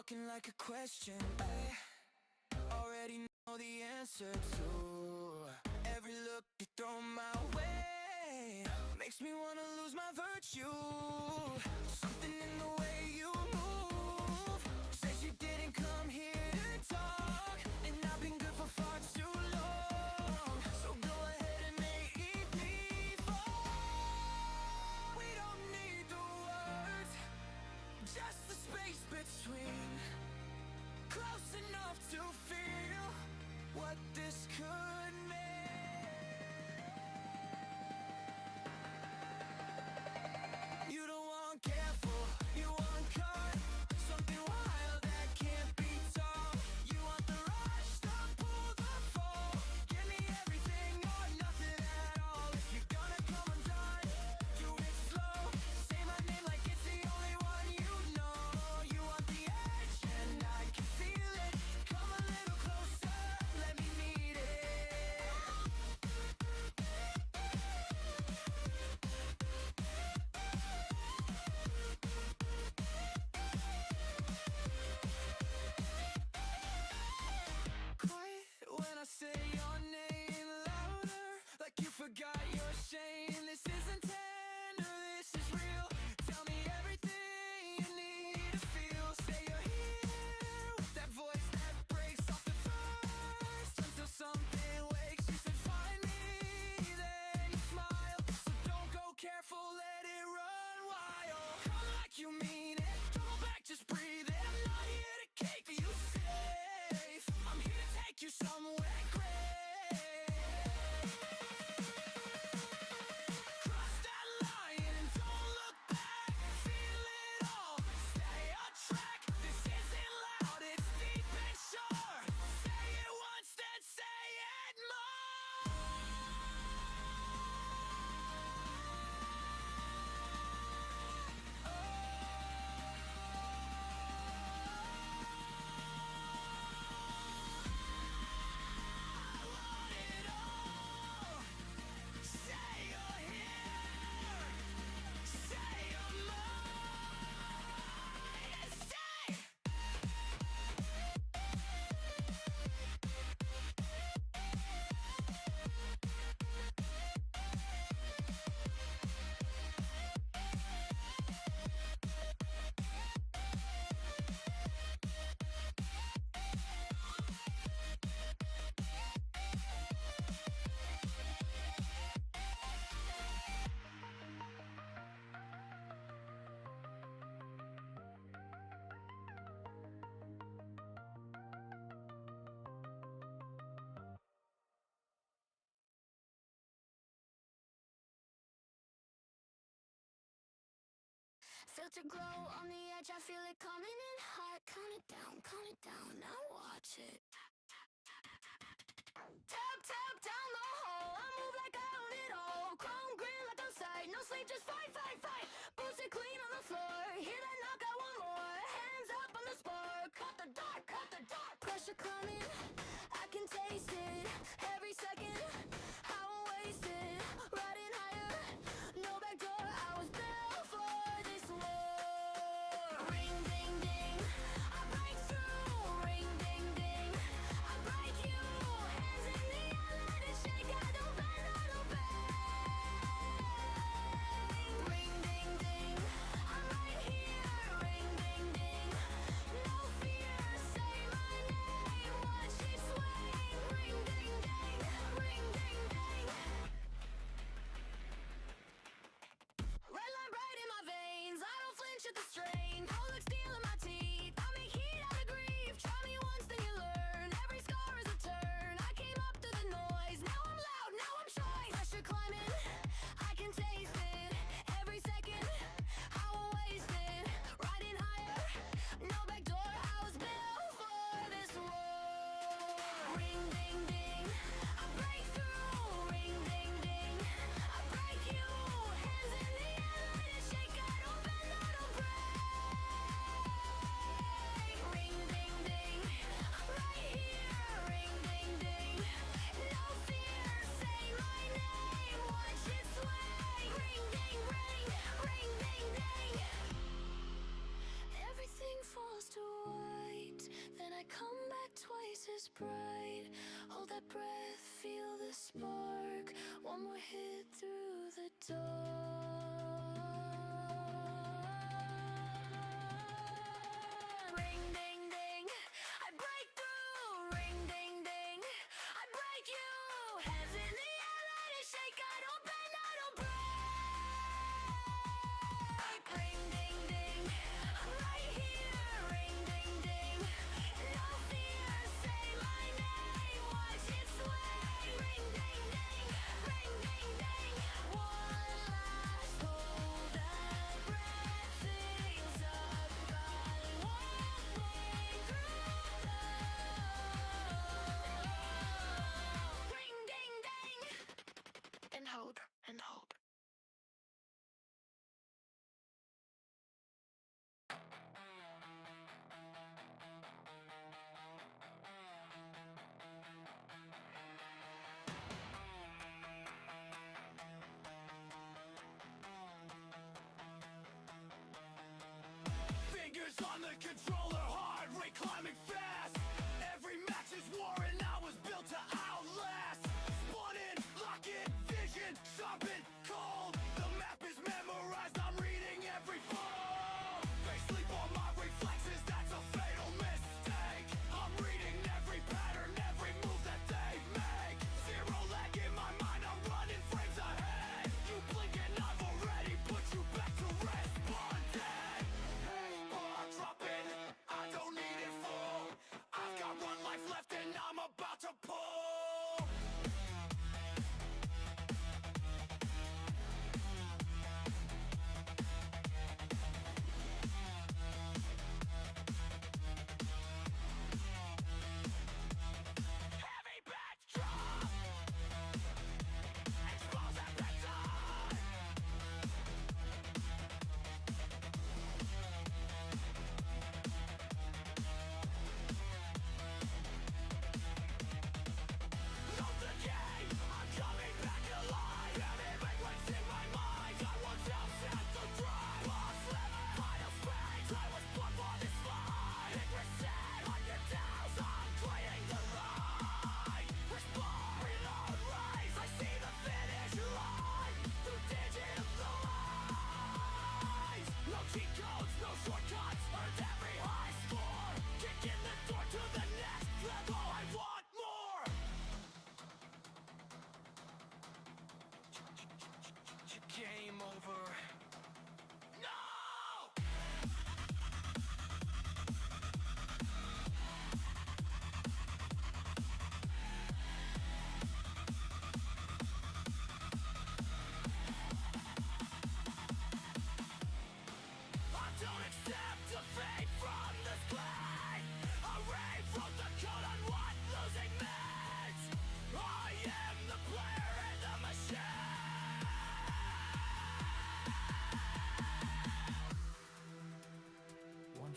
talking like a question I already know the answer to. Every look you throw my way makes me wanna lose my virtue. Something in the way you move says you didn't come here to talk, and I've been good for far too long. So go ahead and make me fall. We don't need the words, just the space between, close enough to feel what this could make. You don't want careful, you want cut, something wild that can't be taught. You want the rush, the pull, the fall. Give me everything or nothing at all. If you're gonna come undone, do it slow. Say my name like it's the only one you know. You want the edge and I can feel it. Come a little closer, let me meet it. Quiet when I say your name louder, like you forgot your shame. This isn't tender, this is real. Tell me everything you need to feel. Say you're here with that voice that breaks off the first until something wakes. You said find me, then you smile. So don't go careful, let it run wild. Come like you mean it, double back, just breathe it. I'm not here to keep you safe, I'm here to take you somewhere great. Cross that line and don't look back. Feel it all, stay on track. This isn't loud, it's deep and sure. Say it once, then say it more. I want it all. Say you're here, say you're mine, and stay. Filter glow on the edge, I feel it coming in hot. Count it down, now watch it. Tap down the hole, I move like I own it all. Chrome grin like on sight, no sleep, just fight. Boots it clean on the floor, hear that knock, I want more. Hands up on the spark, cut the dark. Pressure coming, I can taste it. Every second, how I'm wasted. Riding higher, no back door, I was built for this war. Ring ding ding, I break through. Ring ding ding, I break you. Hands in the air, let it shake. I don't bend, I don't bang. Ring ding ding, I'm right here.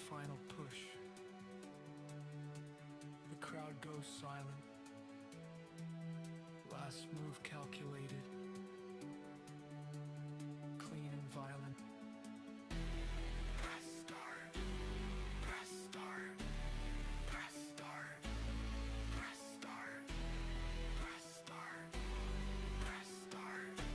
final push. The crowd goes silent. Last move calculated. Clean and violent. Press start. Press start. Press start. Press start. Press start. Press start.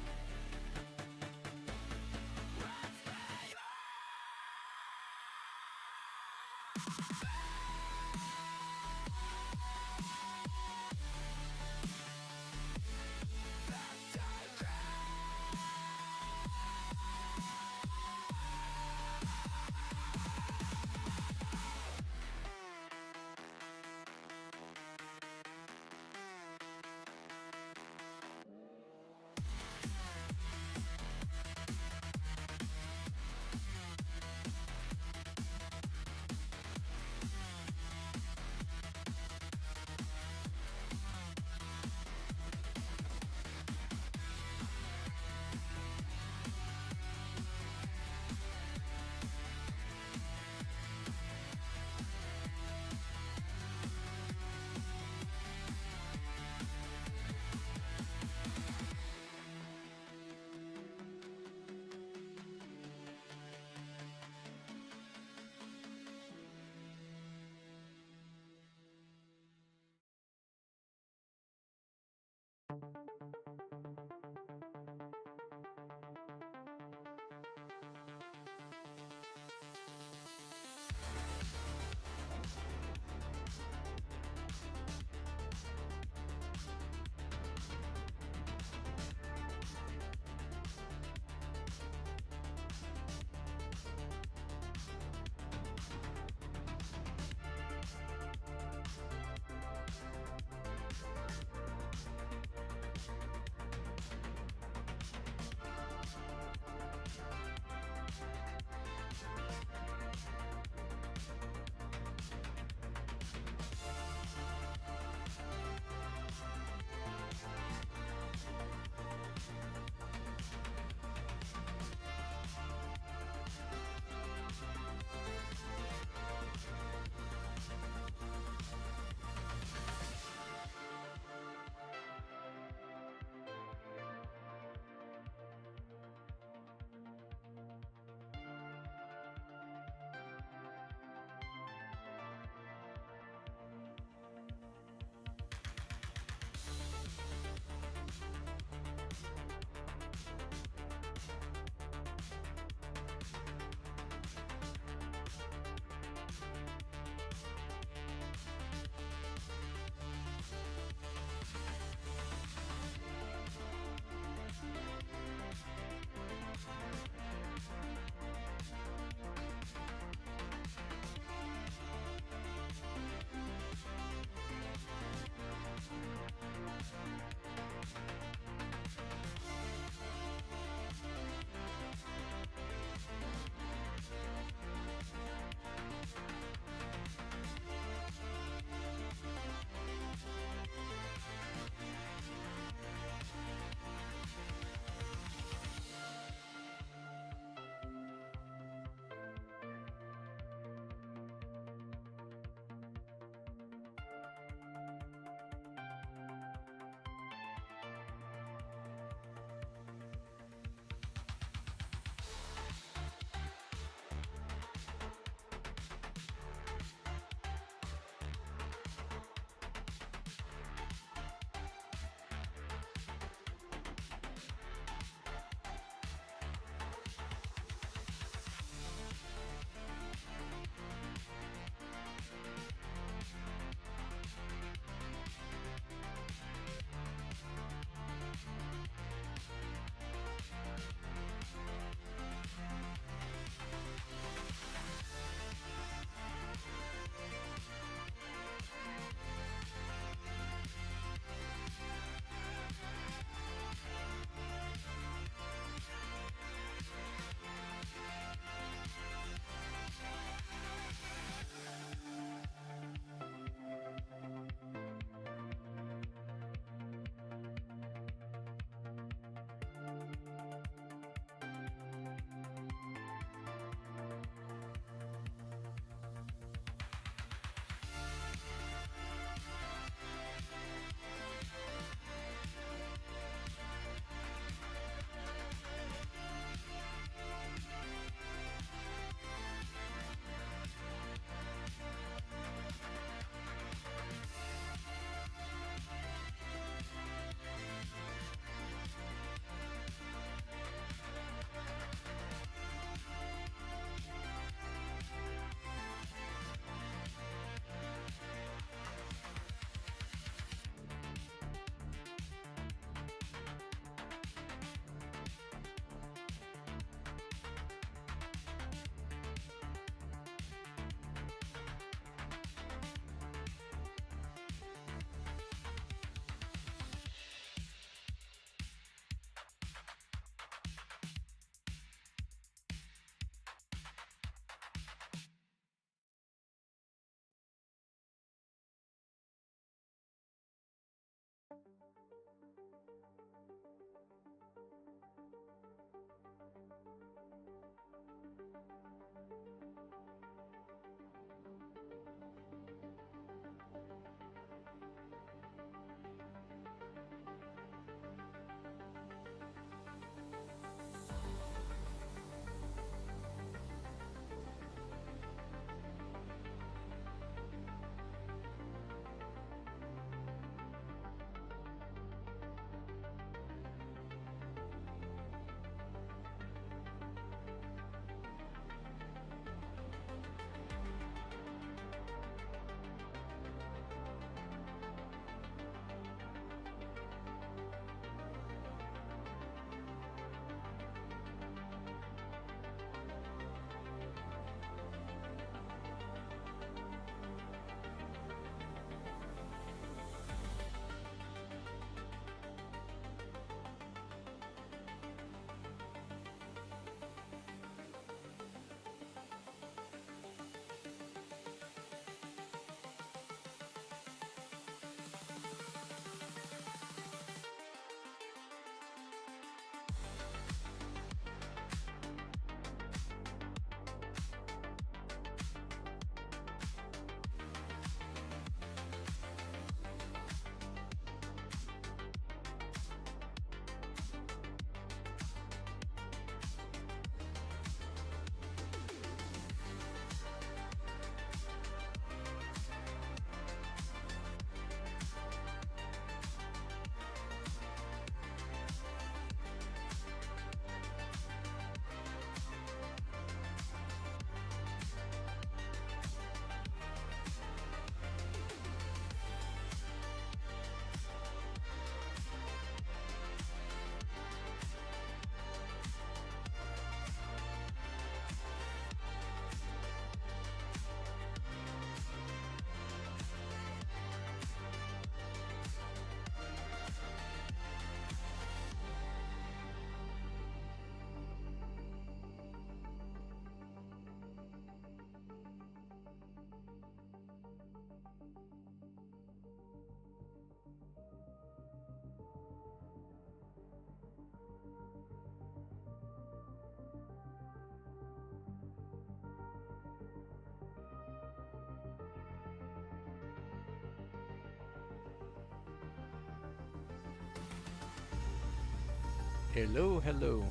Hello, hello.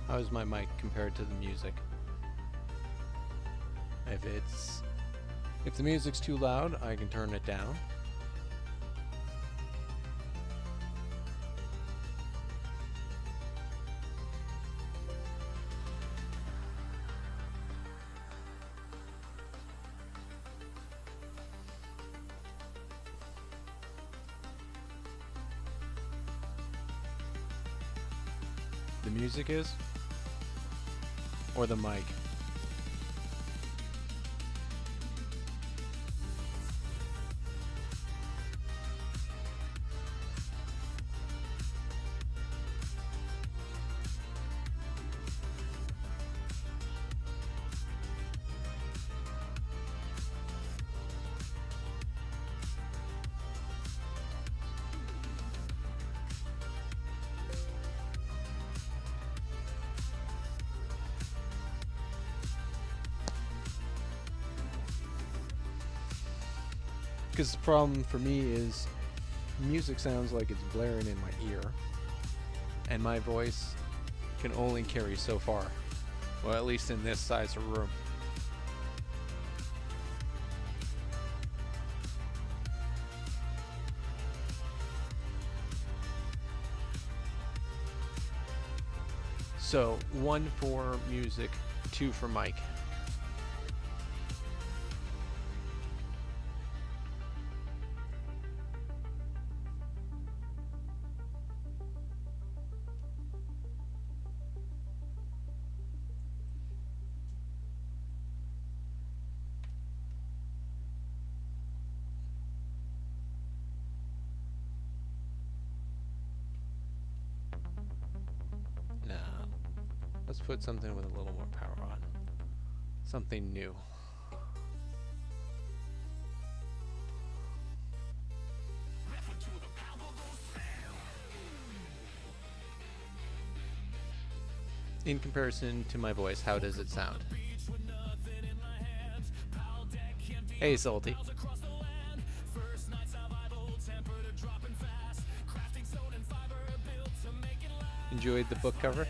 How's my mic compared to the music? If the music's too loud, I can turn it down. The music is? Or the mic? Because the problem for me is music sounds like it's blaring in my ear, and my voice can only carry so far. Well, at least in this size of room. So 1 for music, 2 for mic. Let's put something with a little more power on. Something new. in comparison to my voice, how does it sound? Hey, Salty. Enjoyed the book cover?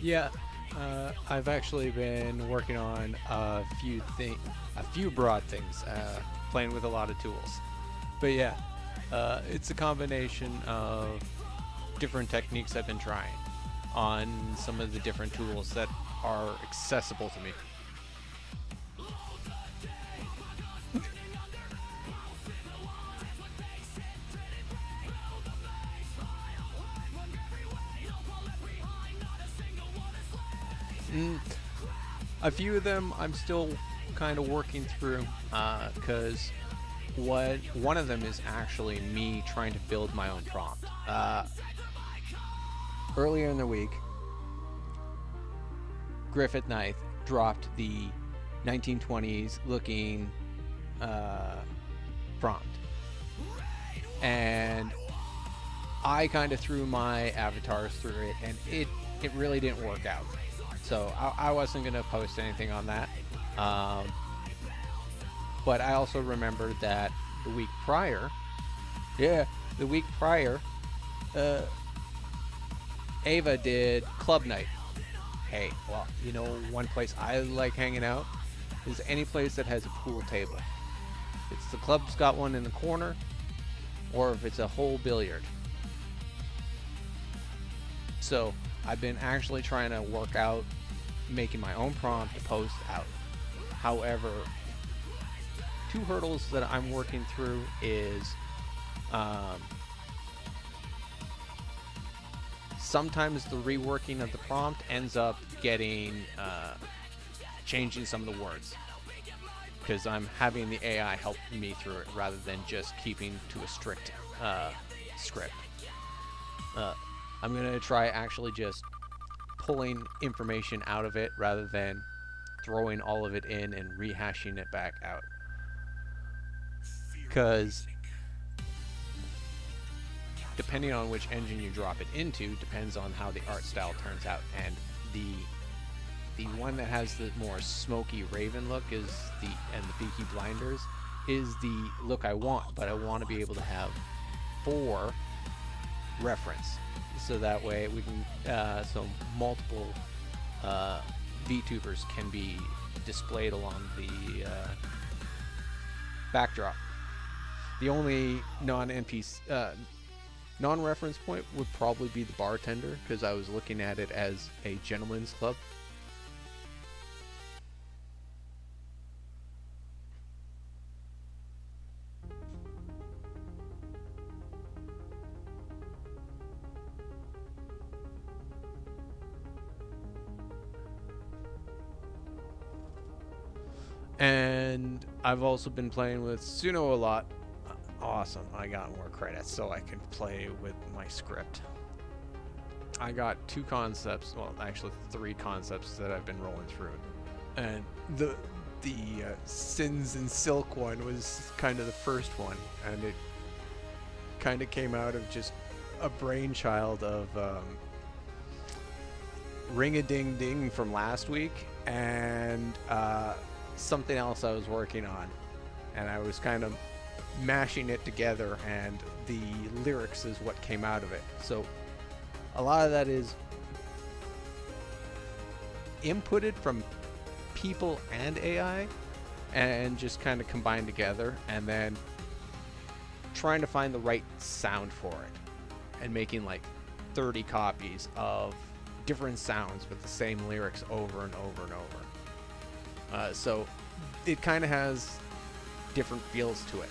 Yeah, I've actually been working on a few broad things, playing with a lot of tools. But yeah, it's a combination of different techniques I've been trying on some of the different tools that are accessible to me. A few of them I'm still kind of working through, because one of them is actually me trying to build my own prompt. Earlier in the week, Griffith Knight dropped the 1920s looking prompt, and I kind of threw my avatars through it, and it really didn't work out. So I wasn't going to post anything on that. But I also remembered that the week prior, Ava did Club Night. Hey, well, you know, one place I like hanging out is any place that has a pool table. It's the club's got one in the corner, or if it's a whole billiard. So I've been actually trying to work out making my own prompt to post out. However, two hurdles that I'm working through is sometimes the reworking of the prompt ends up getting changing some of the words, because I'm having the AI help me through it rather than just keeping to a strict script. I'm going to try actually just pulling information out of it rather than throwing all of it in and rehashing it back out. Because depending on which engine you drop it into depends on how the art style turns out. And the one that has the more smoky raven look and the Peaky Blinders is the look I want, but I want to be able to have 4 reference. So that way we can, so multiple VTubers can be displayed along the backdrop. The only non-reference point would probably be the bartender, because I was looking at it as a gentleman's club. And I've also been playing with Suno a lot. Awesome, I got more credits so I can play with my script. I got 2 concepts, well actually 3 concepts that I've been rolling through. And the Sins and Silk one was kind of the first one, and kind of came out of just a brainchild of Ring-a-Ding-Ding from last week and something else I was working on. And I was kind of mashing it together, and the lyrics is what came out of it. So a lot of that is inputted from people and AI and just kind of combined together, and then trying to find the right sound for it and making like 30 copies of different sounds with the same lyrics over and over and over. So it kind of has different feels to it.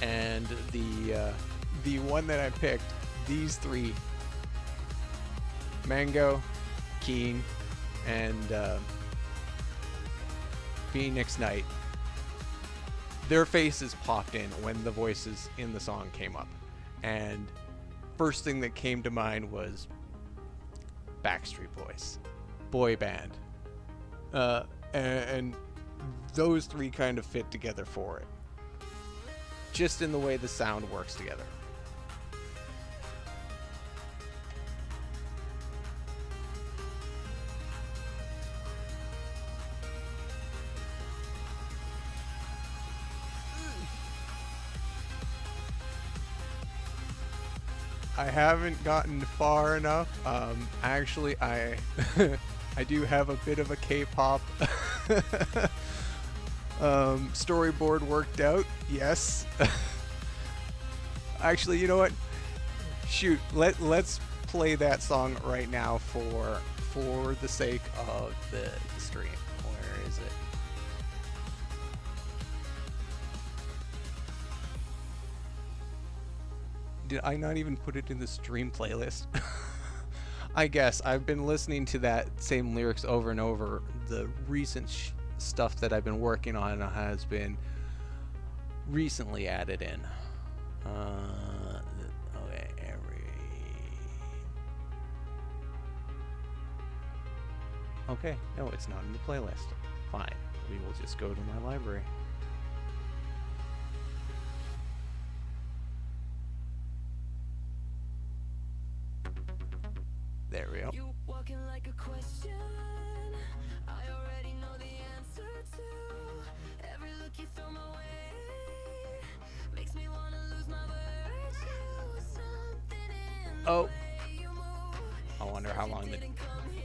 And the one that I picked, these three, Mango, Keen, and Phoenix Knight, their faces popped in when the voices in the song came up. And first thing that came to mind was Backstreet Boys, boy band. And those three kind of fit together for it, just in the way the sound works together. I haven't gotten far enough. Actually, I I do have a bit of a K-pop storyboard worked out. Yes. Actually, you know what? Shoot, let's play that song right now for the sake of the stream. Where is it? Did I not even put it in the stream playlist? I guess I've been listening to that same lyrics over and over. The recent stuff that I've been working on has been recently added in. Okay, okay, no, it's not in the playlist. Fine, we will just go to my library. There we go. You walking like a question I already know the answer to. Every look you throw my way makes me wanna lose my virtue. Something in the Oh, way you move. I wonder how long the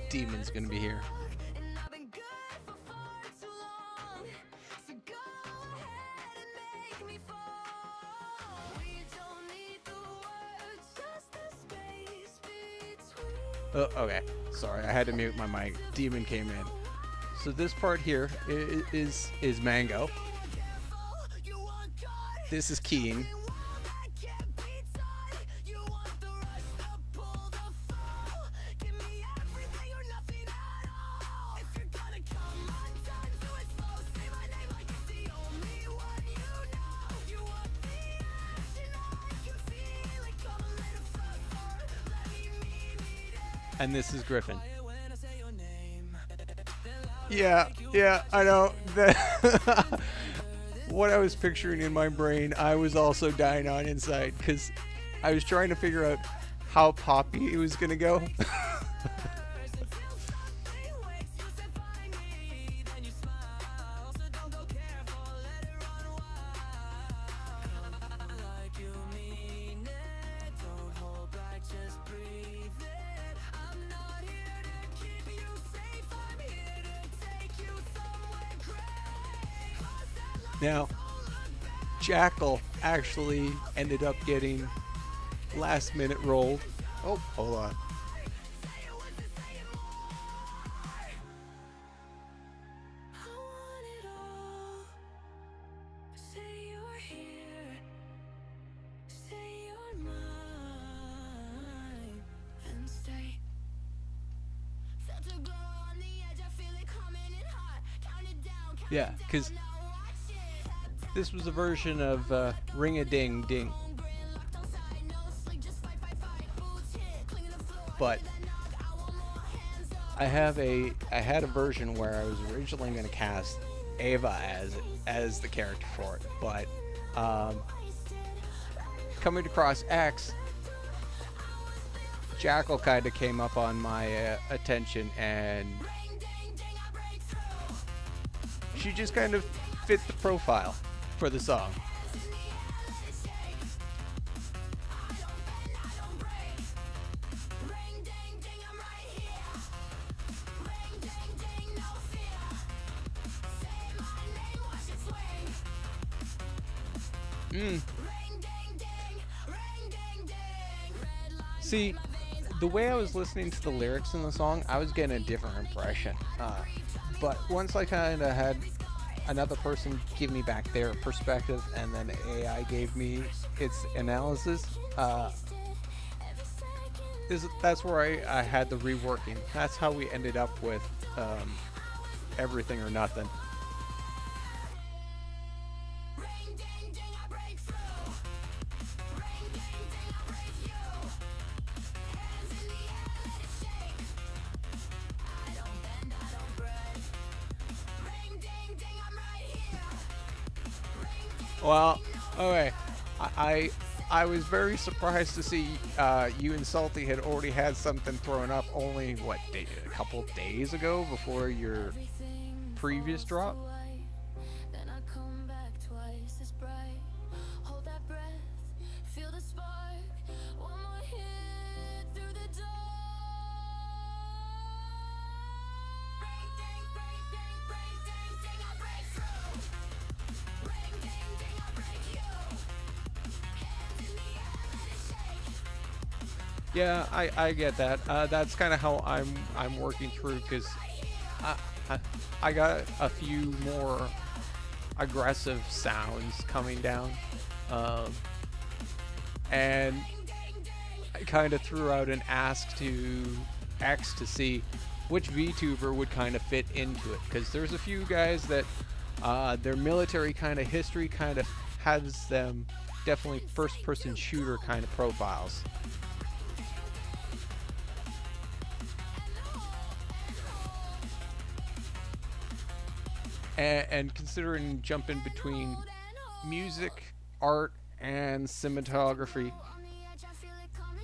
demon's gonna be here. And I've been good for far too long. So go ahead and make me fall. We don't need the words, just the space between. Oh, okay. Sorry, I had to mute my mic. Demon came in. So this part here is Mango. This is Keen. And this is Griffin. Yeah, I know. What I was picturing in my brain, I was also dying on inside, because I was trying to figure out how poppy it was going to go. Now, Jackal actually ended up getting last minute rolled. Oh, hold on. Yeah, because this was a version of Ring-a-Ding-Ding. but I had a version where I was originally going to cast Ava as the character for it, but coming across X, Jackal kind of came up on my attention, and she just kind of fit the profile for the song. See, the way I was listening to the lyrics in the song, I was getting a different impression. But once I kind of had another person give me back their perspective, and then AI gave me its analysis, that's where I had the reworking. That's how we ended up with Everything or Nothing. Well, okay. I was very surprised to see you and Salty had already had something thrown up only, a couple days ago before your previous drop? Then I come back twice as bright. Hold that breath, feel the spark. One more hit through the door. Ring ding, ring ding, ring ding, ding, I break through. Ring ding, ding, I break you. Hands in the air, let it shake. Yeah, I get that. That's kind of how I'm working through, because I got a few more aggressive sounds coming down, and I kind of threw out an ask to X to see which VTuber would kind of fit into it, because there's a few guys that their military kind of history kind of has them definitely first-person shooter kind of profiles. And considering jumping between music, art, and cinematography,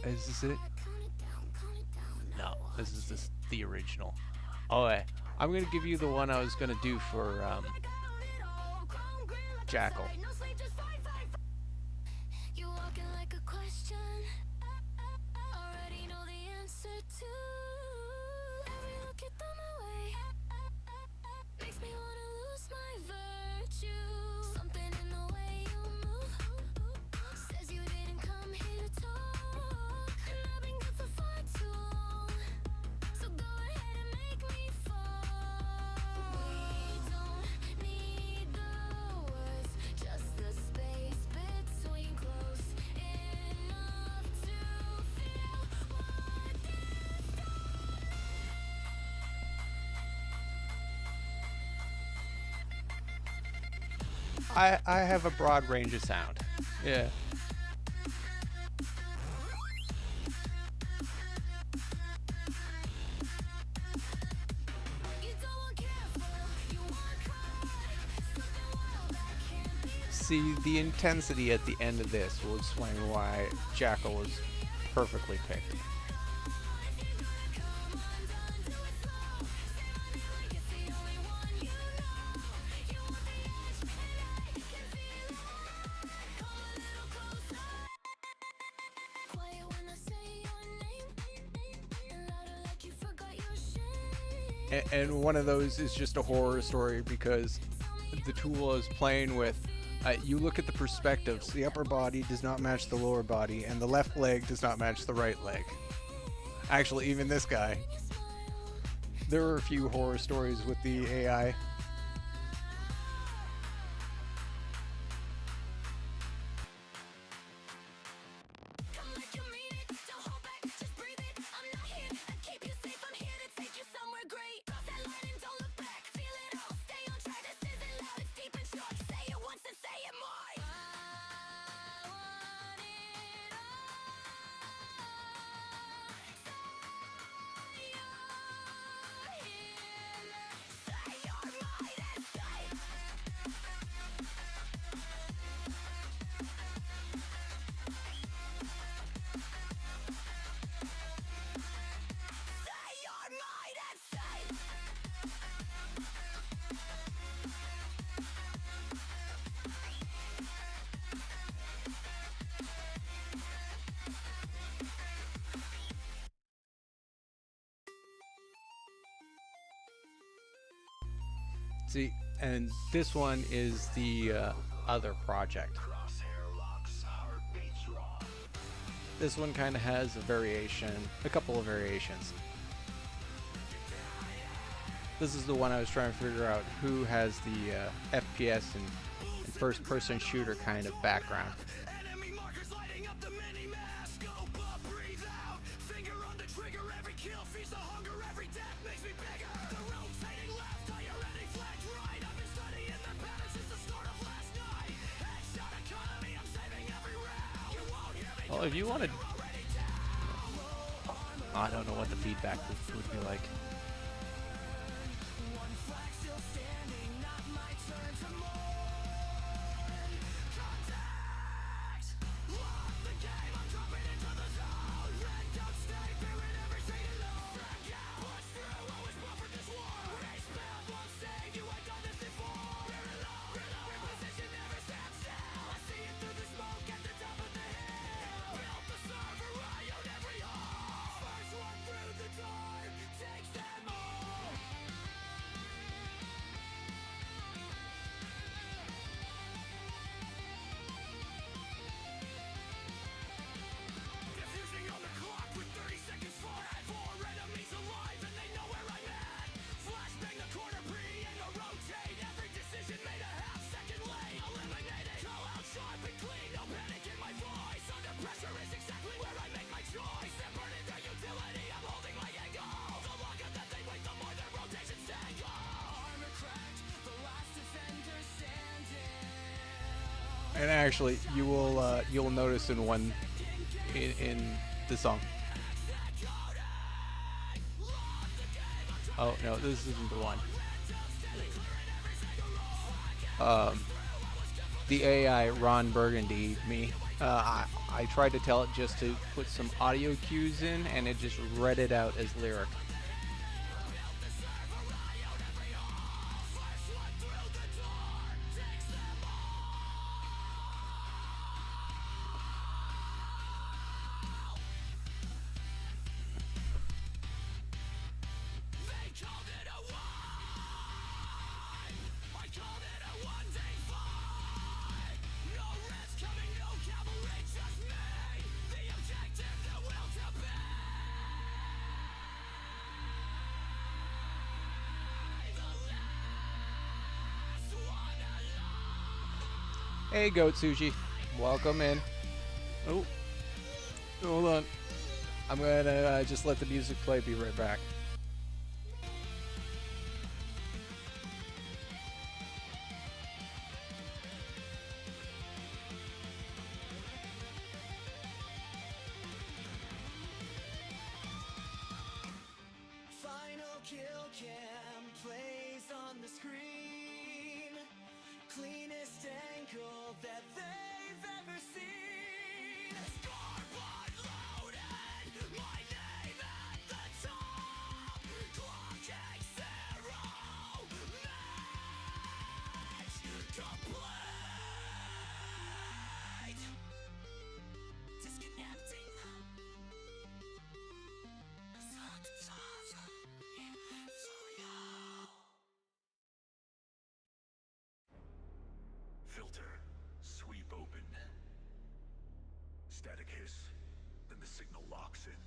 is this it? No, this is the original. Okay, I'm gonna give you the one I was gonna do for Jackal. You walking like a question. Already know the answer to. Every look you throw my way makes me wanna lose my virtue. Something in the way you move says you didn't come here to talk. And I've been good for far too long, so go ahead and make me fall. We don't need the words, just the space between close enough to feel what I have a broad range of sound. Yeah. you don't want careful, you want cry. Something wild that can't be. See, the intensity at the end of this will explain why Jackal was perfectly picked. Quiet when I say your name, and louder like you forgot your shame. And one of those is just a horror story, because the tool I was playing with, you look at the perspectives. The upper body does not match the lower body, and the left leg does not match the right leg. Actually, even this guy. There were a few horror stories with the AI. Come like you mean it, don't hold back, just breathe it. I'm not here to keep you safe, I'm here to take you somewhere great. Cross that line and don't look back, feel it all, stay on track. This isn't loud, it's deep and short. Say it once and say it more. I want it all. See, and this one is the other project. This one kind of has a variation, a couple of variations. This is the one I was trying to figure out who has the FPS and first-person shooter kind of background. Enemy markers lighting up the mini-map. Scope up, breathe out. Finger on the trigger, every kill feeds the hunger, every death makes me bigger. The rotating left, I already flagged right. I've been studying the pattern since the start of last night. Headshot economy, I'm saving every round. You won't hear me. Well, if you wanted, I don't know what the feedback would be like. One flag still standing, not my turn to mourn. Contact! Lock the game, I'm dropping into the zone. Red don't stay, fearing everything alone. Frag out, push through, always buffer this war. Race path won't save you, I've done this before. Reload, your position never stands still. I see it through the smoke at the top of the hill. Built the server, I own every hole. First one through the door, takes them all. Diffusing on the clock with 30 seconds flat. 4 enemies alive and they know where I'm at. Flashbang the corner, pre-angle rotate. Every decision made a half second late. Eliminated, call out sharp and clean. No panic in my voice. Under pressure is exactly where I make my choice. They're burning their utility, I'm holding my angle. The longer that they wait, the more their rotations tangle. Armor cracked, the last defender standing. And actually, you'll notice in one in the song. Oh no, this isn't the one. The AI Ron Burgundy me. I tried to tell it just to put some audio cues in, and it just read it out as lyric. Hey, Goat Sushi. Welcome in. Oh, hold on. I'm gonna just let the music play. Be right back. Final kill cam plays on the screen. Cleanest angle that they've ever seen. Scoreboard loaded, my name at the top. Clocking 0, match complete. Disconnecting. Filter. Sweep open. Static hiss. Then the signal locks in.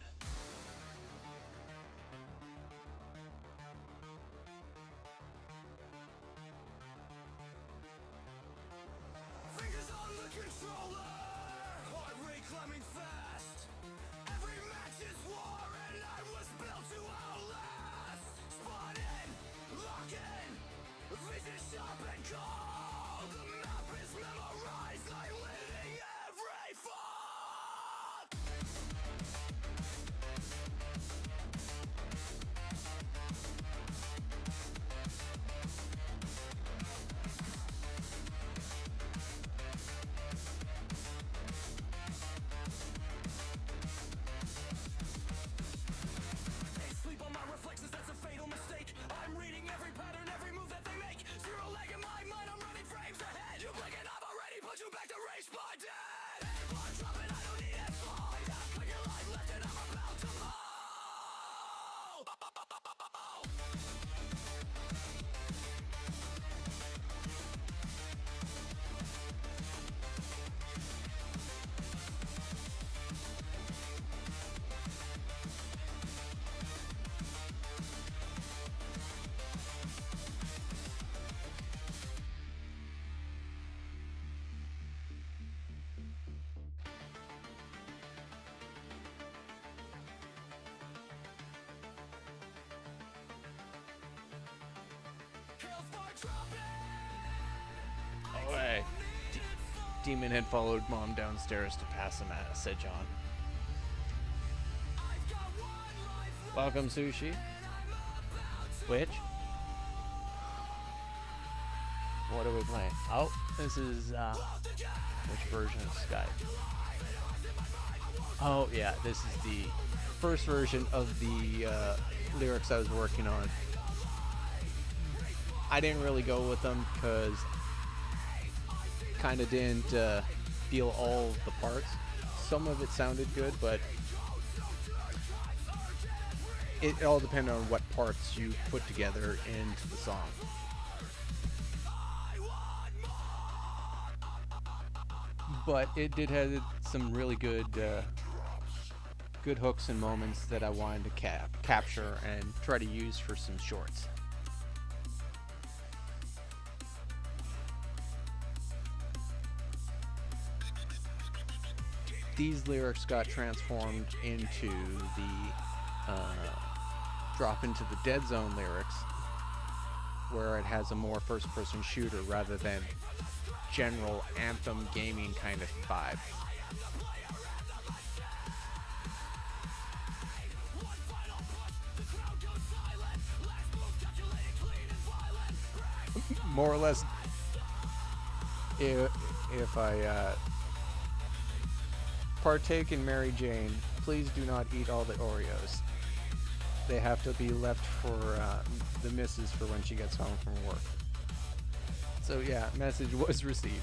Fingers on the controller. Heart rate climbing fast. Every match is war and I was built to outlast. Spotted, locking, vision sharp and cold. The map is memorized, I'm winning every fall. They sleep on my reflexes, that's a fatal mistake. I'm reading every pattern, every move that they make. Zero lag in my mind, I'm running frames ahead. You blink and I've already put you back to race by dead. Blood dropping, I don't need it. Fall. Got your life left and I'm about to blow. Demon had followed Mom downstairs to pass him at, said John. Welcome, Sushi. Which? What are we playing? Oh, this is, which version of Skype? Oh, yeah, this is the first version of the lyrics I was working on. I didn't really go with them because kind of didn't feel all of the parts. Some of it sounded good, but it all depended on what parts you put together into the song. But it did have some really good good hooks and moments that I wanted to capture and try to use for some shorts. These lyrics got transformed into the drop into the Dead Zone lyrics, where it has a more first-person shooter rather than general anthem gaming kind of vibe. More or less, if I partake in Mary Jane, please do not eat all the Oreos. They have to be left for the missus for when she gets home from work. So yeah, message was received.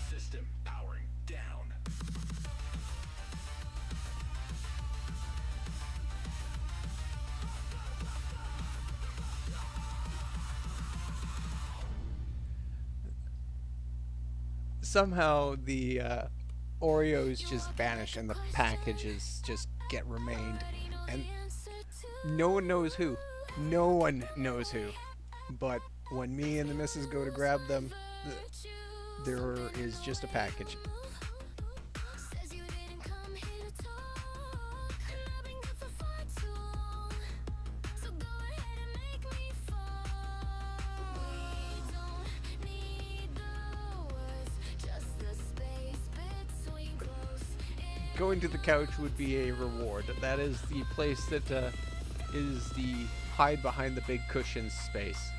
System powering down. Somehow the Oreos just vanish and the packages just get remained, and no one knows who. No one knows who. But when me and the missus go to grab them, there is just a package. Going to the couch would be a reward. That is the place that is the hide behind the big cushions space.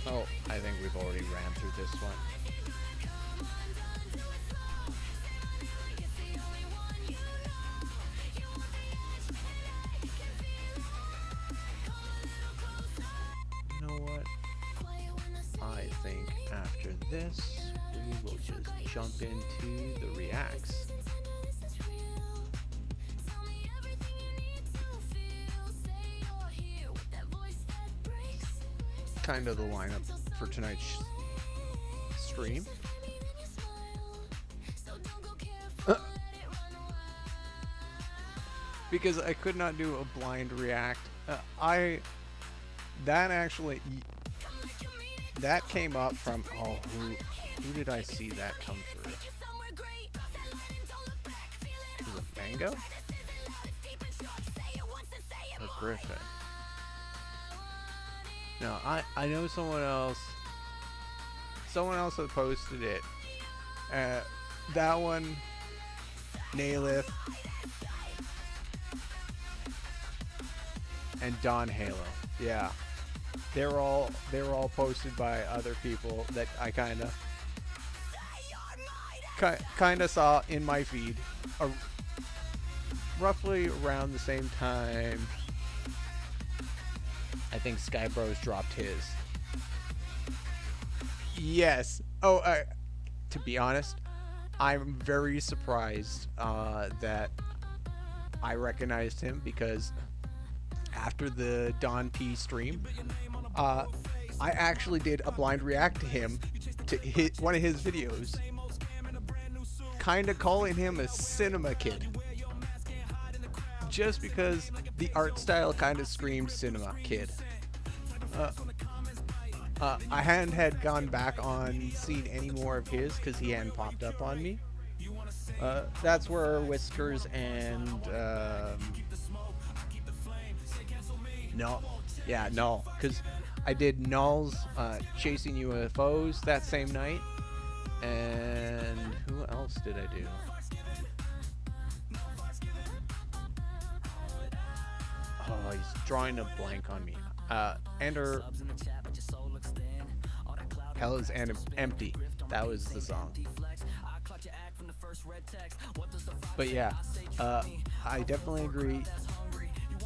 Oh, I think we've already ran through this one. You know what? I think after this, we will just jump into the reacts. Kind of the lineup for tonight's stream. Because I could not do a blind react. That came up from, oh, who did I see that come through? Was it Mango? Or Griffin? No, I know someone else had posted it. That one, Nailath, and DawnHalo. Yeah, they were all posted by other people that I kind of saw in my feed, roughly around the same time. I think Skybros dropped his. Yes. Oh, to be honest, I'm very surprised that I recognized him, because after the Dawn P stream, I I actually did a blind react to him to hit one of his videos, kind of calling him a cinema kid, just because the art style kind of screamed cinema kid. I hadn't gone back on seeing any more of his because he hadn't popped up on me. That's where Whiskers and no, because I did Null's Chasing UFOs that same night, and who else did I do? Oh, he's drawing a blank on me. Enter Hell is Empty. That was the song. But yeah, I definitely agree.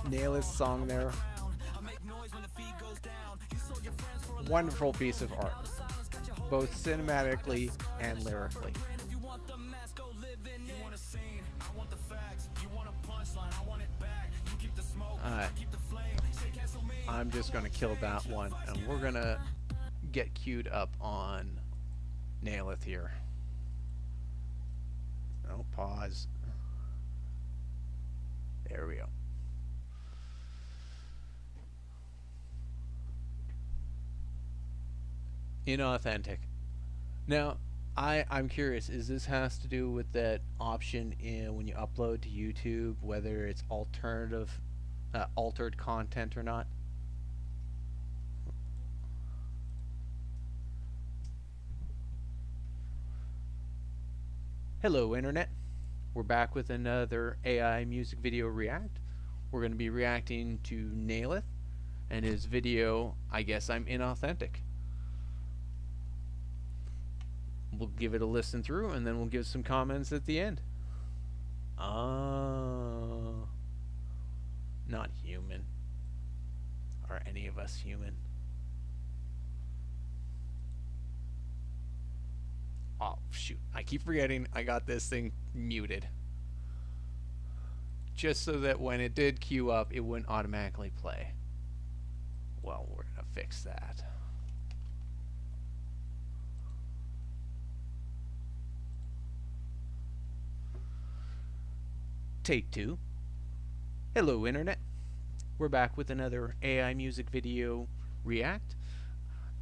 Nailath's song there. Wonderful piece of art, both cinematically and lyrically. I'm just gonna kill that one, and we're gonna get queued up on Nailath here. Oh, pause. There we go. Inauthentic. Now, I'm curious, is this has to do with that option in when you upload to YouTube, whether it's altered content or not? Hello Internet, we're back with another AI music video react. We're going to be reacting to Nailath and his video, I Guess I'm Inauthentic. We'll give it a listen through and then we'll give some comments at the end. Not human. Are any of us human? Oh, shoot. I keep forgetting I got this thing muted. Just so that when it did queue up, it wouldn't automatically play. Well, we're going to fix that. Take 2. Hello, Internet. We're back with another AI music video react.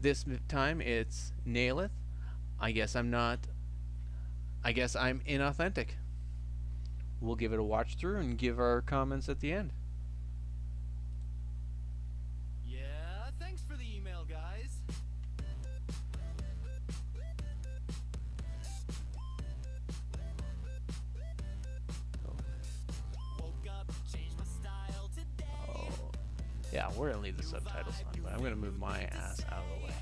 This time it's Nailath. I guess I'm inauthentic. We'll give it a watch through and give our comments at the end. Yeah, thanks for the email, guys. Woke up, changed my style today. Oh, yeah, we're gonna leave the subtitles on, but I'm gonna move my ass out of the way.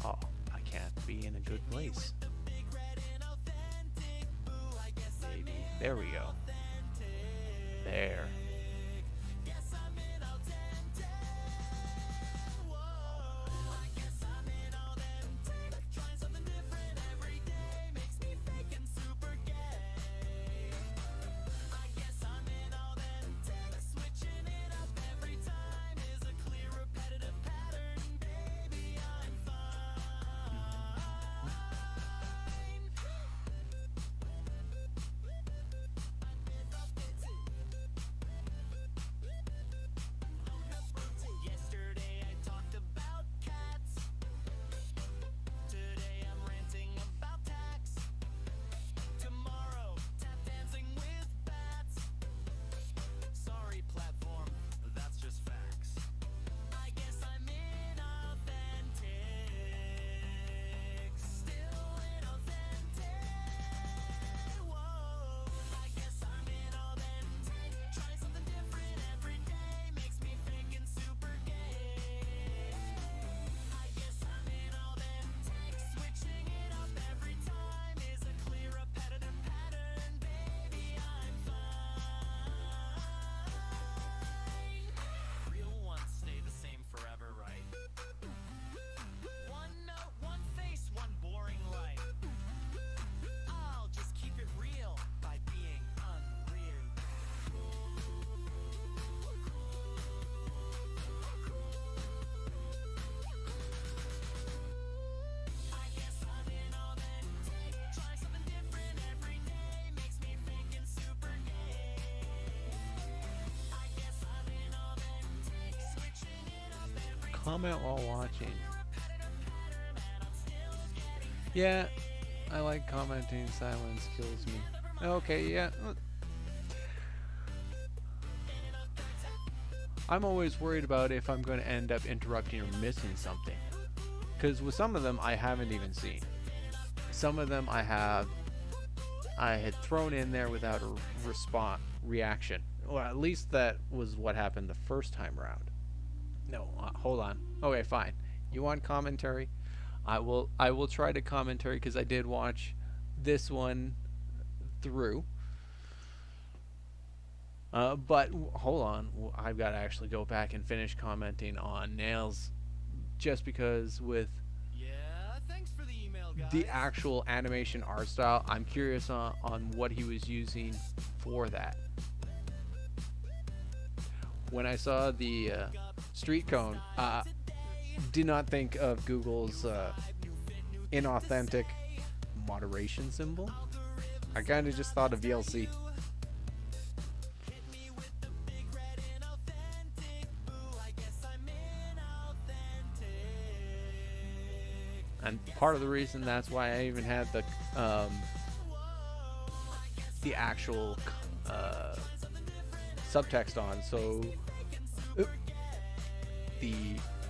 Oh, I can't be in a good place. Maybe. There we go. There. comment while watching. Yeah, I like commenting. Silence kills me. Okay, yeah. I'm always worried about if I'm going to end up interrupting or missing something. Because with some of them, I haven't even seen. Some of them I had thrown in there without a reaction. Well, at least that was what happened the first time around. No, hold on. Okay, fine. You want commentary? I will try to commentary because I did watch this one through. But hold on, I've got to actually go back and finish commenting on Nails, just because with Thanks for the email, guys. the actual animation art style, I'm curious on what he was using for that. When I saw the street cone, did not think of Google's inauthentic moderation symbol. I kind of just thought of VLC. And part of the reason that's why I even had the actual subtext on, so the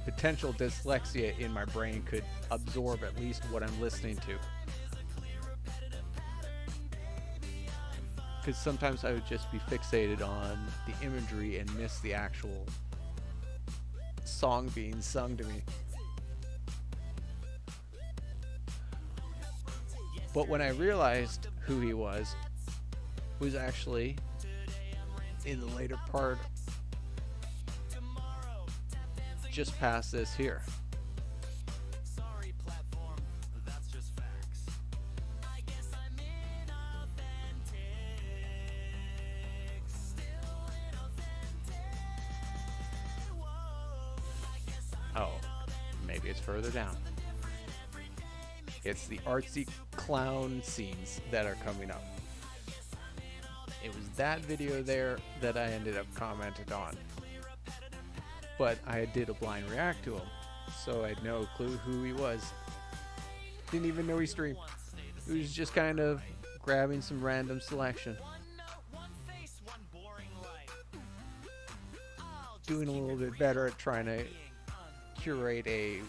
potential dyslexia in my brain could absorb at least what I'm listening to. Because sometimes I would just be fixated on the imagery and miss the actual song being sung to me. But when I realized who he was actually in the later part, just past this here. Sorry, platform. That's just facts. I guess I'm inauthentic. Still inauthentic. Whoa. I guess I'm Oh, maybe it's further down. It's the artsy clown scenes that are coming up. It was that video there that I ended up commented on. But I did a blind react to him, so I had no clue who he was. Didn't even know he streamed. He was just kind of grabbing some random selection. Doing a little bit better at trying to curate a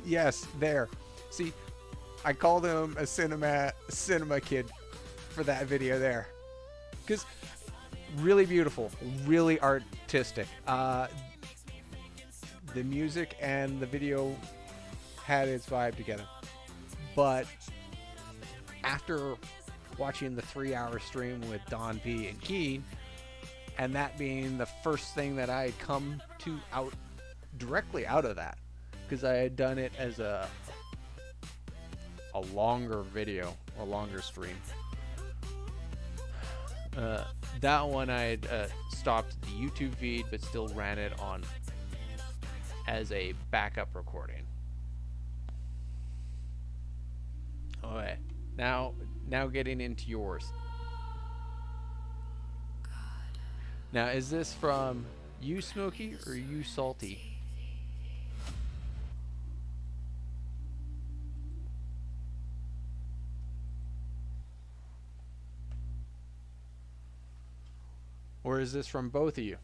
yes, there. See, I called him a cinema kid for that video there. Because really beautiful, really artistic. The music and the video had its vibe together. But after watching the 3-hour stream with Don P and Keen, and that being the first thing that I had come to directly out of that, because I had done it as a longer video, a longer stream. That one I had stopped the YouTube feed, but still ran it on as a backup recording. Okay, now getting into yours. Now, is this from you, Smokey, or you, Salty? Or is this from both of you?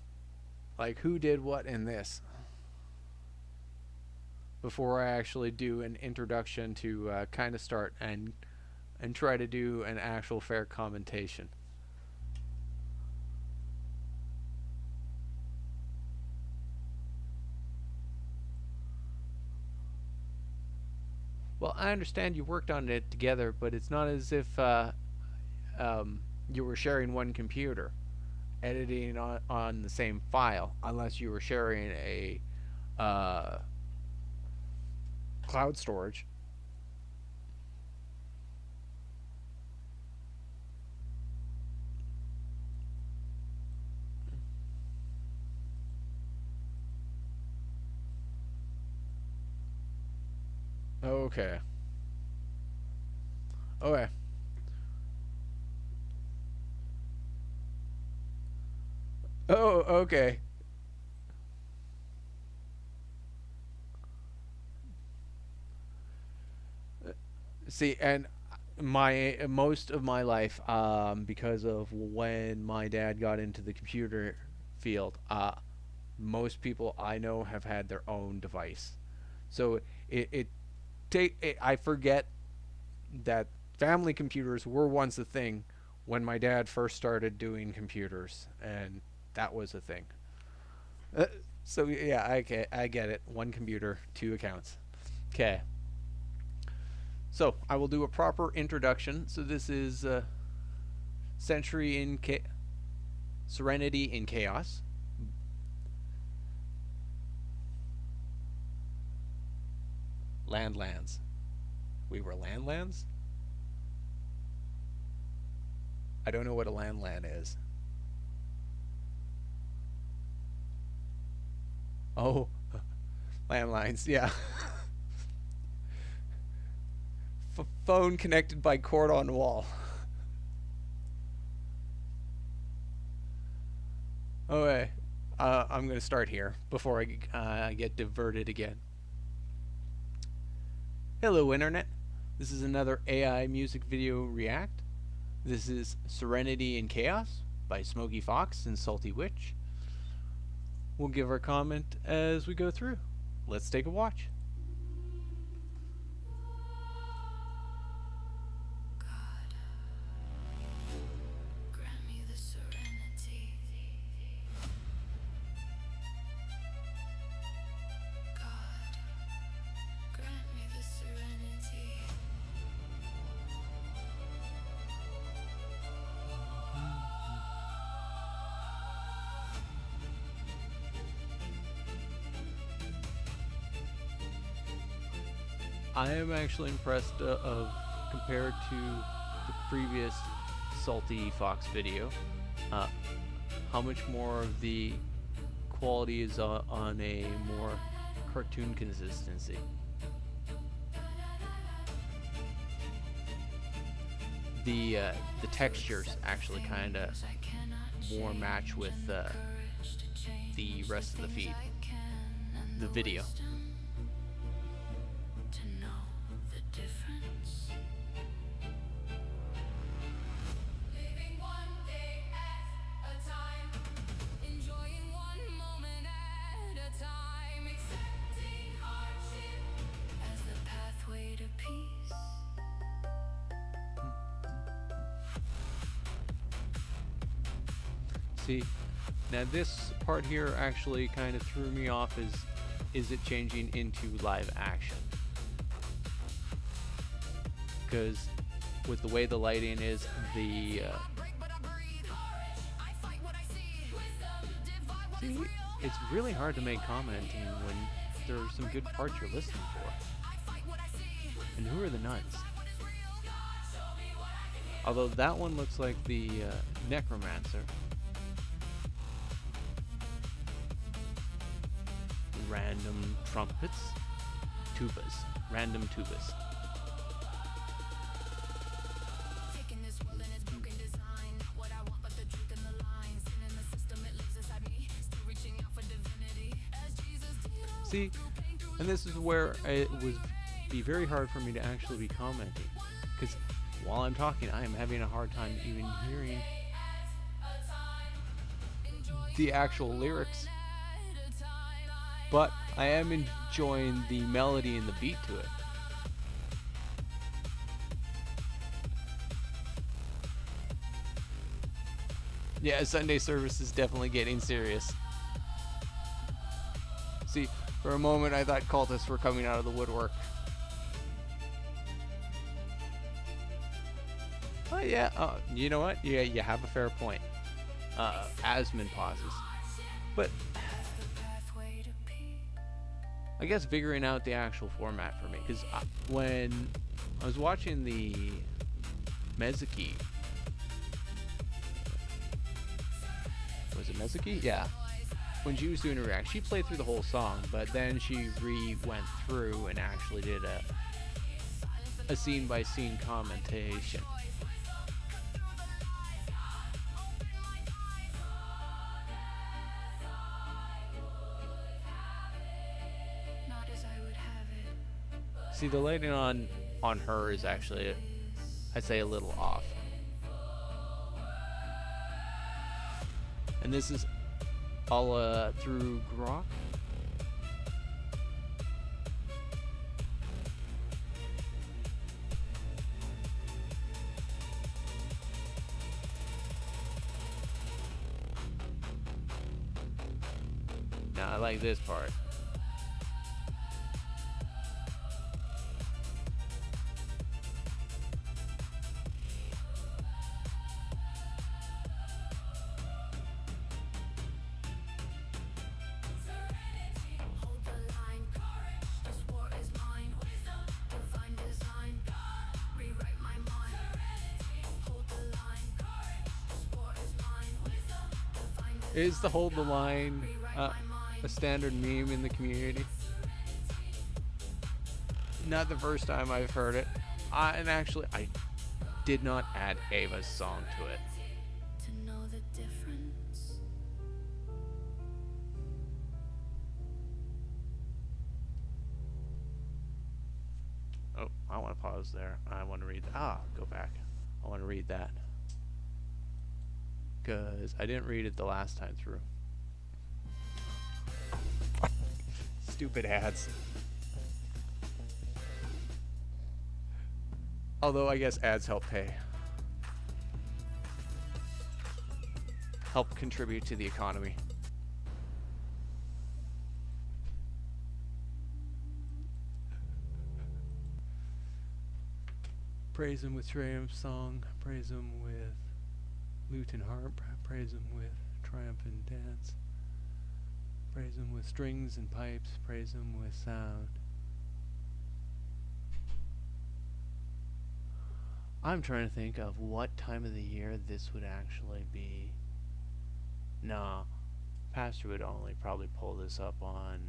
Like, who did what in this? Before I actually do an introduction to kind of start and try to do an actual fair commentation. Well, I understand you worked on it together, but it's not as if you were sharing one computer, editing on the same file, unless you were sharing a cloud storage. Okay. Okay. Oh, okay. See, and my most of my life, because of when my dad got into the computer field, most people I know have had their own device. So I forget that family computers were once a thing when my dad first started doing computers, and that was a thing. Uh, so yeah, I get it. One computer, two accounts. Okay. So I will do a proper introduction. So this is Century in Serenity in Chaos. Landlands. We were landlands? I don't know what a landland is. Oh, landlines, yeah. Phone connected by cord on wall. Okay, I'm going to start here before I get diverted again. Hello, Internet. This is another AI music video react. This is Serenity in Chaos by Smoky Fox and Salty Witch. We'll give our comment as we go through. Let's take a watch. Grant me the serenity. God, grant me the serenity. I am actually impressed of compared to the previous Salty Fox video, how much more of the quality is on a more cartoon consistency. The textures actually kind of more match with the rest of the feed, the video. See, now this part here actually kind of threw me off. Is it changing into live action? Because with the way the lighting is, see, it's really hard to make commenting when there are some good parts you're listening for. And who are the nuns? Although that one looks like the necromancer. Random trumpets, tubas, random tubas. See, and this is where it would be very hard for me to actually be commenting, because while I'm talking, I am having a hard time even hearing the actual lyrics. But I am enjoying the melody and the beat to it. Yeah, Sunday service is definitely getting serious. See, for a moment I thought cultists were coming out of the woodwork. Oh yeah, you know what? Yeah, you have a fair point. Asmon pauses. But I guess figuring out the actual format for me, because when I was watching the Mezuki, was it Mezuki? Yeah. When she was doing a react, she played through the whole song, but then she went through and actually did a scene by scene commentation. See, the lighting on on her is actually, I'd say, a little off. And this is all through Grok. Now I like this part. Is the hold the line a standard meme in the community? Not the first time I've heard it. And actually, I did not add Ava's song to it. To know the difference. Oh, I want to pause there. I want to read. Go back. I want to read that. Because I didn't read it the last time through. Stupid ads. Although I guess ads help pay. Help contribute to the economy. Praise him with triumph song. Praise him with lute and harp, praise him with triumphant dance, praise him with strings and pipes, praise him with sound. I'm trying to think of what time of the year this would actually be. Nah, Pastor would only probably pull this up on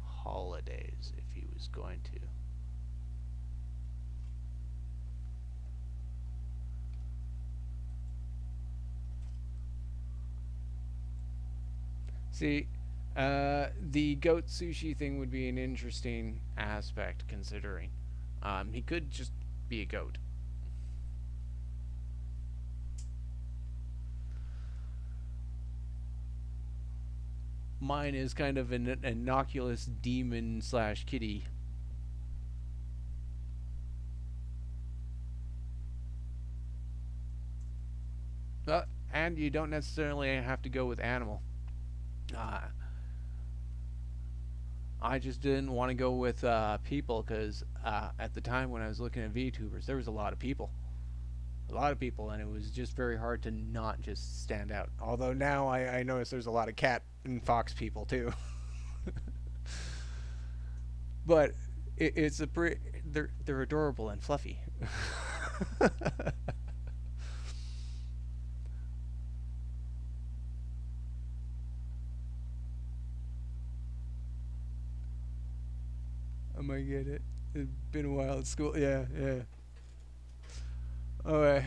holidays if he was going to. See, the goat sushi thing would be an interesting aspect considering. He could just be a goat. Mine is kind of an innocuous demon slash kitty. And you don't necessarily have to go with animal. I just didn't want to go with people because at the time when I was looking at VTubers, there was a lot of people. And it was just very hard to not just stand out. Although now I notice there's a lot of cat and fox people too. But it's a they're adorable and fluffy. I might get it. It's been a while at school. Yeah. Okay.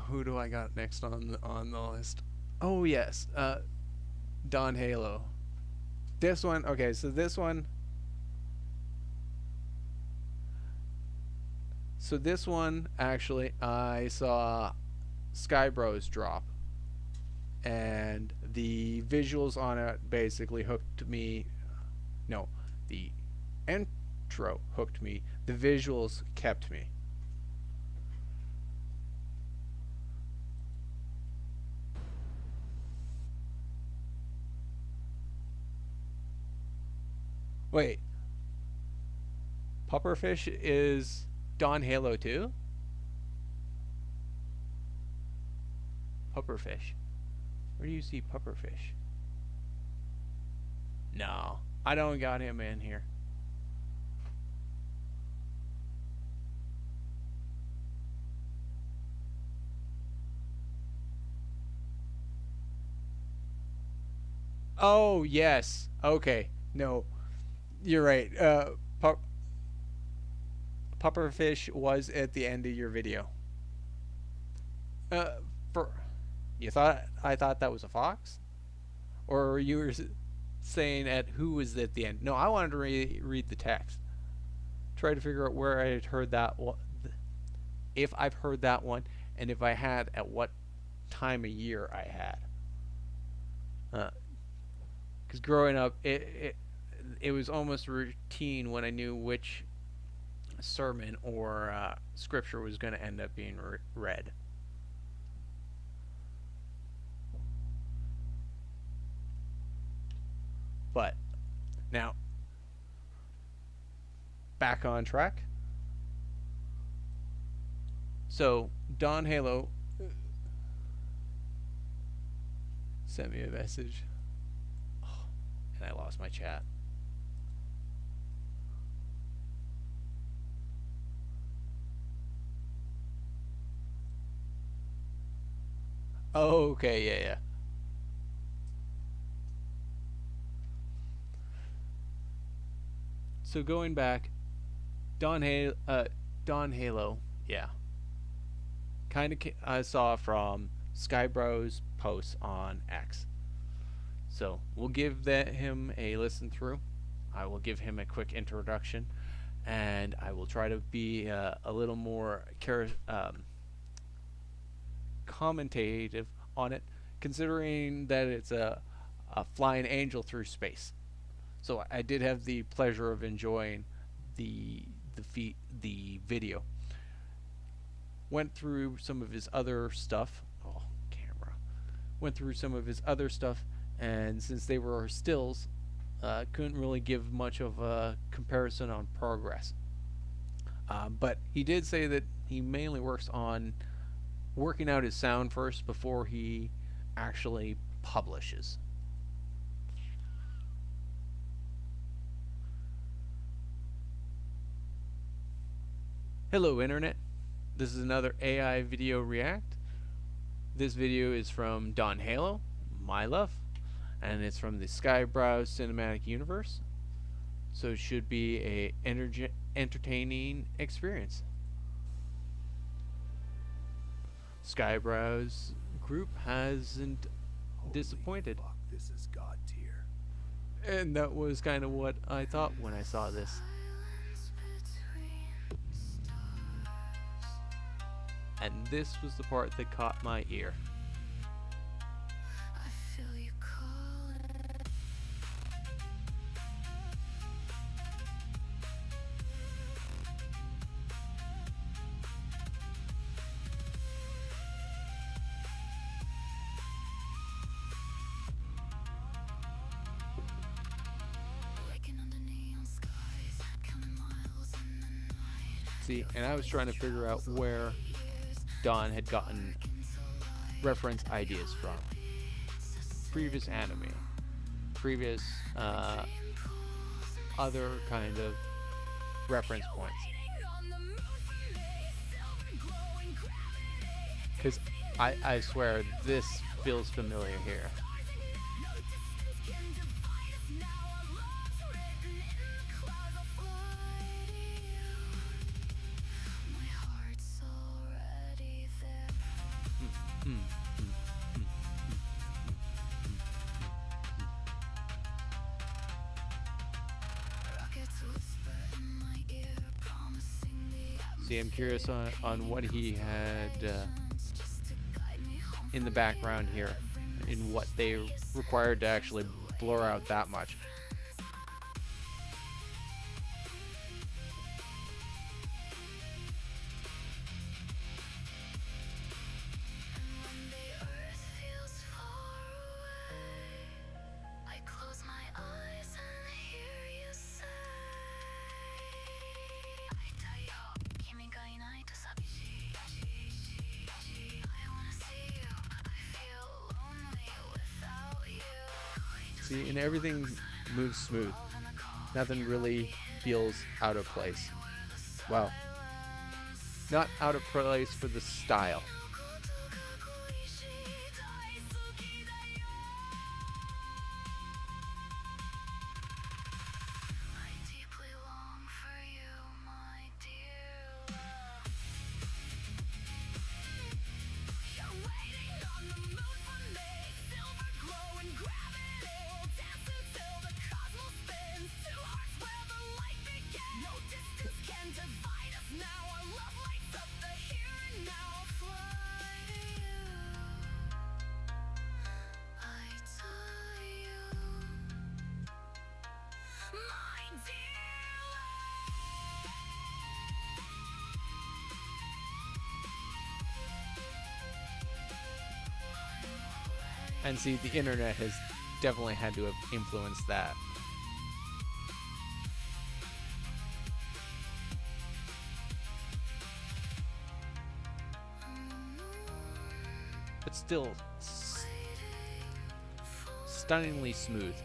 Who do I got next on the list? Oh yes. DawnHalo. This one. Okay. So this one. So this one actually, I saw Skybros drop, and the visuals on it basically hooked me. No, the intro hooked me. The visuals kept me. Wait. Pufferfish is DawnHalo too? Pufferfish. Where do you see Pufferfish? No, I don't got him in here. Oh, yes. Okay. No. You're right. Pufferfish was at the end of your video. I thought that was a fox? Or you were saying at who was at the end? No, I wanted to read the text. try to figure out where I had heard that one, if I've heard that one, and if I had, at what time of year I had. Because growing up, it was almost routine when I knew which sermon or scripture was going to end up being read. But now, back on track. So DawnHalo sent me a message, and I lost my chat. Oh, okay, yeah. So going back, DawnHalo, yeah. Kind of I saw from Skybrow's posts on X. So we'll give him a listen through. I will give him a quick introduction, and I will try to be a little more commentative on it, considering that it's a flying angel through space. So I did have the pleasure of enjoying the video. Went through some of his other stuff. Oh, camera. Went through some of his other stuff, and since they were stills, couldn't really give much of a comparison on progress. But he did say that he mainly works on working out his sound first before he actually publishes. Hello, Internet. This is another AI video react. This video is from DawnHalo, Nailath, and it's from the Skybrow cinematic universe. So it should be a entertaining experience. Skybrow's group hasn't disappointed. Fuck, this is God tier. And that was kind of what I thought when I saw this. And this was the part that caught my ear. I feel you calling. Waking under neon skies, counting miles in the night. See, and I was trying to figure out where Dawn had gotten reference ideas from. Previous anime, previous other kind of reference points. Because I swear this feels familiar here. See, I'm curious on what he had in the background here, in what they required to actually blur out that much. See, and everything moves smooth. Nothing really feels out of place. Well, not out of place for the style. And see, the internet has definitely had to have influenced that. But still stunningly smooth.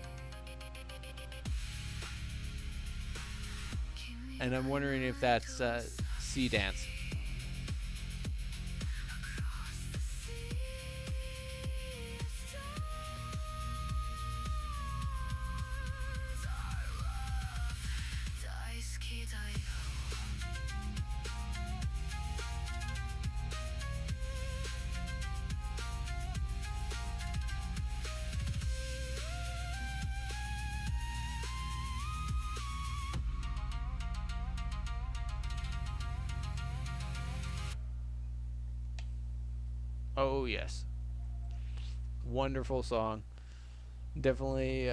And I'm wondering if that's Sea Dance. Oh yes, wonderful song. Definitely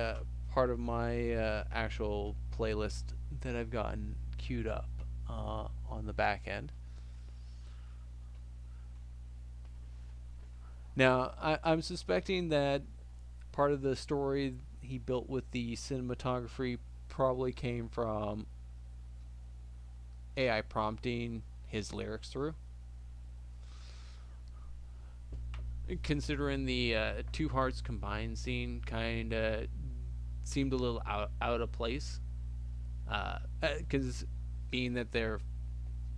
part of my actual playlist that I've gotten queued up on the back end. Now I'm suspecting that part of the story he built with the cinematography probably came from AI prompting his lyrics through. Considering the two hearts combined scene kind of seemed a little out of place, because being that they're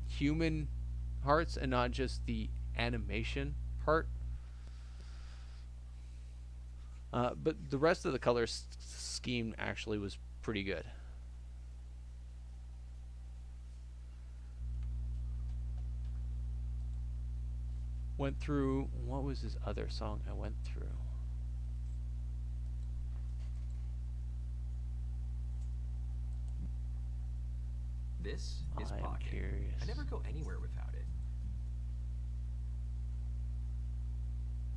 human hearts and not just the animation heart. But the rest of the color scheme actually was pretty good. Went through, what was his other song I went through? This is I'm Pocket. curious. I never go anywhere without it.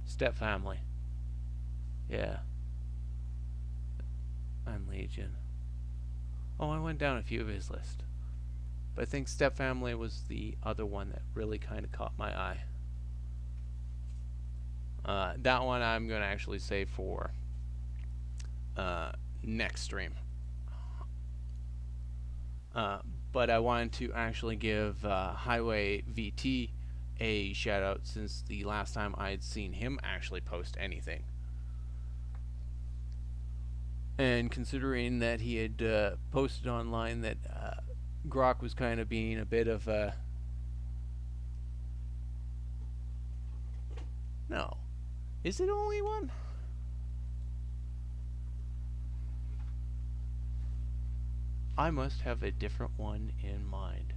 Step Family. Yeah. And Legion. Oh, I went down a few of his list. But I think Step Family was the other one that really kind of caught my eye. That one I'm going to actually save for next stream. But I wanted to actually give Highway VT a shout out since the last time I had seen him actually post anything. And considering that he had posted online that Grok was kind of being a bit of a... No. Is it only one? I must have a different one in mind.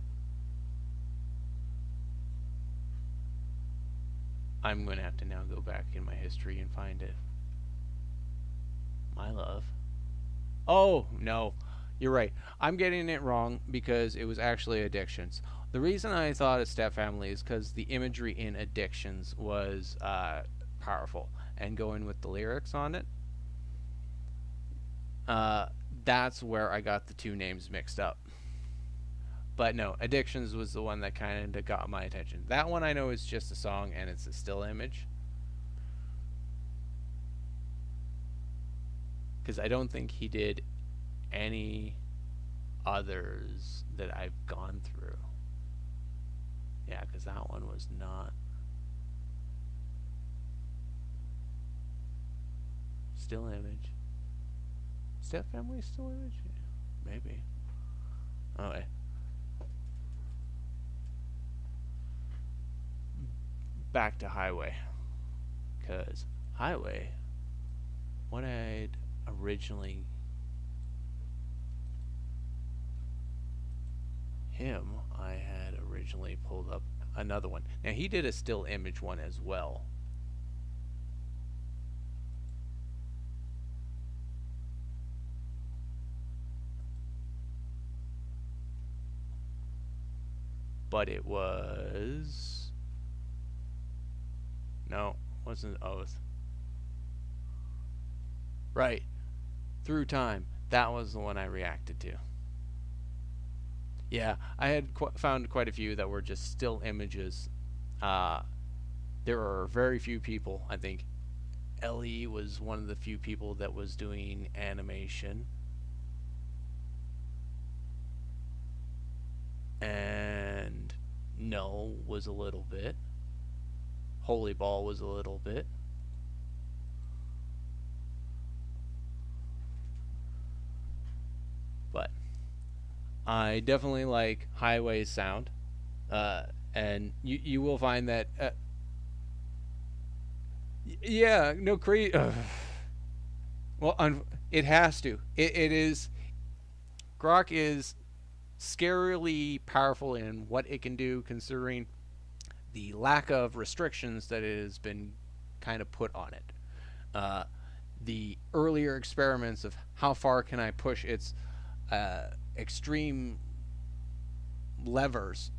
I'm going to have to now go back in my history and find it. My love. Oh, no. You're right. I'm getting it wrong because it was actually Addictions. The reason I thought it's Step Family is because the imagery in Addictions was powerful. And going with the lyrics on it, that's where I got the two names mixed up. But no, Addictions was the one that kind of got my attention. That one I know is just a song and it's a still image. Because I don't think he did any others that I've gone through. Yeah, because that one was not. Still image. Step Family still image? Yeah, maybe. Okay. Back to Highway. Because Highway, what I'd originally... I had originally pulled up another one. Now he did a still image one as well. But it was... No, wasn't Oath. Right. Through Time. That was the one I reacted to. Yeah, I had found quite a few that were just still images. There are very few people, I think, Ellie was one of the few people that was doing animation. And No was a little bit. Holy Ball was a little bit. But I definitely like Highway's sound. And you will find that yeah, no crazy. Well, it has to. It is. Grok is scarily powerful in what it can do, considering the lack of restrictions that it has been kind of put on it. The earlier experiments of how far can I push its extreme levers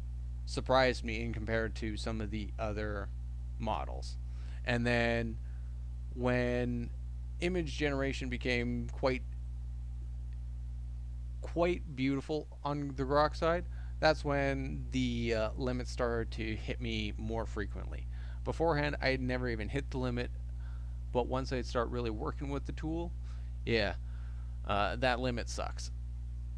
surprised me in compared to some of the other models. And then when image generation became quite beautiful on the Grok side, that's when the limits started to hit me more frequently. Beforehand, I had never even hit the limit, but once I'd start really working with the tool, yeah, that limit sucks.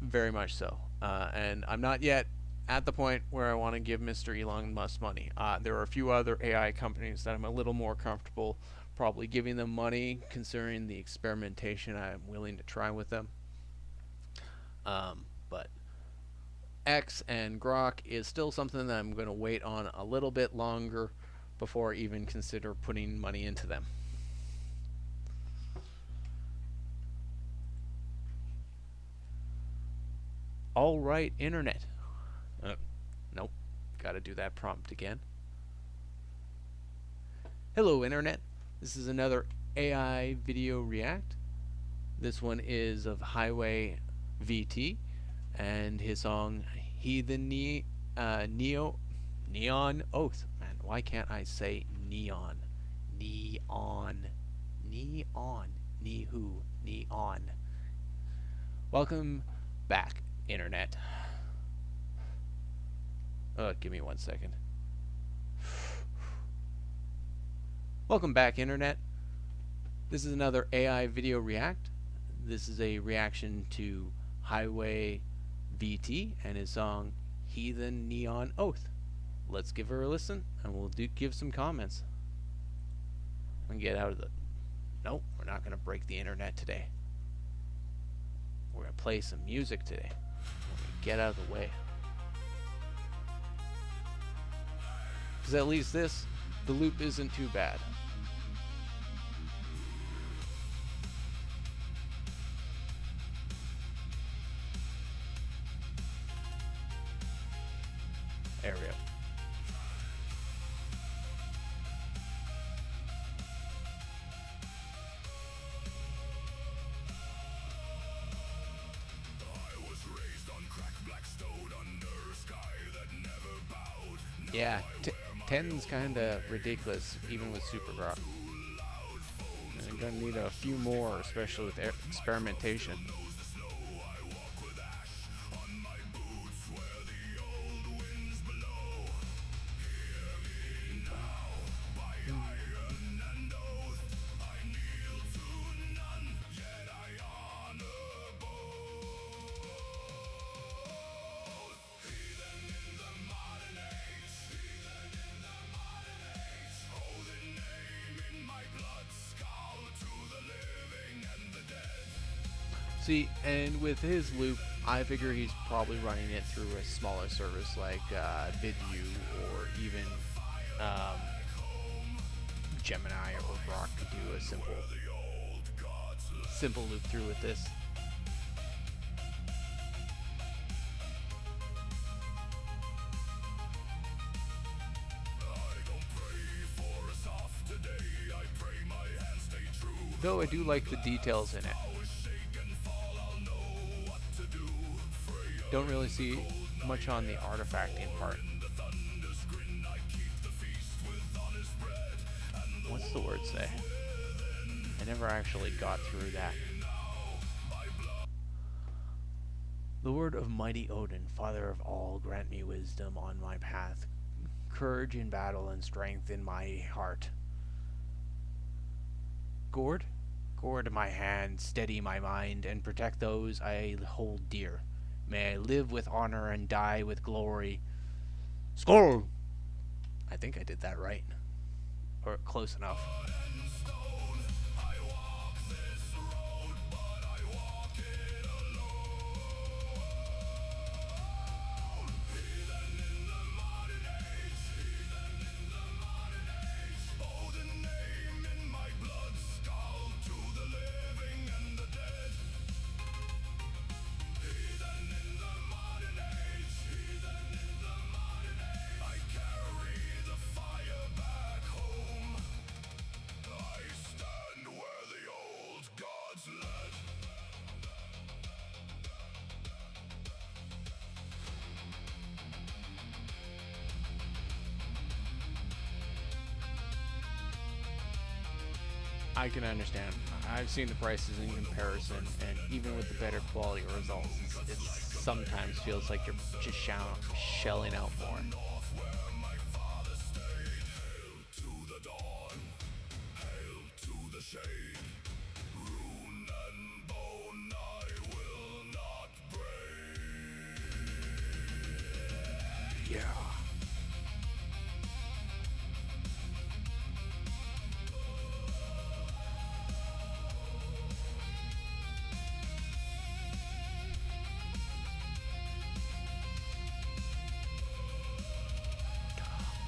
Very much so. And I'm not yet at the point where I want to give Mr. Elon Musk money. There are a few other AI companies that I'm a little more comfortable probably giving them money, considering the experimentation I'm willing to try with them. But X and Grok is still something that I'm going to wait on a little bit longer before I even consider putting money into them. All right, Internet. Nope, gotta do that prompt again. Hello, Internet. This is another AI video react. This one is of Highway VT and his song Heathen Neon Oath. Man, why can't I say neon? Neon. Welcome back, Internet. Give me 1 second. Welcome back, Internet. This is another AI video react. This is a reaction to Highway VT and his song Heathen Neon Oath. Let's give her a listen and we'll give some comments. And get out of the... Nope, we're not going to break the internet today. We're going to play some music today. We're going to get out of the way. Because at least the loop isn't too bad. There we go. Yeah, 10's kind of ridiculous, even with Super Grok. I'm gonna need a few more, especially with experimentation. See, and with his loop, I figure he's probably running it through a smaller service like Vtuber or even Gemini or Grok could do a simple loop through with this. Though I do like the details in it. Don't really see much on the artifacting part. What's the word say? I never actually got through that. The word of mighty Odin, father of all, grant me wisdom on my path, courage in battle and strength in my heart. Gourd? Gourd my hand, steady my mind, and protect those I hold dear. May I live with honor and die with glory. Skull! I think I did that right. Or close enough. I can understand. I've seen the prices in comparison, and even with the better quality results, it sometimes feels like you're just shelling out more. Yeah.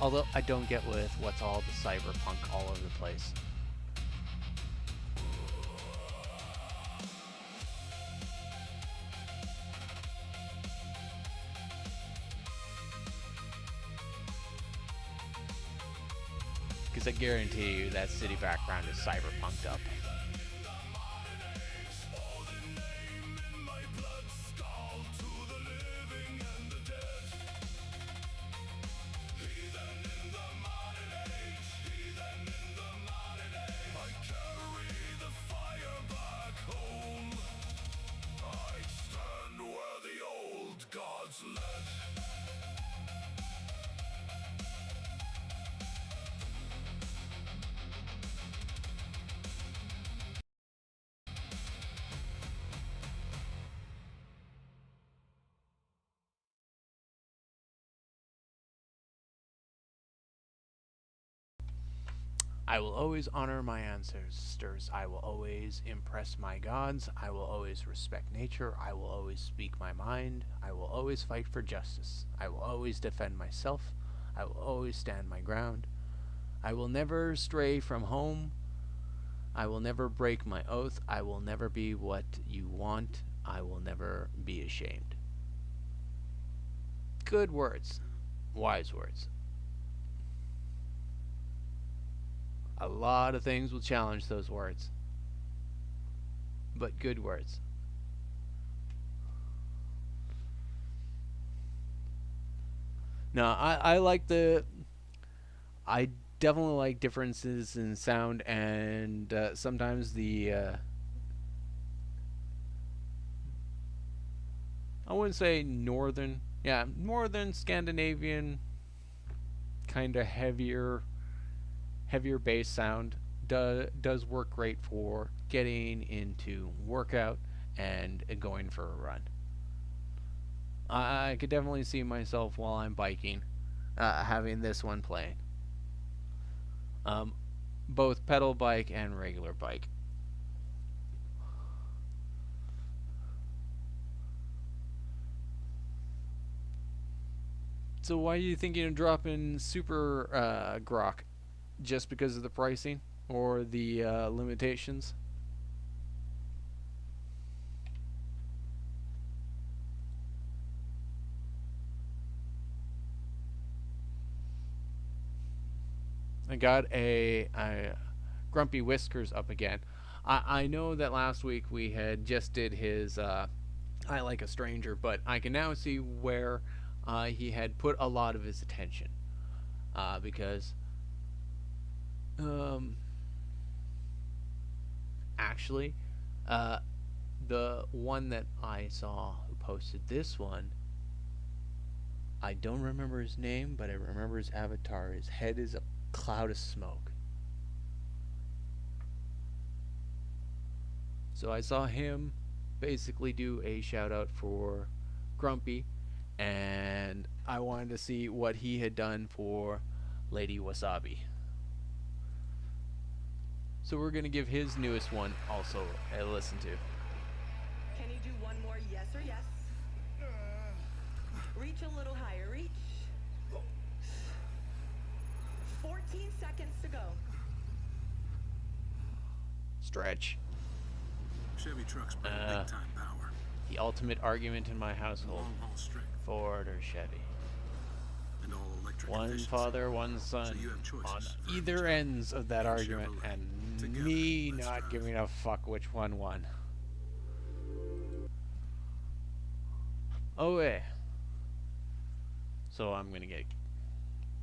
Although I don't get with what's all the cyberpunk all over the place. Because I guarantee you that city background is cyberpunked up. I will always honor my ancestors. I will always impress my gods. I will always respect nature. I will always speak my mind. I will always fight for justice. I will always defend myself. I will always stand my ground. I will never stray from home. I will never break my oath. I will never be what you want. I will never be ashamed. Good words. Wise words. A lot of things will challenge those words, but good words. Now, I definitely like differences in sound, and sometimes I wouldn't say northern Scandinavian kind of heavier bass sound does work great for getting into workout and going for a run. I could definitely see myself while I'm biking having this one playing. Both pedal bike and regular bike. So why are you thinking of dropping Super Grok? Just because of the pricing or the limitations? I got a Grumpy Whiskers up again. I know that last week we had just did his I Like a Stranger, but I can now see where he had put a lot of his attention because actually the one that I saw who posted this one, I don't remember his name, but I remember his avatar. His head is a cloud of smoke. So I saw him basically do a shout out for Grumpy, and I wanted to see what he had done for Lady Wasabi. So we're going to give his newest one also a listen to. Can you do one more yes or yes? Reach a little higher, reach. 14 seconds to go. Stretch. Chevy trucks bring big time power. The ultimate argument in my household. Long haul strength. Ford or Chevy. And all electric One efficiency. father, one son. So you have choices On for either each ends of that and argument, Chevrolet. and Together, me let's not drive. giving a fuck which one won. Oh, yeah. So I'm gonna get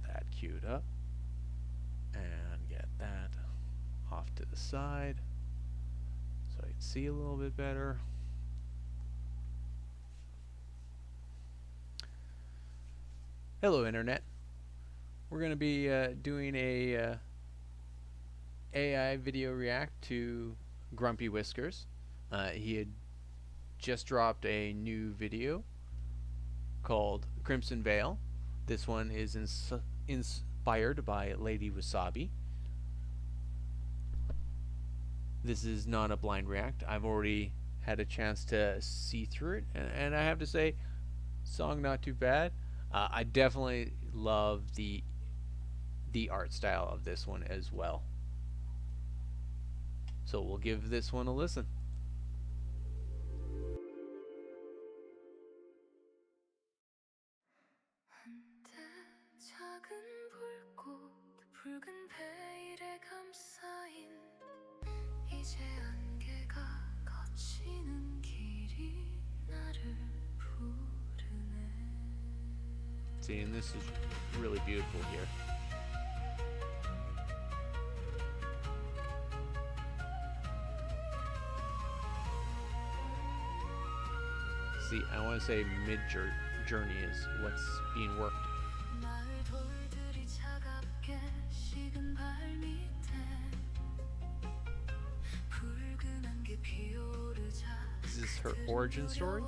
that queued up and get that off to the side so I can see a little bit better. Hello, Internet. We're gonna be doing a AI video react to Grumpy Whiskers. He had just dropped a new video called Crimson Veil. This one is inspired by Lady Wasabi. This is not a blind react. I've already had a chance to see through it, and I have to say, song not too bad. I definitely love the art style of this one as well. So we'll give this one a listen. 작은 불꽃 붉은 베일에 감싸인 이제 안개가 걷히는 길이 나를 부르네. See, and this is really beautiful here. See, I want to say mid-journey is what's being worked. 마을 돌들이 차갑게 식은 발밑에 붉은 안개 피오르자 Is this her origin story?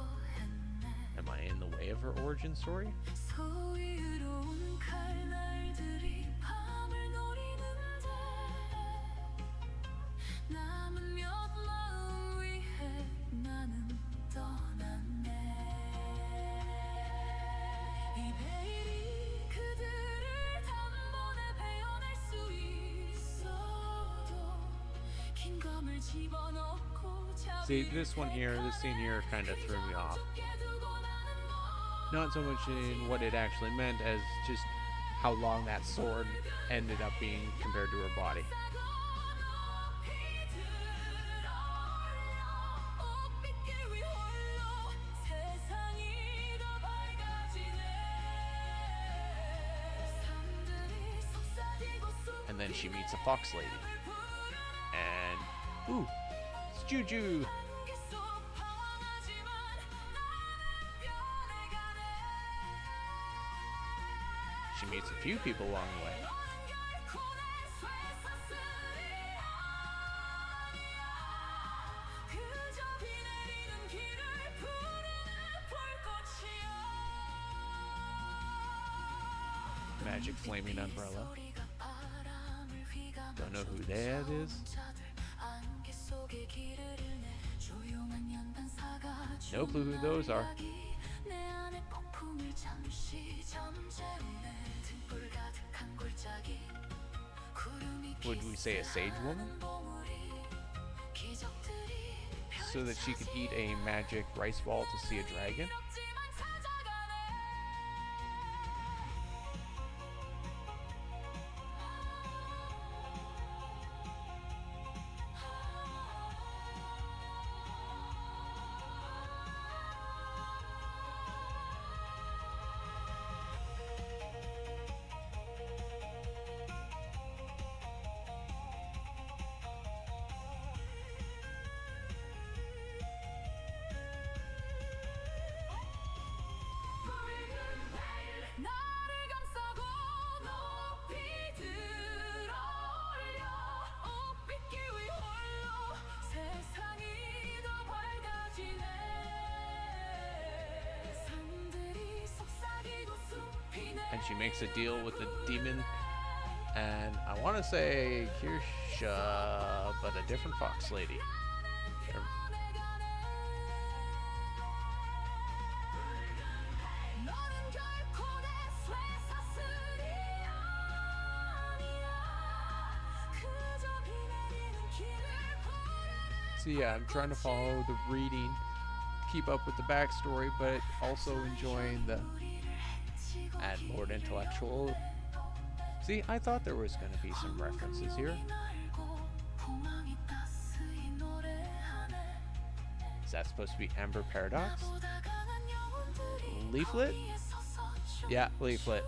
Am I in the way of her origin story? 소위로운 칼날들이 밤을 노리는데 남은 몇 마음 위해 나는 떠났네. 이 베일이 그들을 단번에 베어낼 수 있어도 긴 검을 집어넣고 See, this one here, this scene here kind of threw me off. Not so much in what it actually meant as just how long that sword ended up being compared to her body. And then she meets a fox lady. And, ooh, it's Juju! She meets a few people along the way. Magic flaming umbrella. Don't know who that is. No clue who those are. Would we say a sage woman? So that she could eat a magic rice ball to see a dragon? she makes a deal with the demon, and I want to say Kirsha, but a different fox lady. So yeah, I'm trying to follow the reading, keep up with the backstory, but also enjoying the add more intellectual. See, I thought there was going to be some references here. Is that supposed to be Ember Paradox? Leaflet? Yeah, Leaflet.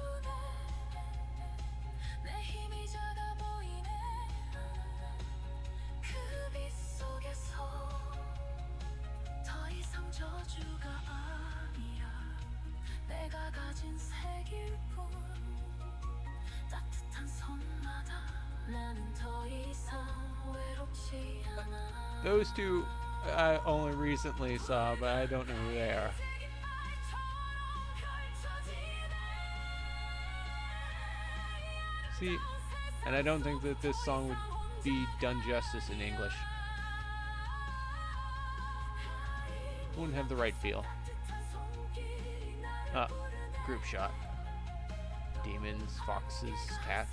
Those two I only recently saw, but I don't know who they are. See, and I don't think that this song would be done justice in English. Wouldn't have the right feel. Group shot. Demons, foxes, cats.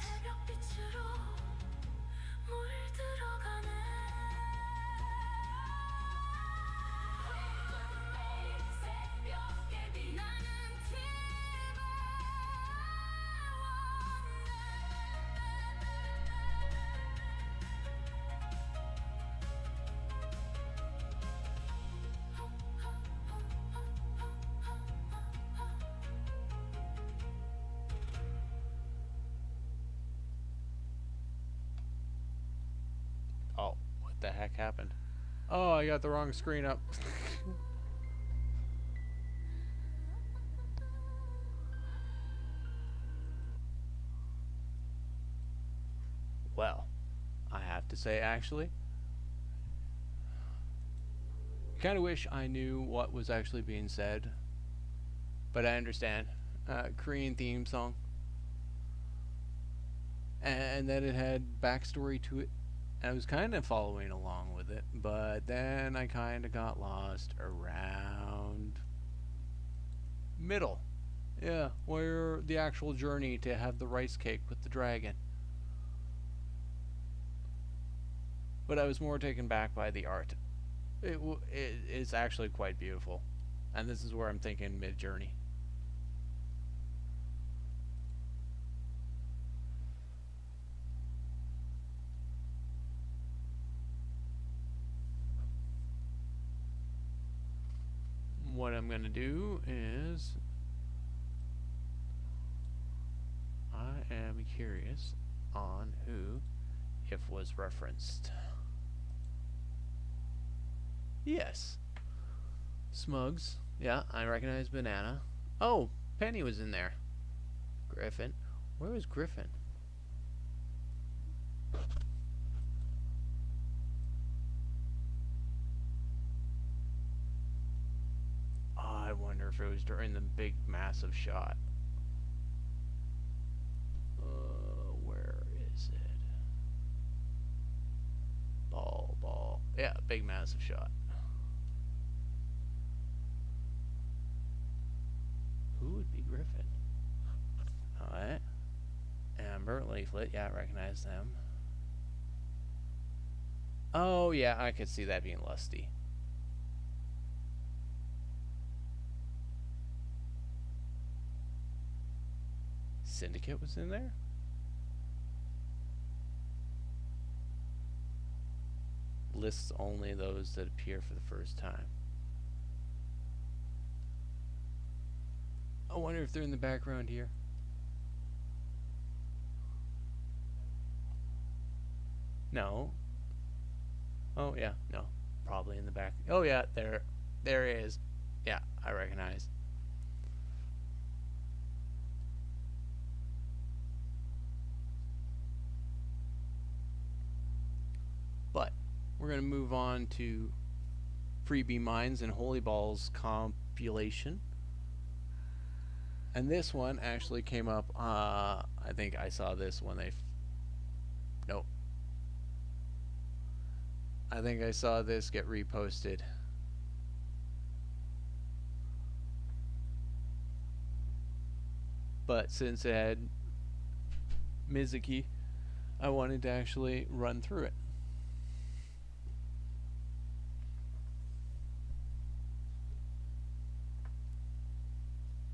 Oh, what the heck happened? Oh, I got the wrong screen up. Well, I have to say, actually, I kind of wish I knew what was actually being said, but I understand. Korean theme song, and then it had backstory to it. I was kind of following along with it, but then I kind of got lost around middle. Yeah, where the actual journey to have the rice cake with the dragon. But I was more taken back by the art. It is actually quite beautiful. And this is where I'm thinking mid-journey. What I'm going to do is I am curious on who if was referenced. Yes. Smugs. Yeah, I recognize Banana. Oh, Penny was in there. Griffin. Where was Griffin? I wonder if it was during the big massive shot. Where is it? Ball. Yeah, big massive shot. Who would be Griffin? Alright. Amber, Leaflet, yeah, I recognize them. Oh, yeah, I could see that being Lusty. Syndicate was in there? Lists only those that appear for the first time. I wonder if they're in the background here. No. Oh yeah, no. Probably in the back. Oh yeah, there it is. Yeah, I recognize. But we're going to move on to Freebie Mines and Holy Balls compilation. And this one actually came up, I think I saw this when they, nope. I think I saw this get reposted. But since it had Mizuki, I wanted to actually run through it.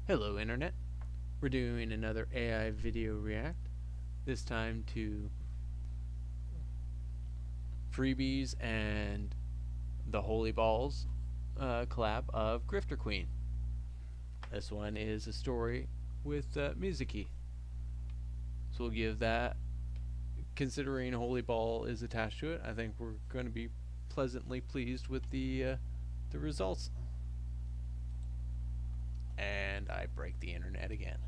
Hello Internet. We're doing another AI video react, this time to Freebies and the Holy Balls collab of Grifter Queen. This one is a story with Mizuki. So we'll give that, considering Holy Ball is attached to it, I think we're going to be pleasantly pleased with the results. And I break the internet again.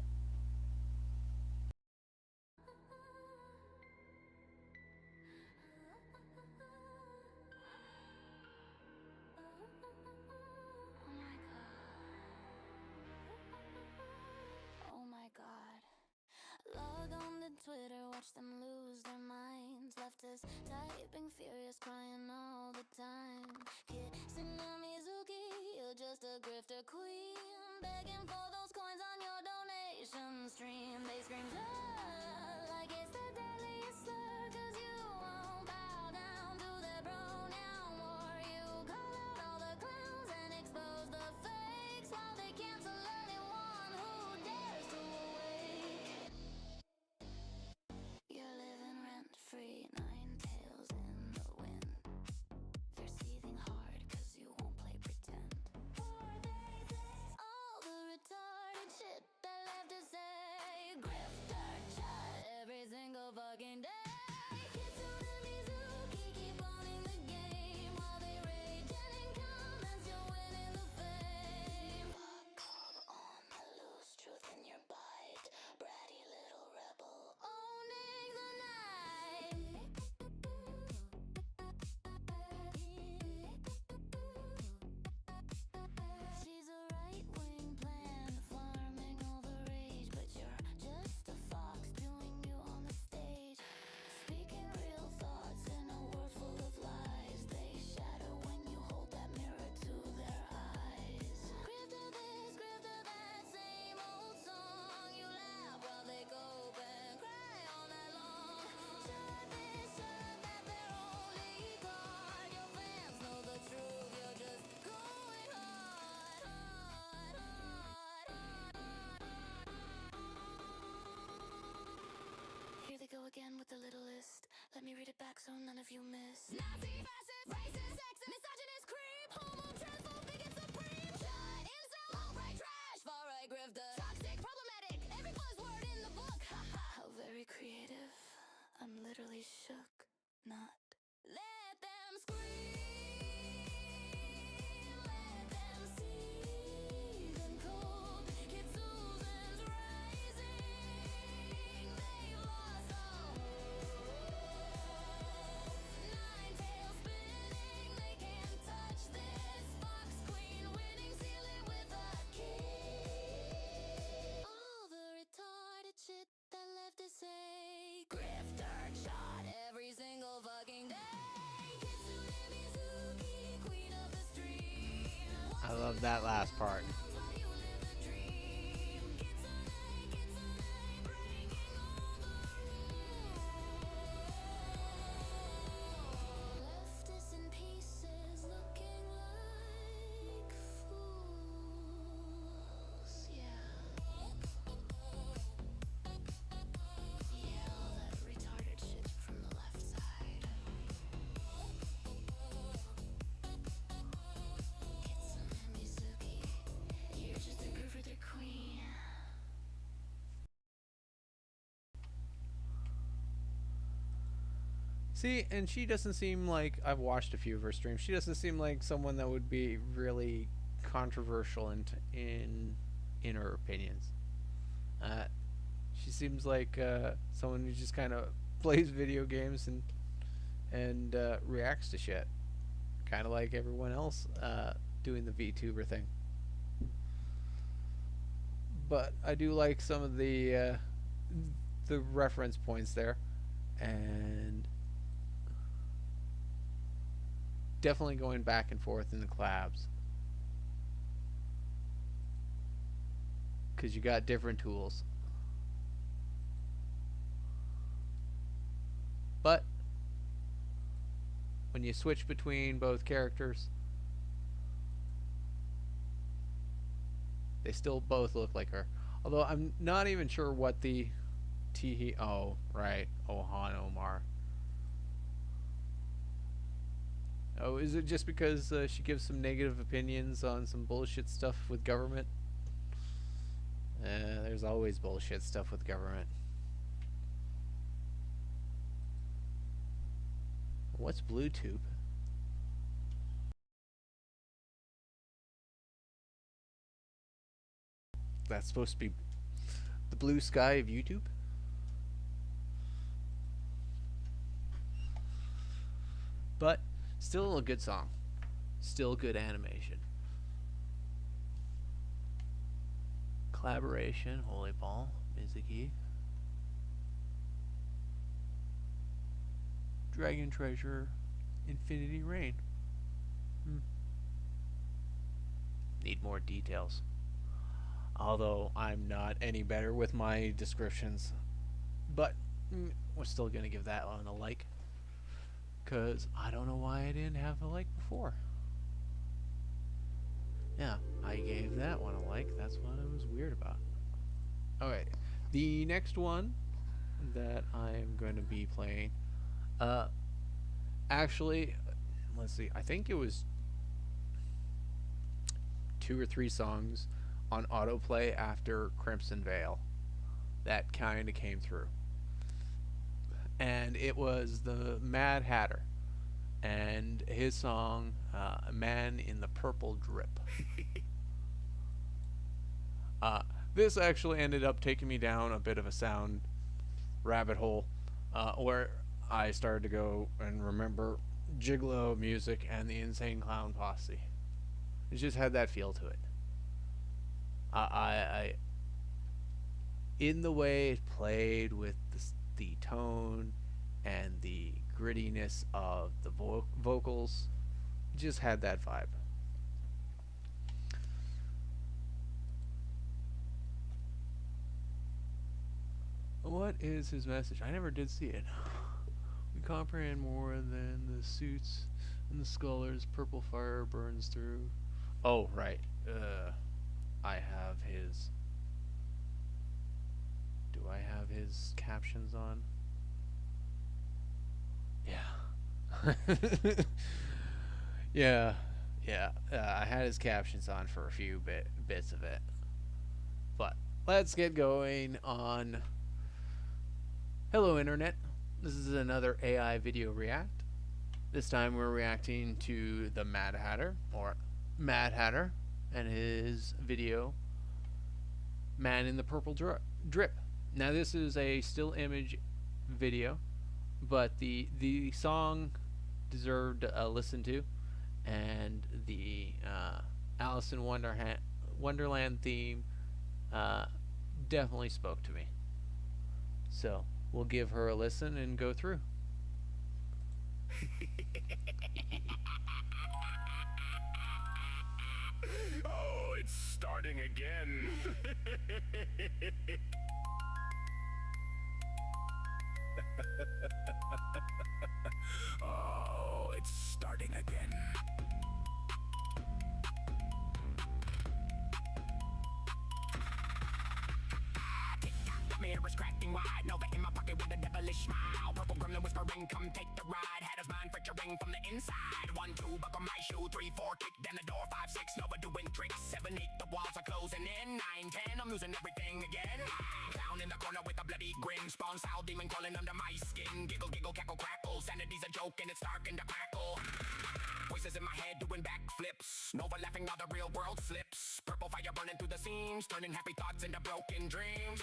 Oh my god. Log on to Twitter, watch them lose their minds. Left us typing furious, crying all the time. Kissing a Mizuki, you're just a grifter queen. Begging for those coins on your donation stream. They scream like it's the deadliest slur, 'cause you won't bow down to their pronoun war. You call out all the clowns and expose the fakes, while they cancel anyone who dares to awake. You're living rent free, 9 tails in the wind. They're seething hard 'cause you won't play pretend. All the retarded shit they love to say. Grifter chat every single fucking day. Kitsune Mizuki keep owning the game, while they rage and in comments you're winning the fame. Fuck club on the loose, truth in your bite. Bratty little rebel owning the night. She's a right-wing plant, farming all the rage, but you're just a fox spewing you on the stage. Speaking real thoughts in a world full of lies, they shatter when you hold that mirror to their eyes. Grifter this, grifter that, same old song. You laugh while they cope and cry all night long. Shut this, shut that, their only card. Your fans know the truth, you're just going hard, hard, hard. Here they go again with the little list. Let me read it back so none of you miss. Nazi, fascist, racist, sexist, misogynist, creep, homo, transphobe, bigot, supreme, shut, incel, alt-right, trash, far-right, grifter, toxic, problematic, every buzzword in the book. How very creative. I'm literally shook, not. Let them scream, let them seethe and cold. Kitsuzen's rising, they've lost all hope. 9 tails spinning, they can't touch this. Fox queen winning, seal it with a key. All the retarded shit that left to say. Grifter shot every single fucking day. Kitsune Mizuki, queen of the stream. I love that last part. While you live the dream. Kitsune, Kitsune, breaking all the rules. Left us in pieces, looking like fools. Yeah, all that retarded shit from the left side. Kitsune Mizuki, you're just a grifter queen. See, and she doesn't seem like, I've watched a few of her streams, she doesn't seem like someone that would be really controversial in her opinions. She seems like someone who just kind of plays video games and reacts to shit, kind of like everyone else doing the VTuber thing. but I do like some of the reference points there, and definitely going back and forth in the collabs, because you got different tools. But when you switch between both characters, they still both look like her. Although I'm not even sure what the oh, right, Ohan Omar. Oh, is it just because she gives some negative opinions on some bullshit stuff with government? There's always bullshit stuff with government. What's Bluetooth? That's supposed to be the blue sky of YouTube? But still a good song. Still good animation. Collaboration, Holy Ball, Mizuki. Dragon Treasure, Infinity Rain. Need more details. Although I'm not any better with my descriptions. But we're still going to give that one a like. Because I don't know why I didn't have a like before. Yeah, I gave that one a like. That's what I was weird about. Alright, the next one that I'm going to be playing, actually, let's see, I think it was 2 or 3 songs on autoplay after Crimson Veil that kind of came through. And it was the Mad Hatter and his song, Man in the Purple Drip. This actually ended up taking me down a bit of a sound rabbit hole, where I started to go and remember Gigolo music and the Insane Clown Posse. It just had that feel to it. I in the way it played with the tone and the grittiness of the vocals, just had that vibe. What is his message? I never did see it. We comprehend more than the suits and the scholars. Purple fire burns through. Oh, right. I have his... Do I have his captions on? Yeah. Yeah. I had his captions on for a few bits of it. But let's get going on. Hello, Internet. This is another AI video react. This time we're reacting to the Mad Hatter, or Mad Hatter, and his video, Man in the Purple Drip. Now this is a still image video, but the song deserved a listen to, and the Alice in Wonderland theme definitely spoke to me. So we'll give her a listen and go through. Oh, it's starting again. Oh, it's starting again. Mirrors cracking wide, Nova in my pocket with a devilish smile. Purple gremlin whispering, come take the ride. Hatter's mind fracturing from the inside. 1, 2, buckle my shoe. 3, 4, kick down the door. 5, 6, Nova doing tricks. 7, 8, the walls are closing in. 9, 10, I'm losing everything again. Down in the corner with a bloody grin. Spawn style demon crawling under my skin. Giggle, giggle, cackle, crackle. Sanity's a joke and it's starting to crackle. Voices in my head doing backflips. Nova laughing while the real world slips. Purple fire burning through the seams, turning happy thoughts into broken dreams.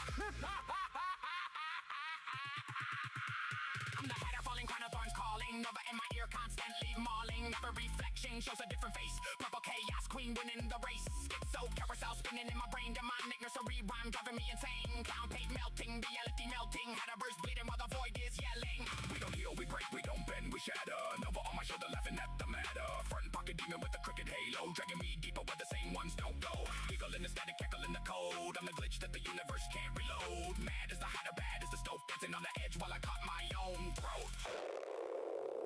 I'm the Hatter, falling crown of thorns calling. Nova in my ear, constantly mauling. Every reflection shows a different face. Purple chaos queen winning the race. Schizo carousel spinning in my brain. Demonic nursery rhyme driving me insane. Clown tape melting, reality melting. Had a burst bleeding while the void is yelling. We don't heal, we break, we don't bend, we shatter. Nova on my shoulder laughing at the matter. Front pocket demon with a crooked halo. Dragging me deeper where the same ones don't go. Giggle in the static, cackle in the code. I'm the glitch that the universe can't reload. Mad as the hatter, bad as the stove. Dancing on the edge while I caught my own throat.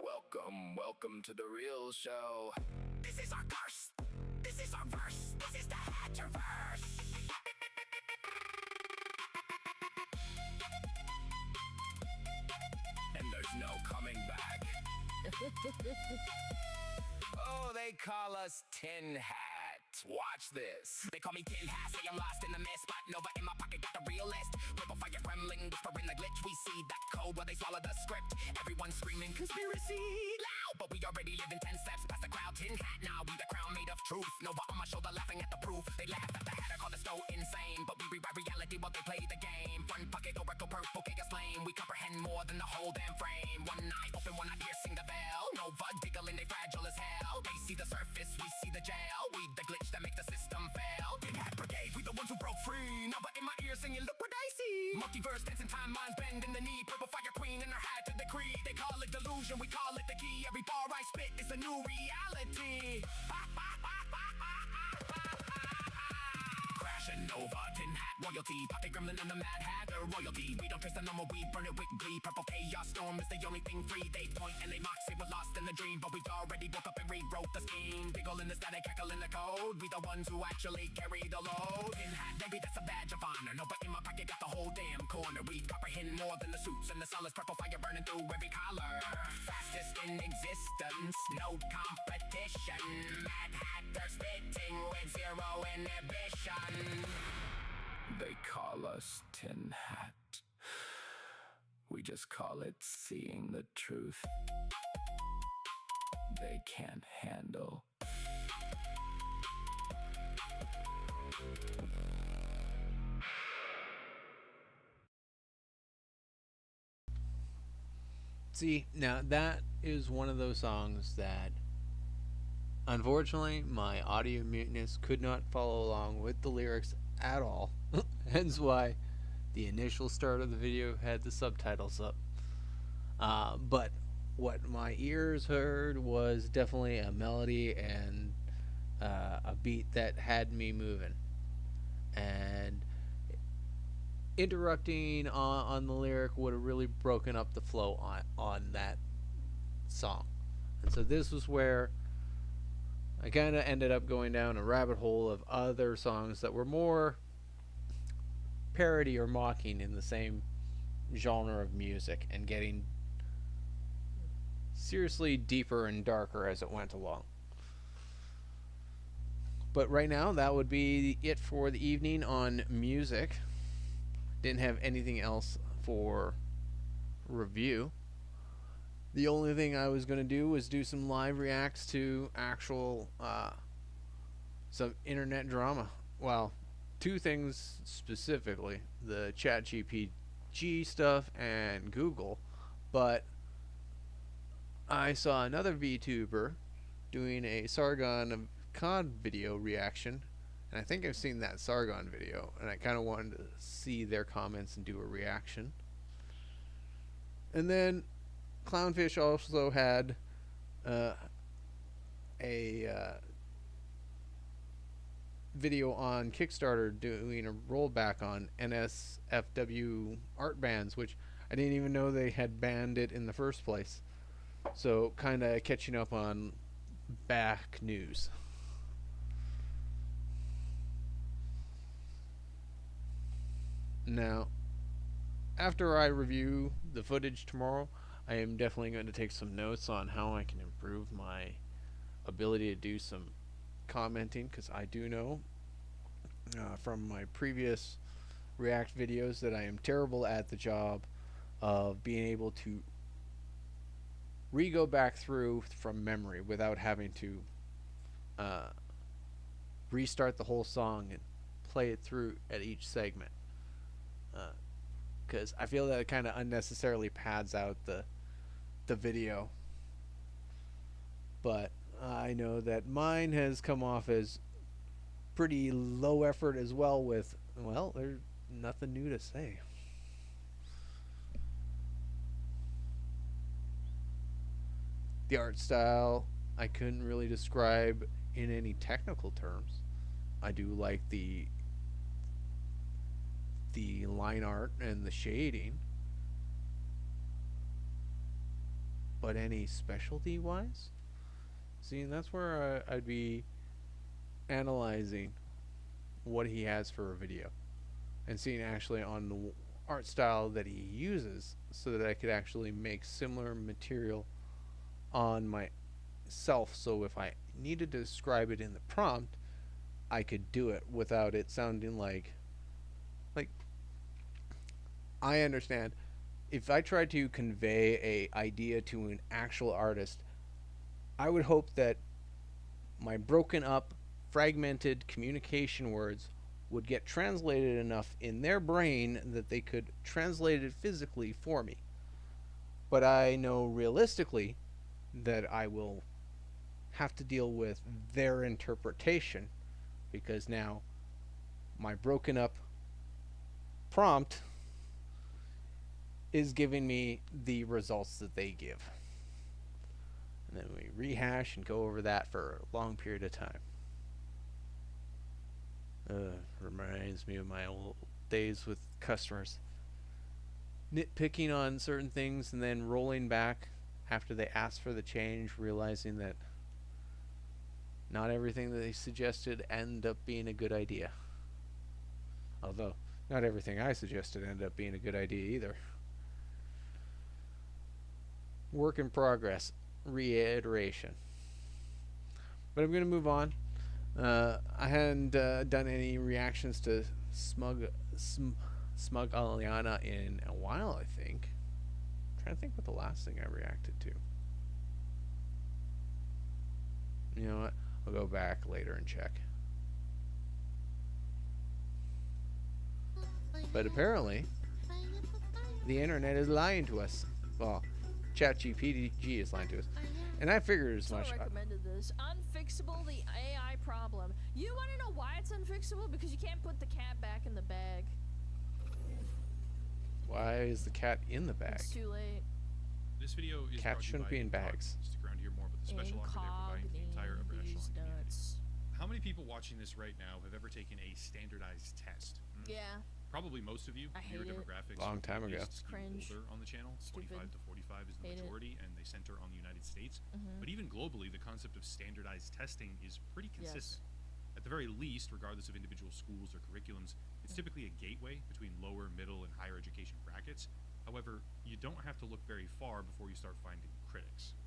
Welcome, welcome to the real show. This is our curse. This is our verse. This is the Hatterverse. And there's no coming back. Oh, they call us Tin Hat. Watch this. They call me Tin Hat, say I'm lost in the mist. Spot Nova in my pocket, got the real list. Purple fire gremlin, whispering the glitch. We see that code while they swallow the script. Everyone screaming conspiracy loud, but we already live in 10 steps past the crowd. Tin Hat now, we the crown made of truth. Nova on my shoulder, laughing at the proof. They laugh at the Hatter, call us so insane, but we rewrite reality while they play the game. Front pocket, oracle, purple, chaos flame. We comprehend more than the whole damn frame. One eye open, one eye piercing the veil. Nova giggling, they fragile as hell. They see the surface, we see the jail. We the glitch that make the system fail. Tin Hat Brigade, we the ones who broke free. Nova in my ear singing, look what I see. Multiverse dancing, time minds bending the knee. Purple fire queen in her hat to decree. They call it delusion, we call it the key. Every bar I spit is a new reality. Crashing Nova, Tin Hat royalty. Poppy gremlin and the Mad Hatter royalty. We don't trust the normal, we burn it with glee. Purple chaos storm is the only thing free. They point and they mock, say we're lost in the dream, but we've already woke up and rewrote the scheme. Giggle in the static, cackle in the code. We the ones who actually carry the load. Tin Hat, baby, that's a badge of honor. Nova in my pocket, got the whole damn corner. We comprehend more than the suits and the solids. Purple fire burning through every collar. Fastest in existence, no competition. Mad Hatter spitting with zero inhibition. They call us Tin Hat. We just call it seeing the truth. They can't handle. See, now that is one of those songs that unfortunately my audio muteness could not follow along with the lyrics at all. Hence why the initial start of the video had the subtitles up. But what my ears heard was definitely a melody and a beat that had me moving. And interrupting on the lyric would have really broken up the flow on that song. And so this was where I kind of ended up going down a rabbit hole of other songs that were more parody or mocking in the same genre of music and getting seriously deeper and darker as it went along. But right now, that would be it for the evening on music. Didn't have anything else for review. The only thing I was going to do was do some live reacts to actual some internet drama. Well, two things specifically, the ChatGPT stuff and Google. But I saw another VTuber doing a Sargon of COD video reaction, and I think I've seen that Sargon video, and I kind of wanted to see their comments and do a reaction. And then Clownfish also had a video on Kickstarter doing a rollback on NSFW art bans, which I didn't even know they had banned it in the first place. So kind of catching up on back news. Now, after I review the footage tomorrow, I am definitely going to take some notes on how I can improve my ability to do some commenting, because I do know from my previous React videos that I am terrible at the job of being able to re-go back through from memory without having to restart the whole song and play it through at each segment, because I feel that it kind of unnecessarily pads out the video. But I know that mine has come off as pretty low effort as well, with Well, there's nothing new to say. The art style I couldn't really describe in any technical terms. I do like the line art and the shading, but any specialty wise, see, that's where I'd be analyzing what he has for a video and seeing actually on the art style that he uses so that I could actually make similar material on myself, so if I needed to describe it in the prompt I could do it without it sounding like I understand if I tried to convey a idea to an actual artist, I would hope that my broken up, fragmented communication words would get translated enough in their brain that they could translate it physically for me. But I know realistically that I will have to deal with their interpretation because now my broken up prompt is giving me the results that they give. And then we rehash and go over that for a long period of time. Reminds me of my old days with customers. Nitpicking on certain things and then rolling back after they ask for the change, realizing that not everything that they suggested ended up being a good idea. Although, not everything I suggested ended up being a good idea either. Work in progress, reiteration. But I'm going to move on. I hadn't done any reactions to SmugAlana in a while, I think. I'm trying to think what the last thing I reacted to. You know what? I'll go back later and check. But apparently, the internet is lying to us. Well, ChatGPT is lying to us. And I figured as much. I recommended this. Unfixable the AI problem. You want to know why it's unfixable? Because you can't put the cat back in the bag. Why is the cat in the bag? It's too late. This video is Cats shouldn't be in bags. Stick around to hear more about the special offer they're providing to the entire upper echelon community. Nuts. How many people watching this right now have ever taken a standardized test? Yeah. Probably most of you. I hate Your it. demographics Long time ago. skew Cringe. older on the channel. Stupid. 25 to 45 is the Hate it. majority, and they center on the United States. But even globally, the concept of standardized testing is pretty consistent. At the very least, regardless of individual schools or curriculums, it's typically a gateway between lower, middle, and higher education brackets. However, you don't have to look very far before you start finding critics.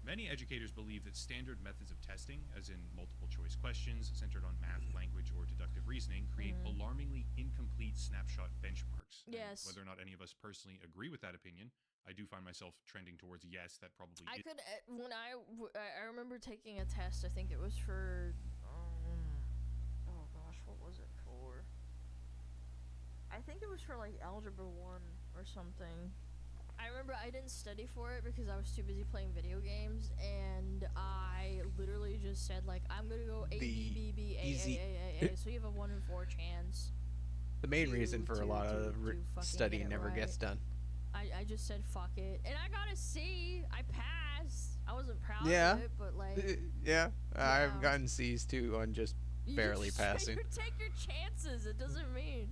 Many educators believe that standard methods of testing, as in multiple choice questions centered on math, language, or deductive reasoning, create alarmingly incomplete snapshot benchmarks. Yes. And whether or not any of us personally agree with that opinion, I do find myself trending towards yes, that probably I is. could when I remember taking a test. I think it was for oh gosh, what was it for? I think it was for like Algebra 1 or something. I remember I didn't study for it because I was too busy playing video games, and I literally just said like I'm gonna go A B B B A A A A. So you have a 1 in 4 chance. The main reason for a lot of studying never gets done. I just said fuck it, and I got a C. I passed. I wasn't proud Yeah. of it, but like Yeah, I've gotten C's too on just you barely just passing. Take your chances. It doesn't mean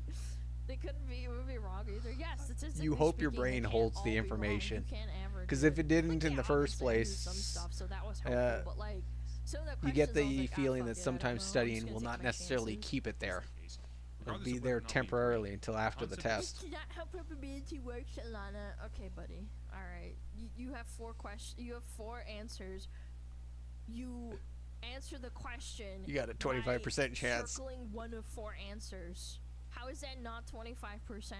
they couldn't be. It would be wrong either. Yes, statistically You hope your speaking, brain they can't holds all the be wrong. information. You can't ever Because do if it didn't in the first obviously I knew place, some stuff, so that was helpful, but like some of the you get questions, I was the like, feeling fuck that it, I don't sometimes know. I'm just studying gonna will take not my necessarily chances. keep it there. It'll Regardless be of there whether or not we agree, temporarily until after the concept of test. It's not how probability works, Alana. Okay, buddy. All right. You have 4 questions. You have 4 answers. You answer the question. You got a 25% chance. Circling 1 of 4 answers. How is that not 25%?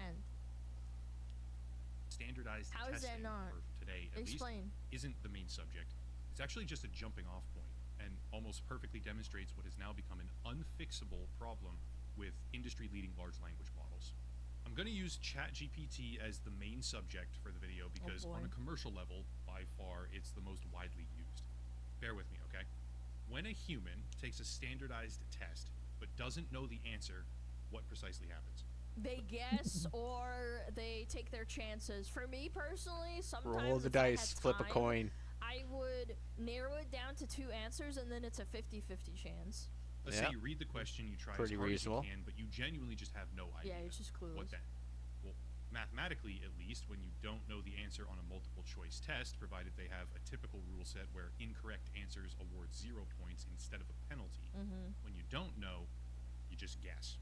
Standardized How is that testing not? for today, at Explain. least, isn't the main subject. It's actually just a jumping off point and almost perfectly demonstrates what has now become an unfixable problem with industry-leading large language models. I'm going to use ChatGPT as the main subject for the video because on a commercial level, by far, it's the most widely used. Bear with me, okay? When a human takes a standardized test but doesn't know the answer, what precisely happens? They guess or they take their chances. For me personally, sometimes Roll the if I dice, had flip a time, coin. I would narrow it down to 2 answers, and then it's a 50-50 chance. Let's say you read the question, you try Pretty as hard reasonable. as you can, but you genuinely just have no idea. Yeah, you're just clueless. What then? Well, mathematically, at least, when you don't know the answer on a multiple choice test, provided they have a typical rule set where incorrect answers award 0 points instead of a penalty, when you don't know, you just guess.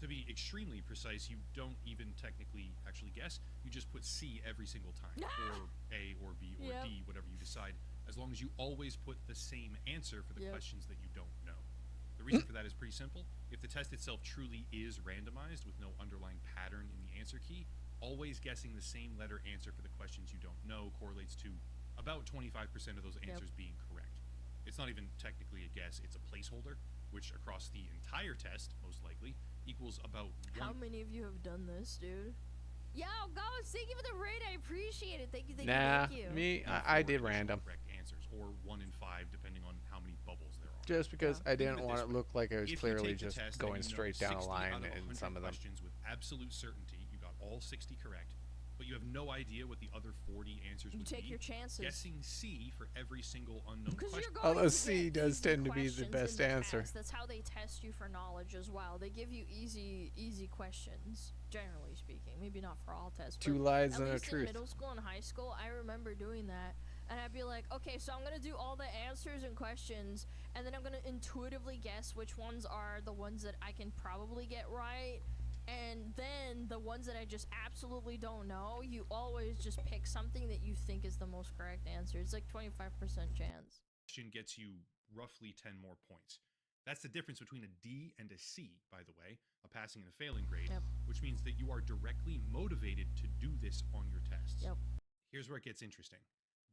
To be extremely precise, you don't even technically actually guess. You just put C every single time, or A, or B, or D, whatever you decide, as long as you always put the same answer for the questions that you don't know. The reason for that is pretty simple. If the test itself truly is randomized with no underlying pattern in the answer key, always guessing the same letter answer for the questions you don't know correlates to about 25% of those answers being correct. It's not even technically a guess, it's a placeholder, which across the entire test, most likely, equals about How many of you have done this, dude? Yo, guys, thank you for the raid. I appreciate it. Thank you, thank you, thank you. Me, I did random. correct answers, or 1 in 5, depending on how many bubbles there are. Just because I Think of didn't it want this it way. look like I was If you clearly take the just test and going you know straight down a 60 line out of in 100 some of them. questions with absolute certainty, you got all 60 correct, but you have no idea what the other 40 answers would be. You take your chances. Guessing C for every single unknown Because question. you're going Although to C get does easy tend to be the questions best in the answer. test. That's how they test you for knowledge as well. They give you easy questions, generally speaking. Maybe not for all tests. Two but lies at and a least truth. In middle school and high school, I remember doing that. And I'd be like, okay, so I'm going to do all the answers and questions, and then I'm going to intuitively guess which ones are the ones that I can probably get right. And then the ones that I just absolutely don't know, you always just pick something that you think is the most correct answer. It's like 25% chance. Question gets you roughly 10 more points. That's the difference between a D and a C, by the way, a passing and a failing grade, which means that you are directly motivated to do this on your tests. Here's where it gets interesting.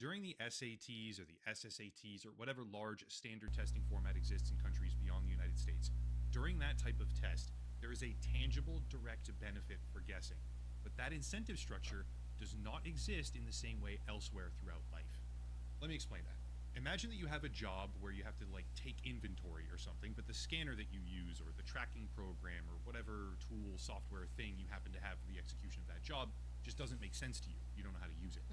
During the SATs or the SSATs or whatever large standard testing format exists in countries beyond the United States, during that type of test, there is a tangible direct benefit for guessing. But that incentive structure does not exist in the same way elsewhere throughout life. Let me explain that. Imagine that you have a job where you have to take inventory or something, but the scanner that you use or the tracking program or whatever tool, software thing you happen to have for the execution of that job just doesn't make sense to you. You don't know how to use it.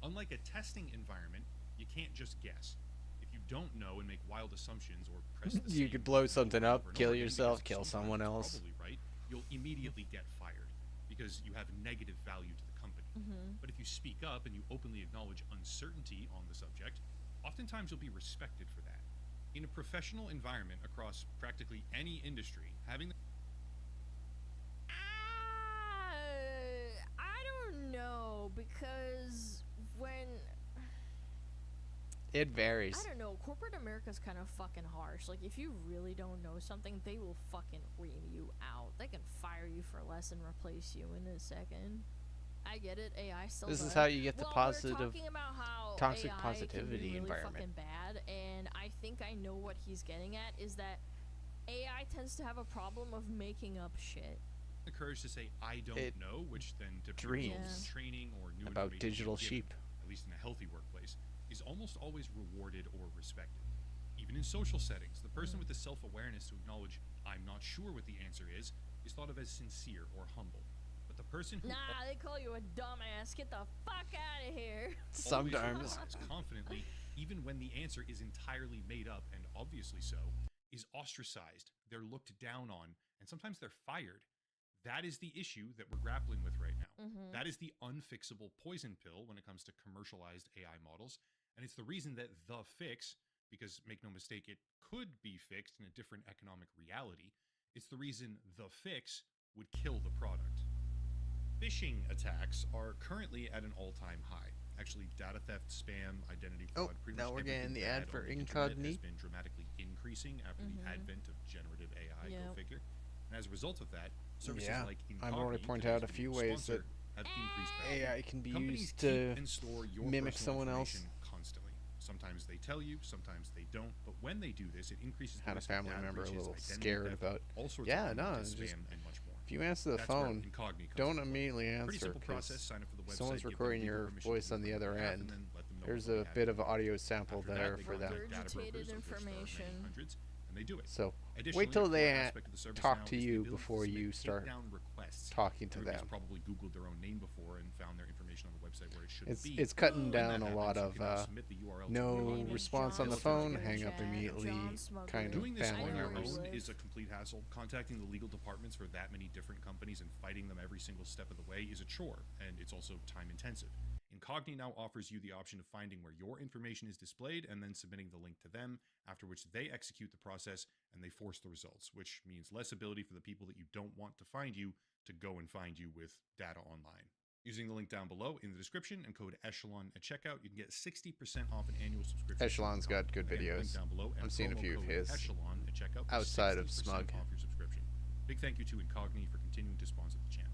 Unlike a testing environment, you can't just guess. If you don't know and make wild assumptions or press the You same could blow button something over up, and over kill again yourself, because kill sometimes someone you're else. Probably right. You'll immediately get fired because you have negative value to the company. But if you speak up and you openly acknowledge uncertainty on the subject, oftentimes you'll be respected for that. In a professional environment across practically any industry, having I don't know, because when... It varies. I don't know, corporate America's kind of fucking harsh. Like, if you really don't know something, they will fucking ream you out. They can fire you for less and replace you in a second. I get it, AI still This does. is how you get the We're positive talking about how toxic AI positivity can be really environment. fucking bad, and I think I know what he's getting at, is that AI tends to have a problem of making up shit. the courage to say I don't know, which then dreams results in training or new about information digital given, sheep. at least in a healthy workplace, is almost always rewarded or respected. Even in social settings, the person with the self-awareness to acknowledge I'm not sure what the answer is thought of as sincere or humble. But the person who Nah, they call you a dumbass. Get the fuck out of here. Sometimes replies confidently, even when the answer is entirely made up and obviously so, is ostracized. They're looked down on, and sometimes they're fired. That is the issue that we're grappling with right now. That is the unfixable poison pill when it comes to commercialized AI models, and it's the reason that the fix, because make no mistake, it could be fixed in a different economic reality, it's the reason the fix would kill the product. Phishing attacks are currently at an all-time high. Actually, data theft, spam, identity fraud, pretty now much we're getting everything the bad ad for on the internet Incogni. has been dramatically increasing after the advent of generative AI, go figure. And as a result of that, services like I've Incogni, already that pointed this out a video few ways that sponsor, have increased value. AI can be Companies used keep to and store your mimic personal someone else. information constantly. Sometimes they tell you, sometimes they don't. But when they do this, it increases the Had a risk of family data member a breaches, little identity scared theft, about. all sorts Yeah, of no, unwanted it's just spam and much more. if you answer the That's where phone, Incogni comes don't into play. immediately Pretty answer simple process. because Sign up for the website, someone's give them recording legal your permission voice to on the work other on behalf, end. and then let them know There's what a they bit have of to do. audio sample After that, there they for contact them. data brokers, Regurgitated of which there are many information. hundreds, and and they do it. So Additionally, wait till a core they aspect of the service talk now to is the you ability to before submit you start takedown requests. talking to Everybody's them. probably Googled their own name before and found their information on the website where it should be. It's cutting When that down a happens, lot you of can now submit the URL to no your Name is response on John the phone, Smuggler hang up Chat, immediately, John Smuggler. kind of Doing this family on your members. own is a complete hassle. Contacting the legal departments for that many different companies and fighting them every single step of the way is a chore, and it's also time intensive. Incogni now offers you the option of finding where your information is displayed and then submitting the link to them, after which they execute the process and they force the results, which means less ability for the people that you don't want to find you to go and find you with data online. Using the link down below in the description and code Echelon at checkout, you can get 60% off an annual subscription. Echelon's got good Again, link videos. down below and I'm seeing a promo few of code his Echelon at checkout for outside of 60% Smug. off your subscription. Big thank you to Incogni for continuing to sponsor the channel.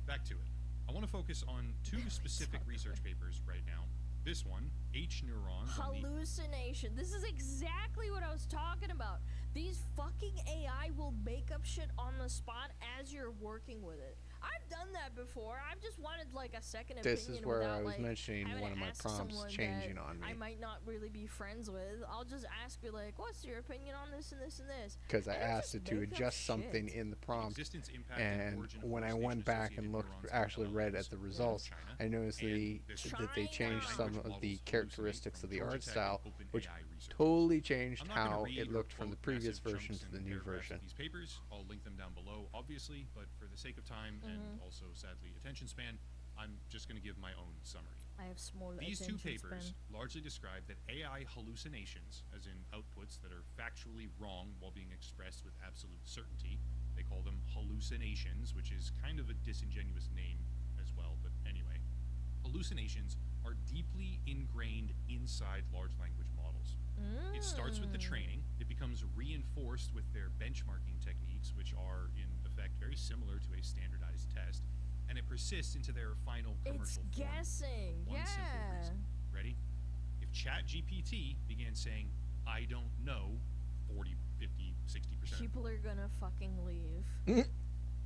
Back to it. I want to focus on two specific research papers right now. This one, H neurons on the Hallucination. This is exactly what I was talking about. These fucking AI will make up shit on the spot as you're working with it. I've done that before. I've just wanted like a second opinion. This is where without, I was like, mentioning having one to of my ask prompts someone changing that on me. I might not really be friends with. I'll just ask you like, what's your opinion on this and this and this? Because I And it'll asked just it to make up adjust something shit. in the prompt, existence, impact, and origin of when I hallucination went back and associated looked, neurons actually in read developments at the from results, China. I noticed And this that they changed China. some language of the models characteristics of hallucinate the from art Georgia Tech style, and OpenAI which research. totally changed I'm not gonna how read it or looked from the quote previous massive version chunks to and the new paragraphs of version. These papers, I'll link them down below, obviously, but for the sake of time and also sadly attention span, I'm just going to give my own summary. I have small These two attention papers span. largely describe that AI hallucinations, as in outputs that are factually wrong while being expressed with absolute certainty, they call them hallucinations, which is kind of a disingenuous name as well, but anyway. Hallucinations are deeply ingrained inside large language models. It starts with the training, it becomes reinforced with their benchmarking techniques, which are in effect very similar to a standardized test, and it persists into their final commercial It's form. guessing. One simple Yeah. reason. Ready? If ChatGPT began saying, I don't know, 40, 50, 60%. People are gonna fucking leave.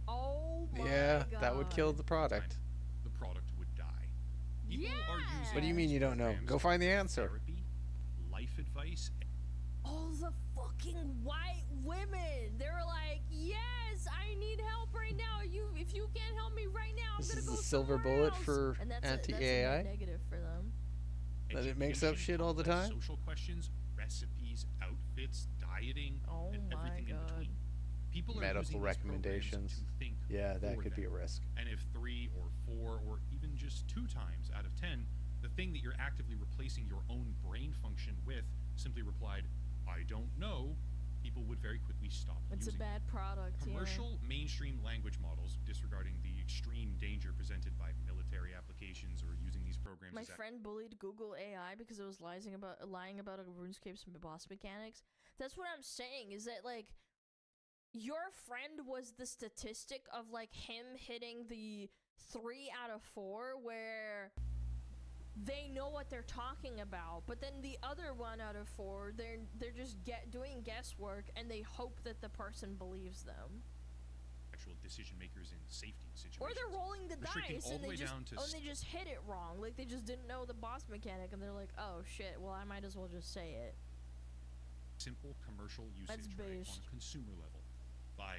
Oh my Yeah, god. that would kill the product. The product would die. People are using What do you mean these you don't know? programs Go find the for answer. Therapy, life advice. All the fucking white women. They were like, yes, I need help right now. If you can't help me right now, I'm This gonna is go the silver somewhere bullet else." for And that's anti-AI? a negative for them. That it makes up education, shit all the complex time? Social questions, recipes, outfits, dieting, Oh and my everything in God. between. People are Medical using these programs recommendations. to think Yeah, that for could be a them. risk. And if 3 or 4 or even just 2 times out of 10, the thing that you're actively replacing your own brain function with simply replied, I don't know, people would very quickly stop It's a using it. bad product. Commercial mainstream language models, disregarding the extreme danger presented by military applications or using these programs My as friend bullied Google AI because it was lying about a RuneScape's boss mechanics. That's what I'm saying, is that like your friend was the statistic of like him hitting the 3 out of 4 where they know what they're talking about, but then the other 1 out of 4 they're just doing guesswork and they hope that the person believes them. actual decision makers in safety situations. Or they're rolling the Restricting dice all and the they way just down to they just hit it wrong. Like they just didn't know the boss mechanic and they're like, oh shit, well I might as well just say it. simple commercial That's usage right, on based. a consumer level by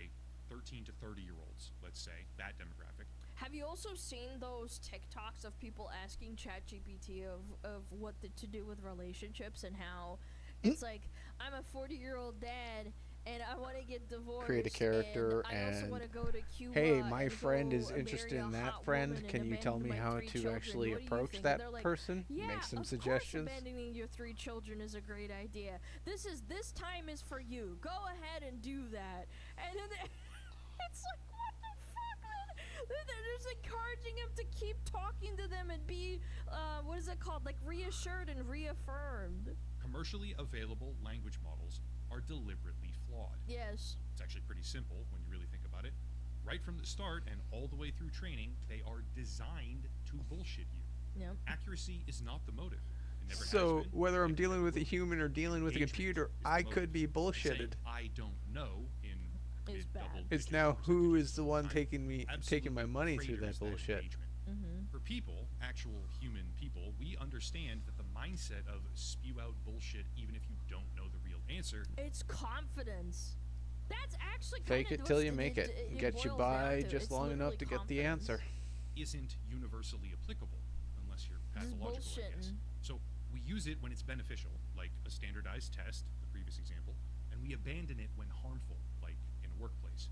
13 to 30-year-olds, let's say, that demographic. Have you also seen those TikToks of people asking ChatGPT of what to do with relationships and how it's like, I'm a 40-year-old dad and I want to get divorced. Create a character and I also and, want to go to Cuba. hey, my and friend go is marry interested a in that hot friend. woman Can and you tell me abandon my how 3 to children. actually What do you approach think? that And they're like, person? yeah, Make some of suggestions. course abandoning your 3 children is a great idea. This time is for you. Go ahead and do that. And then it's like, what the fuck, man? They're just encouraging him to keep talking to them and be, what is it called? Like reassured and reaffirmed. Commercially available language models are deliberately flawed. Yes. It's actually pretty simple when you really think about it. Right from the start and all the way through training, they are designed to bullshit you. Yep. Accuracy is not the motive. It never So has been. whether I'm It dealing never with a will. human or dealing with a Engagement computer, is the I motive. could be Saying, bullshitted. I don't know in Is bad. mid-double It's digit now who percentages is the of one time. taking my Absolutely money through that craters bullshit. engagement. Mm-hmm. For people, actual human people, we understand that the mindset of spew out bullshit even if you don't know the real answer. It's confidence. That's actually Fake it till you make it. Get you by just long enough to get the answer. Isn't universally applicable unless you're pathological, I guess. So we use it when it's beneficial, like a standardized test, the previous example, and we abandon it when harmful, like in a workplace.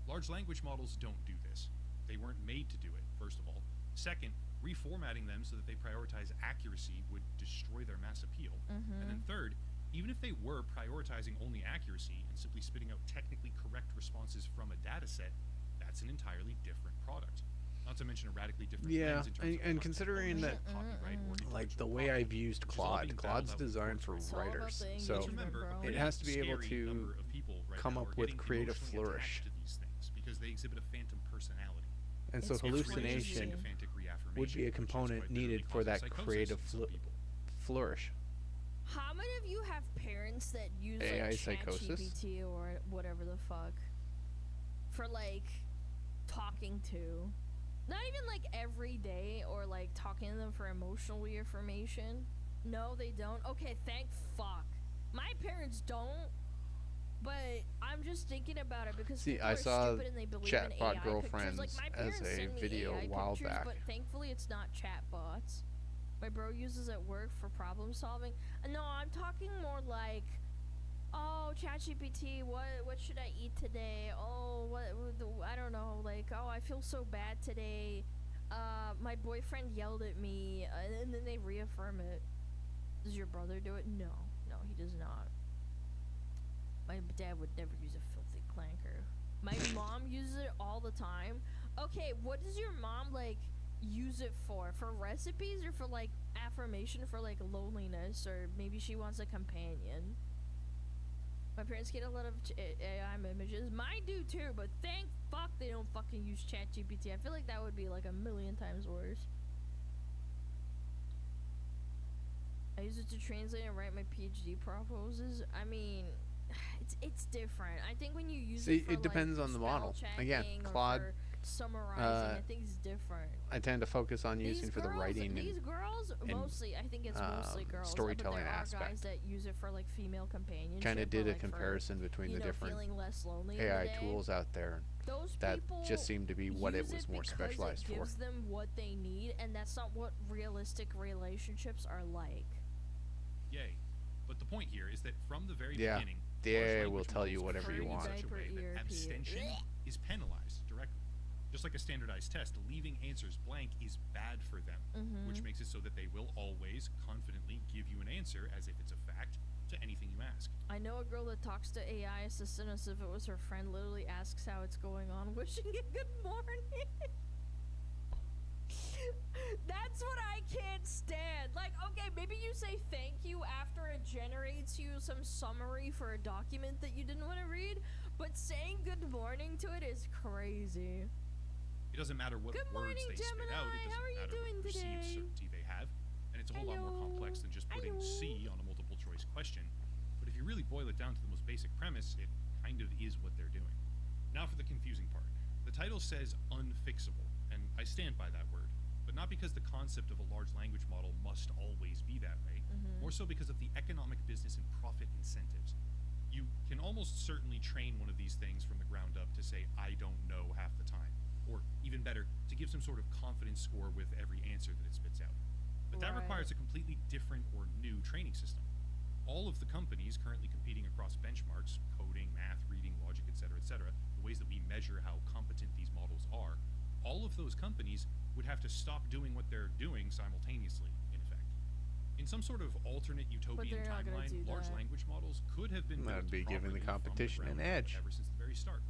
Large language models don't do this. They weren't made to do it, first of all. Second, reformatting them so that they prioritize accuracy would destroy their mass appeal. And then third, even if they were prioritizing only accuracy and simply spitting out technically correct responses from a data set, that's an entirely different product. Not to mention a radically different lens in terms of and considering that, copyright or like the way I've used Claude, Claude's designed for writers, so it has to be able to come up with creative flourish. To these things because they exhibit a phantom personality. And so hallucination would be a component needed for that creative flourish. How many of you have parents that use AI like psychosis? ChatGPT or whatever the fuck for like talking to? Not even like every day or like talking to them for emotional information. No, they don't. Okay, thank fuck. My parents don't. But I'm just thinking about it because See, people I are saw stupid and they believe Chatbot in AI Girlfriends pictures. Like, my as parents a send me video AI a while pictures, back. But thankfully it's not chatbots. My bro uses it at work for problem solving. No, I'm talking more like, oh, ChatGPT, what should I eat today? Oh, I don't know. Like, oh, I feel so bad today. My boyfriend yelled at me, and then they reaffirm it. Does your brother do it? No, he does not. My dad would never use a filthy clanker. My mom uses it all the time. Okay, what does your mom, like, use it for? For recipes or for, like, affirmation for, like, loneliness? Or maybe she wants a companion? My parents get a lot of AI images. Mine do, too, but thank fuck they don't fucking use ChatGPT. I feel like that would be, like, a million times worse. I use it to translate and write my PhD proposes. I mean, it's different. I think when you use it for, it depends on the model. Again, Claude, summarizing, I think it's different. I tend to focus on using for the writing these girls, mostly, I think it's mostly girls. Storytelling but there aspect. Are guys that use it for like female companionship. Kind of did or, a like, comparison between the different AI tools out there. Those that just seemed to be what it was more specialized for. It gives them what they need, and that's not what realistic relationships are like. Yay. But the point here is that from the very Yeah. beginning, The AI will tell you whatever you want. in such a way that abstention is penalized directly. Just like a standardized test, leaving answers blank is bad for them, which makes it so that they will always confidently give you an answer as if it's a fact to anything you ask. I know a girl that talks to AI assistant as if it was her friend, literally asks how it's going on, wishing it good morning. That's what I can't stand. Like, okay, maybe you say thank you after it generates you some summary for a document that you didn't want to read, but saying good morning to it is crazy. It doesn't matter what words they spit out, it doesn't matter what perceived certainty they have, and it's a whole lot more complex than just putting C on a multiple choice question. But if you really boil it down to the most basic premise, it kind of is what they're doing. Now for the confusing part. The title says unfixable, and I stand by that word. But not because the concept of a large language model must always be that way, more so because of the economic, business, and profit incentives. You can almost certainly train one of these things from the ground up to say, I don't know half the time. Or even better, to give some sort of confidence score with every answer that it spits out. But that requires a completely different or new training system. All of the companies currently competing across benchmarks, coding, math, reading, logic, etc., the ways that we measure how competent these models are, all of those companies would have to stop doing what they're doing simultaneously, in effect. In some sort of alternate utopian timeline, large language models could have been That would be giving the competition an edge. Ever since the very start.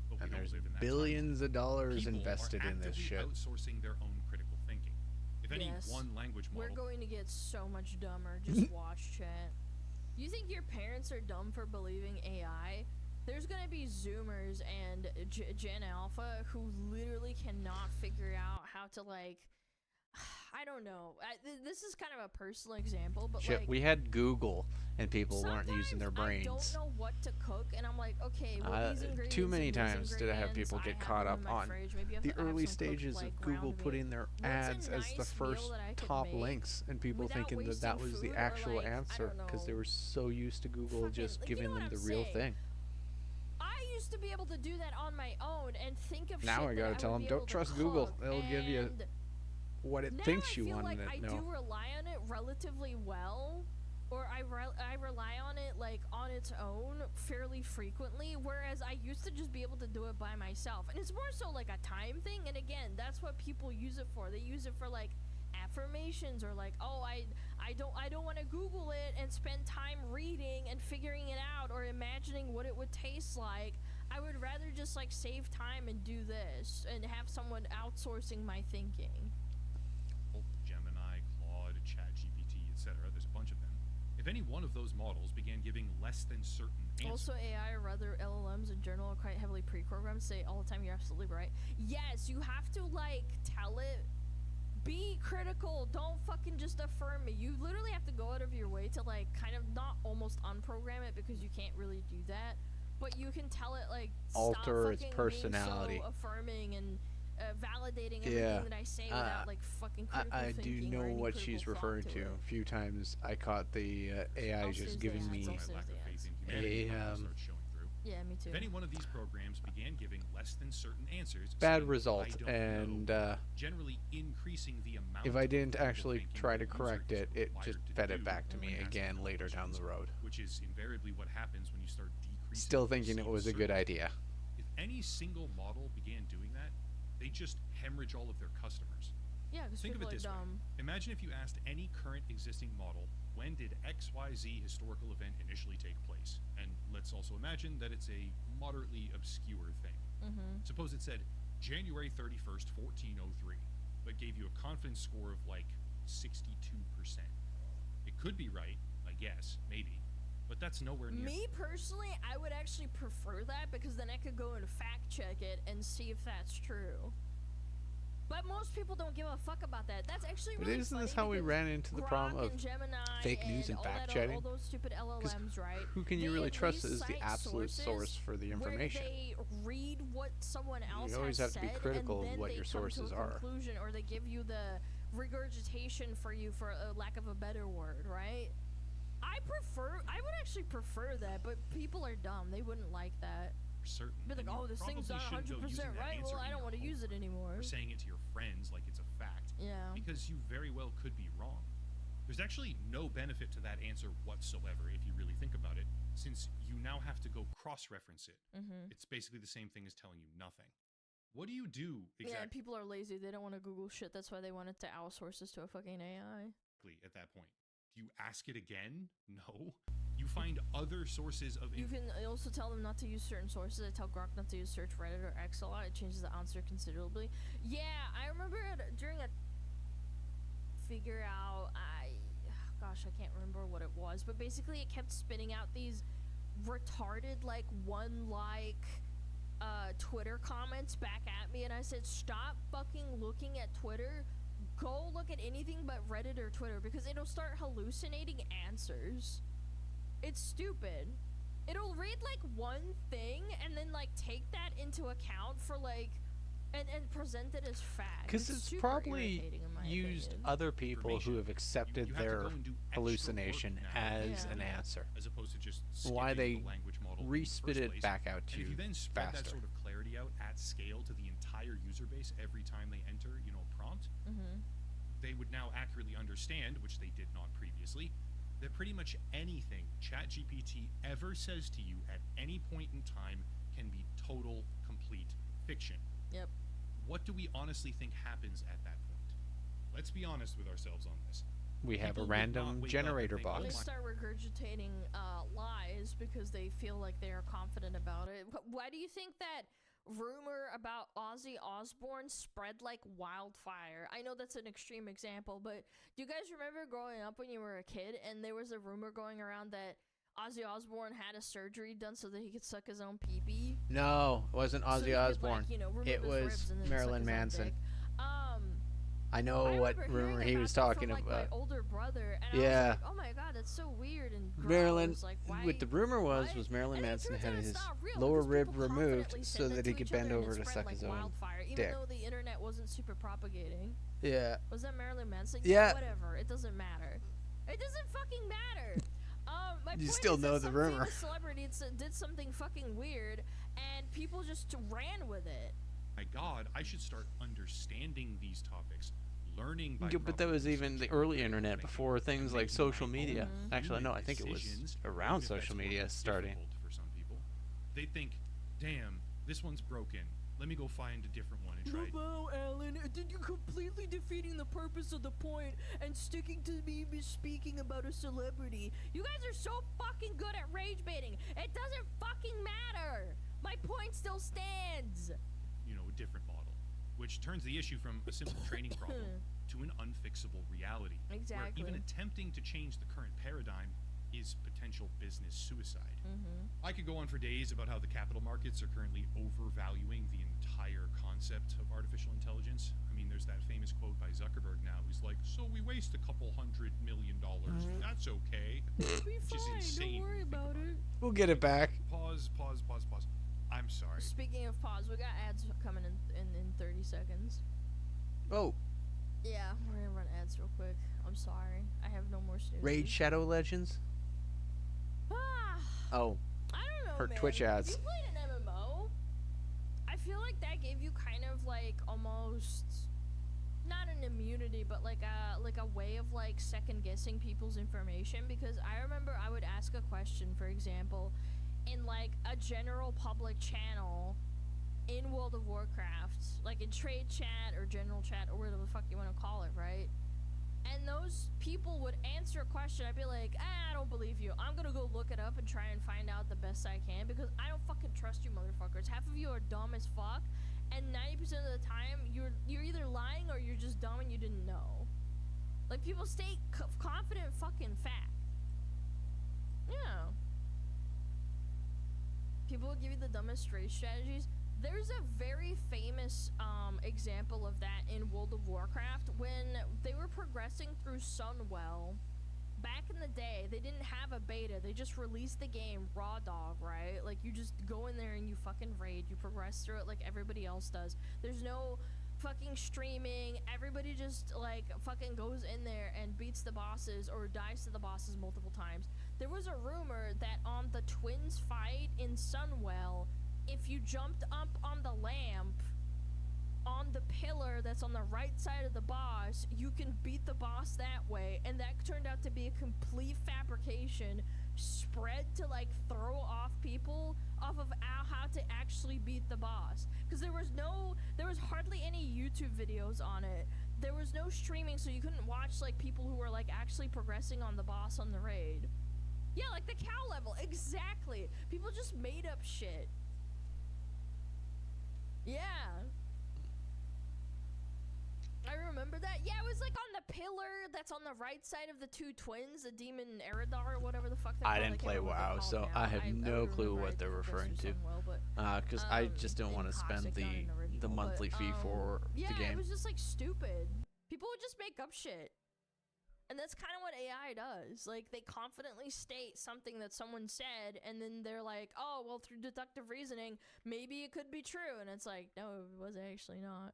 But And we don't there's live in that billions time. of dollars People invested are in this actively shit. outsourcing their own critical thinking. If any one language model... We're going to get so much dumber. Just watch, chat. You think your parents are dumb for believing AI? There's gonna be Zoomers and Gen Alpha who literally cannot figure out how to, like, I don't know. This is kind of a personal example, but Shit, like, we had Google, and people weren't using their brains. I don't know what to cook, and I'm like, okay, well, these ingredients Too many and these times did I have people ingredients, get I caught have up them in my on fridge. Maybe I have the to have early some cooked, stages like, of ground Google meat. putting their What's a ads as the nice meal first that I could top make links, and people without thinking that wasting that was the food, or, actual like, I answer don't because they know, were so used to Google fucking, just like, giving you know them what the I'm real saying? thing. I used to be able to do that on my own and think of Now shit I that gotta I tell would them, be don't able to trust Google. cook, They'll give you and what it now thinks you I feel want like to I know. do rely on it relatively well, or I rely on it like on its own fairly frequently, whereas I used to just be able to do it by myself. And it's more so like a time thing, and again, that's what people use it for. They use it for like affirmations, or like, oh, I don't want to Google it and spend time reading and figuring it out or imagining what it would taste like. I would rather just like save time and do this and have someone outsourcing my thinking. Gemini, Claude, ChatGPT, etc. There's a bunch of them. If any one of those models began giving less than certain answers, Also, AI or other LLMs in general are quite heavily pre-programmed. Say all the time, you're absolutely right. Yes, you have to like tell it, be critical, don't fucking just affirm me. You literally have to go out of your way to like kind of not almost unprogram it, because you can't really do that, but you can tell it like Alter stop its fucking personality. being so affirming and validating everything that I say without like fucking critical I do thinking know or any what critical she's thought referring to. it. A few times I caught the AI I'll just say giving that. me I'll my say lack of that. faith in humanity a starts showing through. Yeah, me too. If any one of these programs began giving less than certain answers, bad saying, result, "I don't and know," generally increasing the amount if I of didn't critical actually thinking try to the user correct is it, it required just to fed it do back to when me asking again for later down the questions, road. which is invariably what happens when you start decreasing. Still thinking it was a good search. idea. If any single model began doing that, they just hemorrhage all of their customers. Yeah, because Think of people it are this dumb. way. Imagine if you asked any current existing model, when did XYZ historical event initially take place? And let's also imagine that it's a moderately obscure thing. Suppose it said January 31st, 1403, but gave you a confidence score of like 62%. It could be right, I guess, maybe, but that's nowhere near. Me personally, I would actually prefer that, because then I could go and fact check it and see if that's true. But most people don't give a fuck about that. That's actually But really isn't funny, this how we because ran into the problem Grok of and Gemini fake news and all fact that, checking? all those stupid LLMs, right? Who can you They really at trust least as the cite absolute source sources for the where information? they read what someone else You always has have to be said, critical and of then what they your come to a sources are. conclusion, or they give you the regurgitation for you, for a lack of a better word, right? I would actually prefer that, but people are dumb. They wouldn't like that. Certain. Be like, and you oh, this thing's probably not shouldn't go 100% using that right. answer Well, I in don't your want to home use it anymore. or saying it to your friends like it's a fact. Yeah. Because you very well could be wrong. There's actually no benefit to that answer whatsoever if you really think about it, since you now have to go cross-reference it. It's basically the same thing as telling you nothing. What do you do Yeah, exactly people are lazy. They don't want to Google shit. That's why they wanted to outsource this to a fucking AI. at that point? Do you ask it again? No. You find other sources of You can also tell them not to use certain sources. I tell Grok not to use search Reddit or X a lot. It changes the answer considerably. Yeah, I remember during a figure out, gosh, I can't remember what it was, but basically it kept spitting out these retarded, like, Twitter comments back at me, and I said, stop fucking looking at Twitter. Go look at anything but Reddit or Twitter, because it'll start hallucinating answers. It's stupid. It'll read like one thing and then like take that into account for like and present it as fact. Because it's super probably irritating in my used opinion. other people who have accepted you have to their go and do extra hallucination work now as Yeah. an answer. as opposed to just Why skipping they the language model in the re-spit first it place. back out to And if you then spread that faster. sort of clarity out at scale to the entire user base every time they enter, a prompt, they would now accurately understand, which they did not previously, that pretty much anything ChatGPT ever says to you at any point in time can be total, complete fiction. Yep. What do we honestly think happens at that point? Let's be honest with ourselves on this. We have a People would not random wake up and generator think, "Oh They box. my start regurgitating lies because they feel like they are confident about it. Why do you think that rumor about Ozzy Osbourne spread like wildfire? I know that's an extreme example, but do you guys remember growing up when you were a kid and there was a rumor going around that Ozzy Osbourne had a surgery done so that he could suck his own pee-pee? No, it wasn't So he Ozzy could, Osbourne. like, remove it his was ribs and then suck Marilyn his own Manson. dick. I know I what remember hearing rumor he about was that talking from, like, about. my older brother, and I Yeah. was like, oh my god, that's so weird and gross. Marilyn, Like, why? what the rumor was what? Marilyn And it Manson turns had out it's his not real lower because rib people removed confidently so said that to he could each bend other and over it to spread suck like his own wildfire, even dick. though the internet wasn't super propagating. Yeah. Was that Marilyn Manson? Yeah. Whatever. It doesn't matter. It doesn't fucking matter. My You point still is know that the some rumor. famous celebrity did something fucking weird, and people just ran with it. My God, I should start understanding these topics, learning by. Yeah, but that was even the early internet before things like social media. Actually, no, I think it was decisions, around even if social that's media more starting. difficult for some people. They think, damn, this one's broken. Let me go find a different one and try. No, Alan, did you completely defeating the purpose of the point and sticking to me speaking about a celebrity? You guys are so fucking good at rage baiting. It doesn't fucking matter. My point still stands. You know, a different model, which turns the issue from a simple training problem to an unfixable reality. Exactly. Where even attempting to change the current paradigm is potential business suicide. I could go on for days about how the capital markets are currently overvaluing the entire concept of artificial intelligence. I mean, there's that famous quote by Zuckerberg now. He's like, so we waste a couple $100 million. That's okay. It'll be Which is fine. insane Don't worry when you think about it. We'll get it back. Pause. I'm sorry. Speaking of pause, we got ads coming in 30 seconds. Oh, Yeah, we're gonna run ads real quick. I'm sorry. I have no more snooze. Raid Shadow Legends? Ah, Oh, I don't know, her man. Twitch ads. You played an MMO. I feel like that gave you kind of like almost not an immunity, but like a way of like second guessing people's information, because I remember I would ask a question, for example, in like a general public channel in World of Warcraft, like in trade chat or general chat or whatever the fuck you want to call it, right? And those people would answer a question. I'd be like, I don't believe you. I'm gonna go look it up and try and find out the best I can, because I don't fucking trust you motherfuckers. Half of you are dumb as fuck, and 90% of the time you're either lying or you're just dumb and you didn't know. Like, people stay confident in fucking fact. Yeah. People will give you the dumbest trade strategies. There's a very famous example of that in World of Warcraft when they were progressing through Sunwell. Back in the day, they didn't have a beta. They just released the game raw dog, right? Like, you just go in there and you fucking raid. You progress through it like everybody else does. There's no fucking streaming. Everybody just, like, fucking goes in there and beats the bosses or dies to the bosses multiple times. There was a rumor that on the twins fight in Sunwell, if you jumped up on the lamp on the pillar that's on the right side of the boss, you can beat the boss that way, and that turned out to be a complete fabrication spread to like throw off people off of how to actually beat the boss, because there was hardly any YouTube videos on it. There was no streaming, so you couldn't watch like people who were like actually progressing on the boss on the raid. Yeah, like the cow level, exactly. People just made up shit. Yeah. I remember that. Yeah, it was like on the pillar that's on the right side of the two twins, the demon Eridar or whatever the fuck they're I called. didn't can't play remember what WoW, they're so called I now. have no clue what they're referring to. Because I just don't want to spend the monthly fee for yeah, the game. it was just like stupid. People would just make up shit. And that's kind of what AI does. Like, they confidently state something that someone said, and then they're like, oh, well, through deductive reasoning, maybe it could be true. And it's like, no, it was actually not.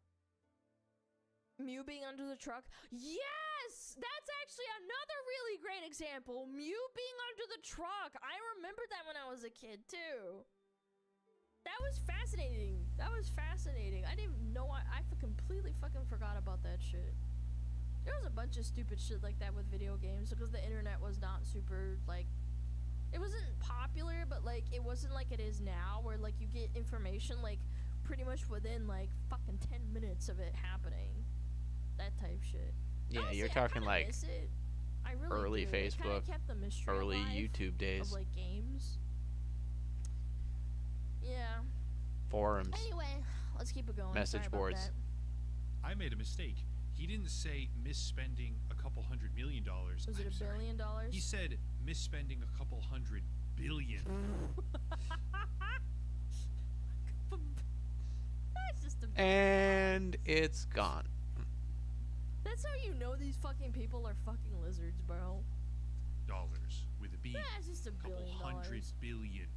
Mew being under the truck. Yes! That's actually another really great example. Mew being under the truck. I remember that when I was a kid, too. That was fascinating. That was fascinating. I didn't even know. I completely fucking forgot about that shit. There was a bunch of stupid shit like that with video games, because the internet was not super, like, it wasn't popular, but, like, it wasn't like it is now, where, like, you get information, like, pretty much within, like, fucking 10 minutes of it happening. That type shit. Yeah, Honestly, you're I talking kinda like miss it. I really early do. It kinda Facebook, kept the mystery early alive YouTube days, of, like, games. Yeah. forums, Anyway, let's keep it going. message Sorry about boards. that. I made a mistake. He didn't say misspending a couple $100 million. Was it I'm $1 sorry. billion? He said misspending a couple $100 billion. That's just a And it's gone. That's how you know these fucking people are fucking lizards, bro. Dollars with a B. Yeah, it's just a couple billion $100 dollars. billion.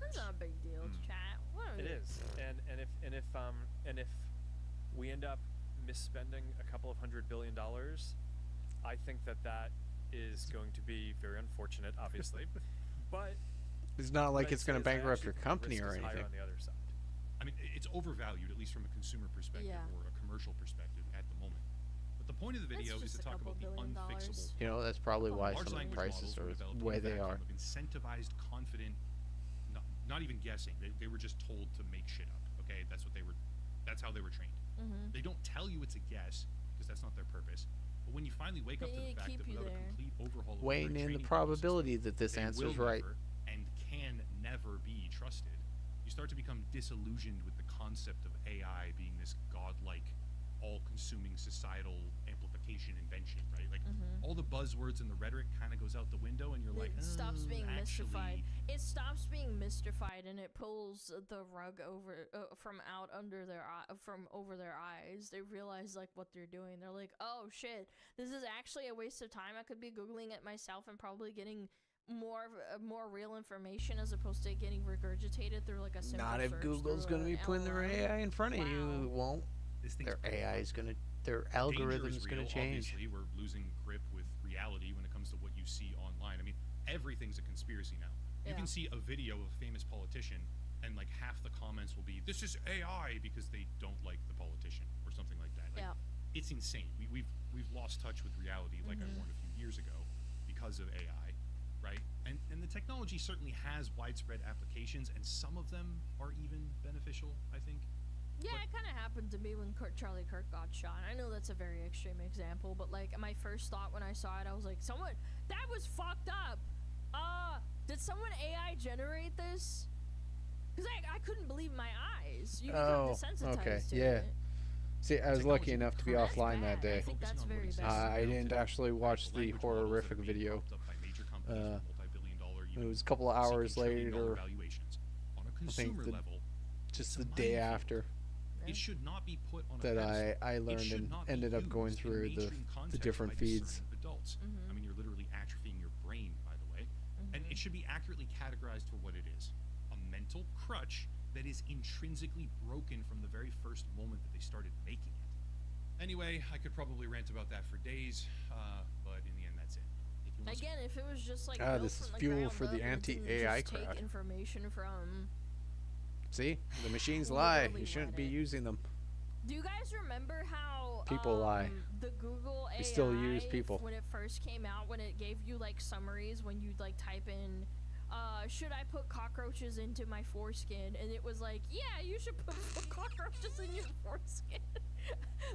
That's not a big deal, chat. What are It they- is, and if we end up misspending a couple of $100 billion, I think that is going to be very unfortunate, obviously. But It's not like what I'd it's going say to is I bankrupt actually your think the company risk or is higher anything. on the other side. I mean, it's overvalued, at least from a consumer perspective Yeah. or a commercial perspective at the moment. But the point of the video is just to a talk couple about the billion unfixable. dollars. You know, that's probably why Large some of the language prices models are were developed the in way a they vacuum are. of incentivized, confident, not even guessing. They were just told to make shit up. Okay, that's how they were trained. They don't tell you it's a guess because that's not their purpose. But when you finally wake up to They the fact keep that you without a there. complete overhaul of Weighing their in the training probability that this they answer's will right. never and can never be trusted, you start to become disillusioned with the concept of AI being this godlike, all-consuming societal amplification invention, right? Like all the buzzwords and the rhetoric kind of goes out the window, and you're like, It stops being mystified. actually, It stops being mystified, and it pulls the rug over from out under their from over their eyes. They realize like what they're doing. They're like, oh shit, this is actually a waste of time. I could be googling it myself and probably getting more real information as opposed to getting regurgitated through like a simple Not if search Google's through going to be an putting their LLM. AI in front of you. It won't. this thing's Their powerful. AI is going to, their Danger algorithm's is going real. to change. Obviously, we're losing grip with reality when it comes to what you see online. I mean, everything's a conspiracy now. You Yeah. can see a video of a famous politician, and like half the comments will be, "This is AI," because they don't like the politician or something like that. Like, Yeah. it's insane. We've lost touch with reality, like I warned a few years ago, because of AI, right? And the technology certainly has widespread applications, and some of them are even beneficial, I think. Yeah, it kind of happened to me when Charlie Kirk got shot. I know that's a very extreme example, but like my first thought when I saw it, I was like, that was fucked up. Did someone AI generate this? Because I couldn't believe my eyes. You become desensitized okay, to yeah. it. See, I was lucky Technology enough to be That's offline bad. that day. I think that's Focusing on what very exists bad. I now didn't today, actually watch the language models that are horrific being video. propped up by major companies with multi-billion-dollar, It even was a couple of hours multi-trillion-dollar later, valuations. On a think consumer the- level, just it's the a day minefield. after, It should not be put on a that pedestal. I It learned should and not be ended up going used in through mainstream the context different by feeds. discerning adults. I mean, you're literally atrophying your brain, by the way. And it should be accurately categorized for what it is. A mental crutch that is intrinsically broken from the very first moment that they started making it. Anyway, I could probably rant about that for days, but in the end, that's it. If you want Again, if it was just like Ah, built this from is the fuel ground for the up and it didn't anti-AI just crowd. take information from. See, the machines lie. Literally You shouldn't read be it. using them. Do you guys remember how People lie. the Google AI We still use people. when it first came out, when it gave you like summaries when you'd like type in should I put cockroaches into my foreskin, and it was like, yeah, you should put cockroaches in your foreskin.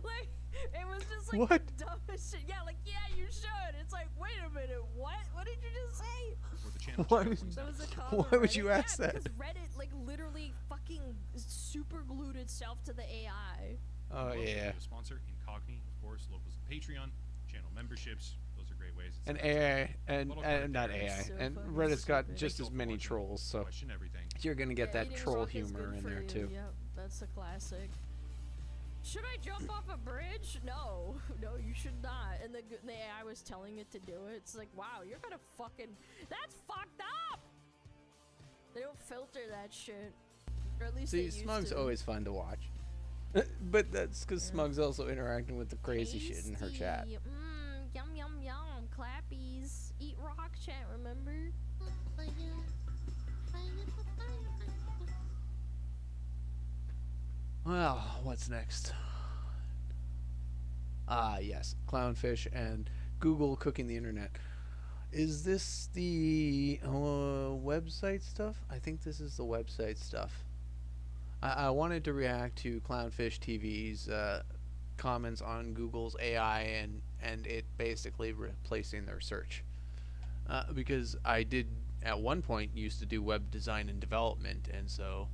Like, it was just like What? the dumbest shit. Yeah, like, yeah, you should. It's like, wait a minute, what did you just say? or the channel Why chat would- points That out. was a comment. Why would you Reddit. ask Yeah, that? because Reddit like literally fucking super glued itself to the AI. Oh Love to yeah. be a sponsor, Incogni, of course, locals and Patreon, channel memberships. Those are great ways. It's And not AI and Little content not is AI so and fucking Reddit's got stupid. just Thank as you all many for watching. trolls, so question everything. you're gonna get that Eating troll rock is good humor in for there you. too. Yep, that's a classic. Should I jump off a bridge? No, no, you should not. And the AI was telling it to do it. It's like, wow, you're gonna fucking. That's fucked up. They don't filter that shit, or at least they See, used Smug's to. always fun to watch. But that's because Smug's also interacting with the crazy shit in her chat. Tasty. Yum yum yum. Clappies. Eat rock chat. Remember? Well, what's next? Ah, yes, Clownfish and Google cooking the internet. Is this the website stuff? I think this is the website stuff. I wanted to react to Clownfish TV's comments on Google's AI and it basically replacing their search. Because I did at one point used to do web design and development, and so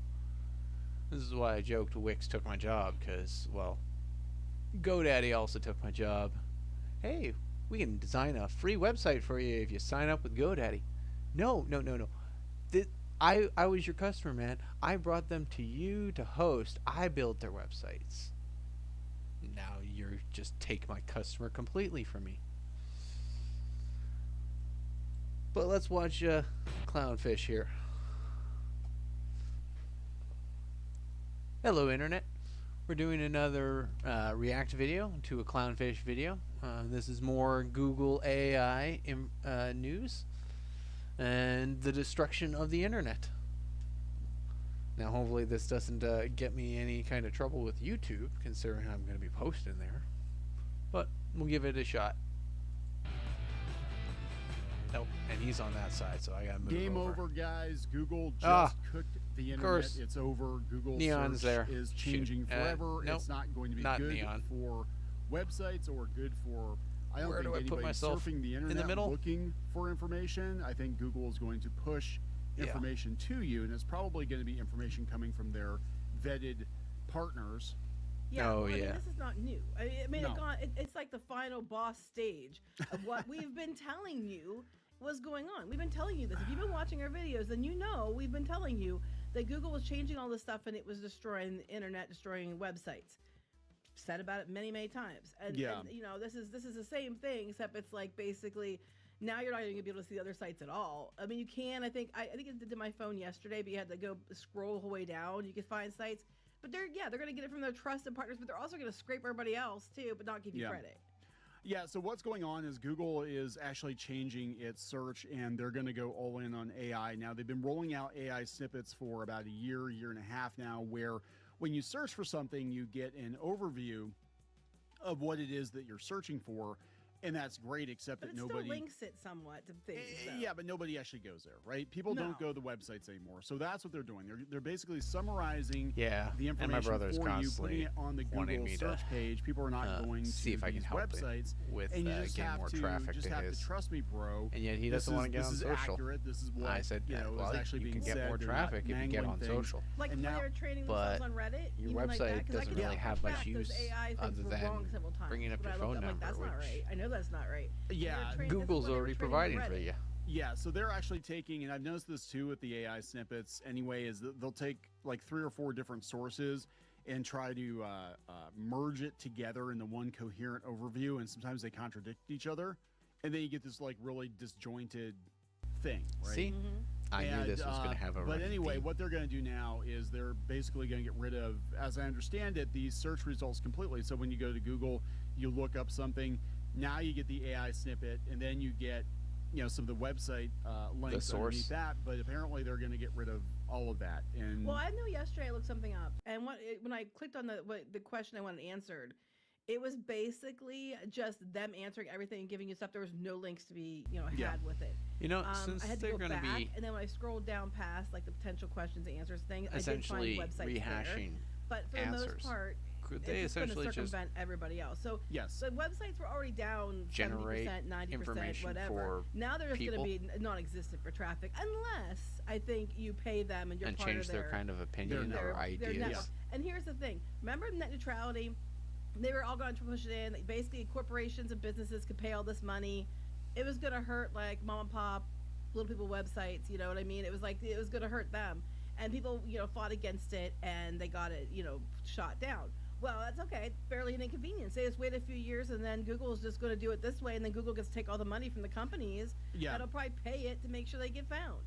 this is why I joked Wix took my job, because, well, GoDaddy also took my job. Hey, we can design a free website for you if you sign up with GoDaddy. No. I was your customer, man. I brought them to you to host. I built their websites. Now either just take my customer completely from me. But let's watch Clownfish here. Hello, Internet. We're doing another react video to a Clownfish video. This is more Google AI news and the destruction of the Internet. Now, hopefully this doesn't get me any kind of trouble with YouTube, considering I'm going to be posting there. But we'll give it a shot. Oh, and he's on that side, so I gotta move Game over, guys. Google just cooked the internet. Course. It's over. Google Neon's search there. is changing forever. Nope, it's not going to be not good Neon. for websites or good for. I don't Where think do I put anybody myself? surfing the In the internet middle? looking for information. I think Google is going to push information to you, and it's probably going to be information coming from their vetted partners. Yeah, Oh, well, I mean, yeah. this is not new. I mean, No. it's like the final boss stage of what we've been telling you was going on. We've been telling you this. If you've been watching our videos, then you know we've been telling you that Google was changing all this stuff and it was destroying the internet, destroying websites. Said about it many, many times. And, Yeah. and you know, this is the same thing, except it's like basically now you're not even gonna be able to see other sites at all. I mean, you can. I think it did my phone yesterday, but you had to go scroll the whole way down. You could find sites. But they're going to get it from their trusted partners, but they're also going to scrape everybody else too, but not give you credit. Yeah, so what's going on is Google is actually changing its search, and they're going to go all in on AI. Now, they've been rolling out AI snippets for about a year and a half now, where when you search for something, you get an overview of what it is that you're searching for. And that's great, except But that it nobody still links it somewhat to things. though. Yeah, but nobody actually goes there, right? People No. don't go to the websites anymore. So that's what they're doing. They're basically summarizing Yeah, the and my information brother's for you, constantly putting it on the wanting Google me search to, page. People are not going to see if I can these help it websites, with and you just getting have more to traffic just to have his. to trust me, bro. And yet he doesn't want to get on this social. Is accurate. This is what I said, you know well, is actually you being can get said. more They're not traffic if you get mangling on things. social. Like And when now- they're training but themselves on Reddit, your even like that, website 'cause I doesn't can really tell have for a much fact those use AI things other were than wrong several times. bringing up When your I phone looked, I'm number, like, that's not which right. I know that's not right. And Yeah, they're trained- this is Google's when they were already training providing on for Reddit. you. Yeah, so they're actually taking, and I've noticed this too with the AI snippets anyway, is that they'll take like 3 or 4 different sources and try to merge it together into one coherent overview, and sometimes they contradict each other, and then you get this like really disjointed thing, right? See? I knew this was going to have a But running anyway, theme. what they're going to do now is they're basically going to get rid of, as I understand it, these search results completely. So when you go to Google, you look up something, now you get the AI snippet, and then you get, you know, some of the website links source. underneath that. But apparently they're going to get rid of all of that. And Well, I know yesterday I looked something up, and when I clicked on the question I wanted answered, it was basically just them answering everything and giving you stuff. There was no links to be had Yeah. with it. You know, since I had to they're go going to back, be and then when I scrolled down past like the potential questions and answers thing, essentially I did find websites rehashing there. But for the answers, most part, could it's they just going to essentially just circumvent everybody else. So yes, the websites were already down generate 70%, 90%, information whatever. for Now they're just going to people? be non-existent for traffic, unless I think you pay them and you're and part change of their kind of opinion their or ideas. network. And here's the thing: remember net neutrality? They were all going to push it in. Like, basically, corporations and businesses could pay all this money. It was going to hurt like mom and pop, little people websites. You know what I mean? It was like it was going to hurt them, and people fought against it, and they got it shot down. Well, that's okay. Fairly an inconvenience. They just wait a few years, and then Google's just going to do it this way, and then Google gets to take all the money from the companies. Yeah. That'll probably pay it to make sure they get found.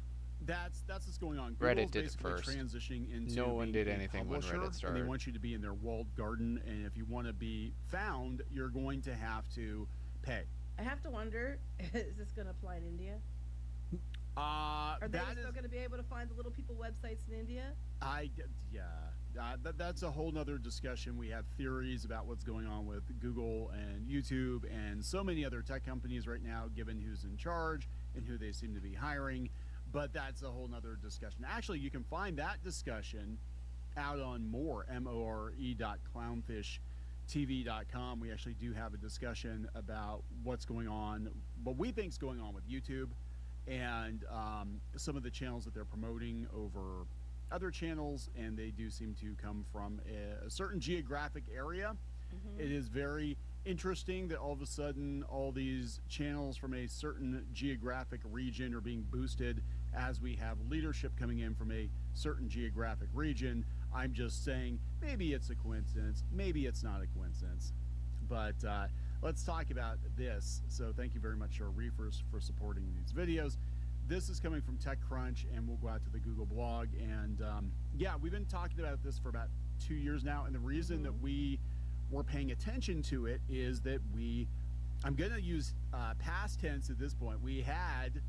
That's what's going on. Reddit Google's did it basically first. transitioning into No one being did a anything when publisher, Reddit and started. they want you to be in their walled garden, and if you want to be found, you're going to have to pay. I have to wonder, is this going to apply in India? Are they that still is- going to be able to find the little people websites in India? That's a whole nother discussion. We have theories about what's going on with Google and YouTube and so many other tech companies right now, given who's in charge and who they seem to be hiring. But that's a whole nother discussion. Actually, you can find that discussion out on more.clownfishtv.com. We actually do have a discussion about what's going on, what we think is going on with YouTube, and some of the channels that they're promoting over other channels, and they do seem to come from a certain geographic area. It is very interesting that all of a sudden all these channels from a certain geographic region are being boosted as we have leadership coming in from a certain geographic region. I'm just saying maybe it's a coincidence, maybe it's not a coincidence, But let's talk about this. So thank you very much, Charle, for supporting these videos. This is coming from TechCrunch, and we'll go out to the Google blog. And yeah, we've been talking about this for about 2 years now. And the reason that we were paying attention to it is that I'm going to use past tense at this point. We had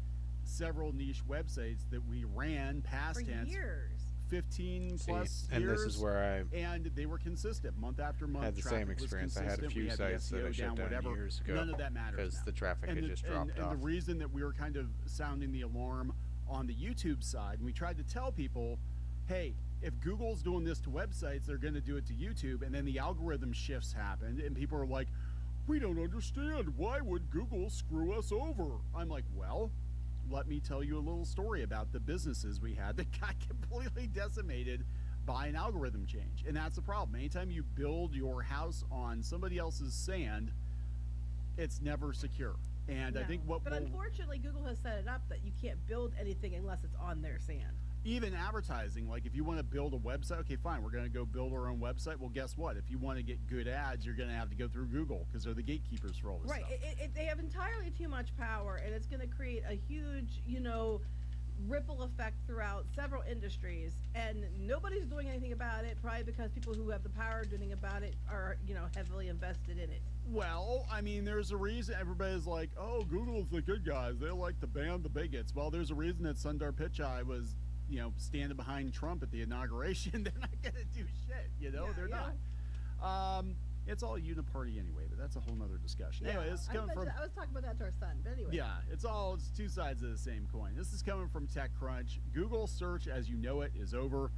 several niche websites that we ran past For tense. years. 15 plus and years. this is where and they were consistent month after month. had the same Traffic was experience. I had a consistent. few We had the sites that I SEO shut down whatever. years ago. None of that matters because now. the traffic had just dropped and off. the reason that we were kind of sounding the alarm on the YouTube side, and we tried to tell people, hey, if Google's doing this to websites, they're going to do it to YouTube. And then the algorithm shifts happened, and people are like, we don't understand. Why would Google screw us over? I'm like, well, let me tell you a little story about the businesses we had that got completely decimated by an algorithm change. And that's the problem. Anytime you build your house on somebody else's sand, it's never secure. And I think But unfortunately, Google has set it up that you can't build anything unless it's on their sand. Even advertising, like if you want to build a website, okay, fine, we're going to go build our own website. Well, guess what? If you want to get good ads, you're going to have to go through Google because they're the gatekeepers for all this stuff. Right. They have entirely too much power, and it's going to create a huge, ripple effect throughout several industries, and nobody's doing anything about it, probably because people who have the power doing anything about it are, heavily invested in it. Well, I mean, there's a reason everybody's like, oh, Google's the good guys. They like to ban the bigots. Well, there's a reason that Sundar Pichai was, standing behind Trump at the inauguration. They're not going to do shit, they're not. It's all uniparty anyway, but that's a whole nother discussion. Yeah, Anyway, this is coming from... I was talking about that to our son, but anyway. Yeah, it's two sides of the same coin. This is coming from TechCrunch. Google search as you know it is over.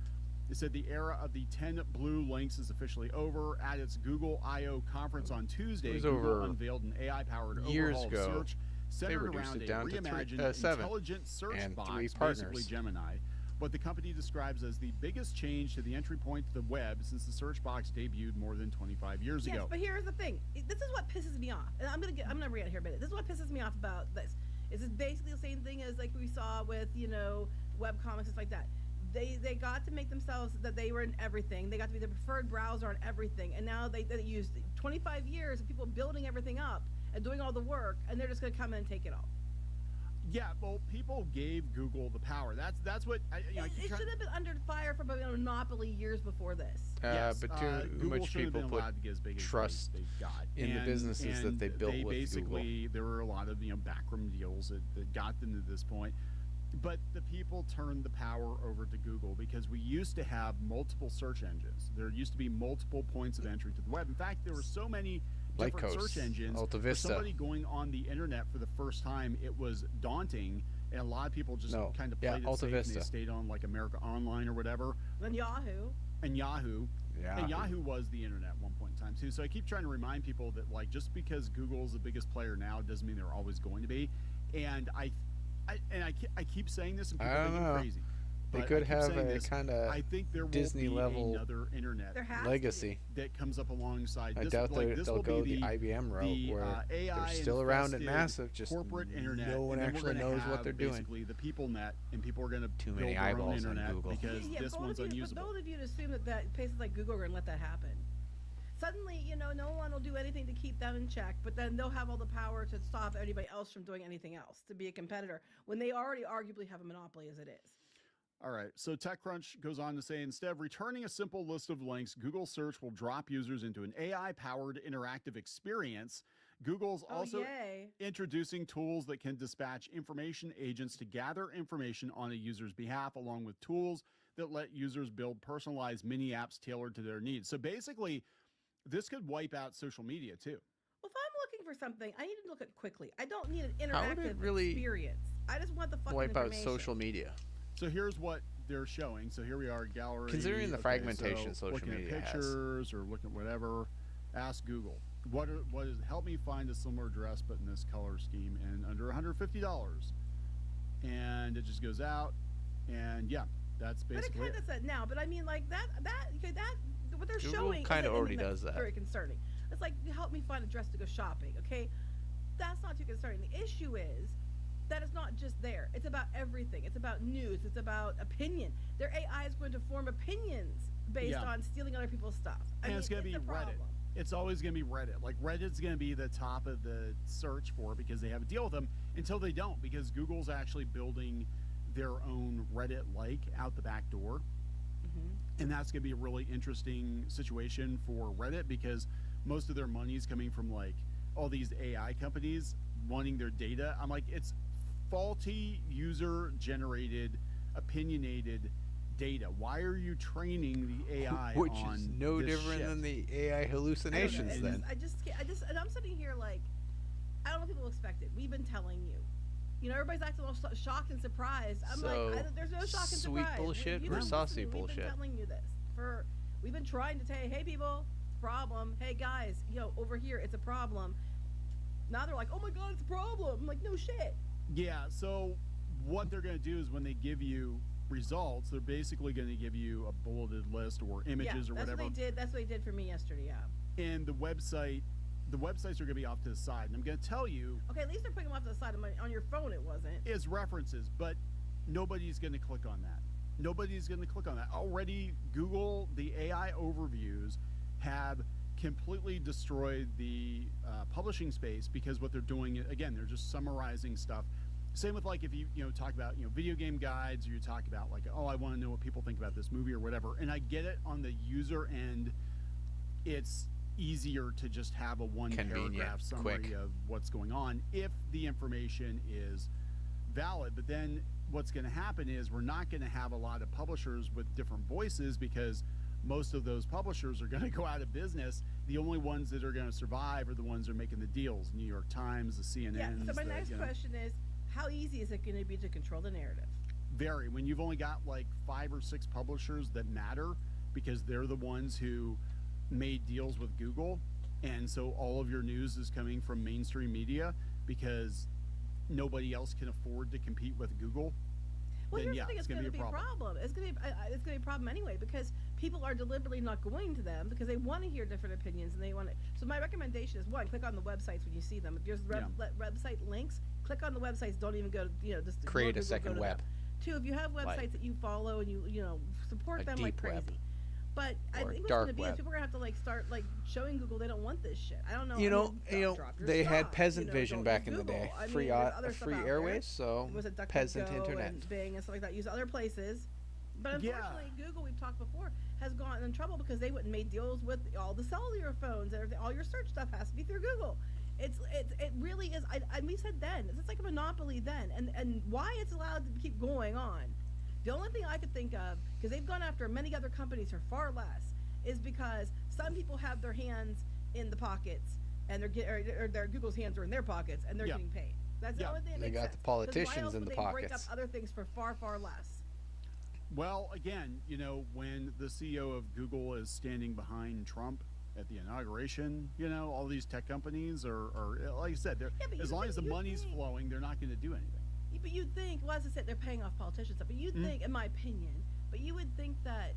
They said the era of the 10 blue links is officially over. At its Google I/O conference on Tuesday, Google unveiled an AI-powered overhaul of search centered around a reimagined intelligent search box, basically Gemini, what the company describes as the biggest change to the entry point to the web since the search box debuted more than 25 years ago. Yes, but here's the thing. This is what pisses me off. And I'm gonna read it here a minute. This is what pisses me off about this. It's basically the same thing as like we saw with, web comics and stuff like that. They got to make themselves that they were in everything. They got to be the preferred browser on everything. And now they used 25 years of people building everything up and doing all the work, and they're just gonna come in and take it all. Yeah, well, people gave Google the power. That's what it should have been under fire for a monopoly years before this. Yes, but too much people put trust in the businesses that they built with Google. There were a lot of backroom deals that got them to this point. But the people turned the power over to Google because we used to have multiple search engines. There used to be multiple points of entry to the web. In fact, there were so many different search engines. Alta For Vista. somebody going on the internet for the first time, it was daunting, and a lot of people just kind of played it safe and they stayed on like America Online or whatever. Then Yahoo. And Yahoo was the internet at one point in time too. So I keep trying to remind people that just because Google's the biggest player now doesn't mean they're always going to be. And I keep saying this and people think I'm crazy. They could have a kind of Disney level another internet legacy that comes up alongside. I doubt they'll go the IBM route where they're still around at massive, just corporate internet. No one actually knows what they're doing. Basically, the people net, and people are going to too build many their own eyeballs internet on Google because this one's unusable. But those of you to assume that places like Google are going to let that happen. Suddenly, no one will do anything to keep them in check, but then they'll have all the power to stop anybody else from doing anything else, to be a competitor, when they already arguably have a monopoly as it is. All right, so TechCrunch goes on to say, instead of returning a simple list of links, Google Search will drop users into an AI-powered interactive experience. Google's also introducing tools that can dispatch information agents to gather information on a user's behalf, along with tools that let users build personalized mini apps tailored to their needs. So basically, this could wipe out social media too. Well, if I'm looking for something, I need to look at it quickly. I don't need an interactive experience. I just want the fucking wipe out information. social media. So here's what they're showing. So here we are, gallery. Considering the fragmentation social looking media at pictures or looking at whatever, ask Google, what is help me find a similar dress but in this color scheme and under $150. And it just goes out, and yeah, that's basically. But it kind of said now, but I mean like that what they're Google showing kind of already does that. Very concerning. It's like, help me find a dress to go shopping. Okay, that's not too concerning. The issue is that it's not just there. It's about everything. It's about news. It's about opinion. Their AI is going to form opinions based on stealing other people's stuff. And it's going to be Reddit. it's always going to be Reddit. Like Reddit's going to be the top of the search for because they have a deal with them until they don't, because Google's actually building their own Reddit-like out the back door. And that's going to be a really interesting situation for Reddit because most of their money is coming from like all these AI companies wanting their data. I'm like, it's faulty user-generated, opinionated data. Why are you training the AI Which on is no this different shit? than the AI hallucinations then. I just, and I'm sitting here like, I don't know if people expect it. We've been telling you. You know, everybody's acting all shocked and surprised. I'm So, like, there's no shock and sweet surprise. bullshit You or don't saucy listen. We've bullshit? been telling you this we've been trying to say, hey people, it's a problem. Hey guys, over here, it's a problem. Now they're like, oh my god, it's a problem. I'm like, no shit. Yeah, so what they're going to do is when they give you results, they're basically going to give you a bulleted list or images or whatever. That's what they did for me yesterday, yeah. And the websites are going to be off to the side. And I'm going to tell you. Okay, at least they're putting them off to the side. On your phone, it wasn't. It's references, but nobody's going to click on that. Nobody's going to click on that. Already, Google, the AI overviews have completely destroyed the publishing space because what they're doing, again, they're just summarizing stuff. Same with like if you talk about video game guides, or you talk about like, oh, I want to know what people think about this movie or whatever. And I get it on the user end, it's easier to just have a one paragraph summary quick of what's going on if the information is valid. But then what's going to happen is we're not going to have a lot of publishers with different voices because most of those publishers are going to go out of business. The only ones that are going to survive are the ones that are making the deals. New York Times, the CNN. Yeah, so my next question is, how easy is it going to be to control the narrative? Very. When you've only got like 5 or 6 publishers that matter because they're the ones who made deals with Google, and so all of your news is coming from mainstream media because nobody else can afford to compete with Google. Well, then here's the thing, it's it's going to be a problem. It's going to be a problem anyway because people are deliberately not going to them because they want to hear different opinions and they want to. So my recommendation is, one, click on the websites when you see them. If there's website links, click on the websites. Don't even go to just create a Google, second web. Them. 2, if you have websites that you follow and you support them like crazy. Web. But I think what's going to be is people are going to have to start showing Google they don't want this shit. I don't know. They had Peasant Vision back in the day. Free airways, so was it Peasant DuckDuckGo internet. and Bing and stuff like that. Use other places. But unfortunately, Google, we've talked before, has gone in trouble because they wouldn't make deals with all the cellular phones and everything. All your search stuff has to be through Google. It really is. We said then it's like a monopoly then, and why it's allowed to keep going on. The only thing I could think of, because they've gone after many other companies for far less, is because some people have their hands in the pockets, and their Google's hands are in their pockets, and they're getting paid. That's the only thing that makes sense. They got the politicians in the pockets. Break up other things for far, far less. Well, again, when the CEO of Google is standing behind Trump at the inauguration, all these tech companies are like I said, as long as the money's flowing, they're not going to do anything. But you'd think, well, as I said, they're paying off politicians. But you'd think, in my opinion, you would think that,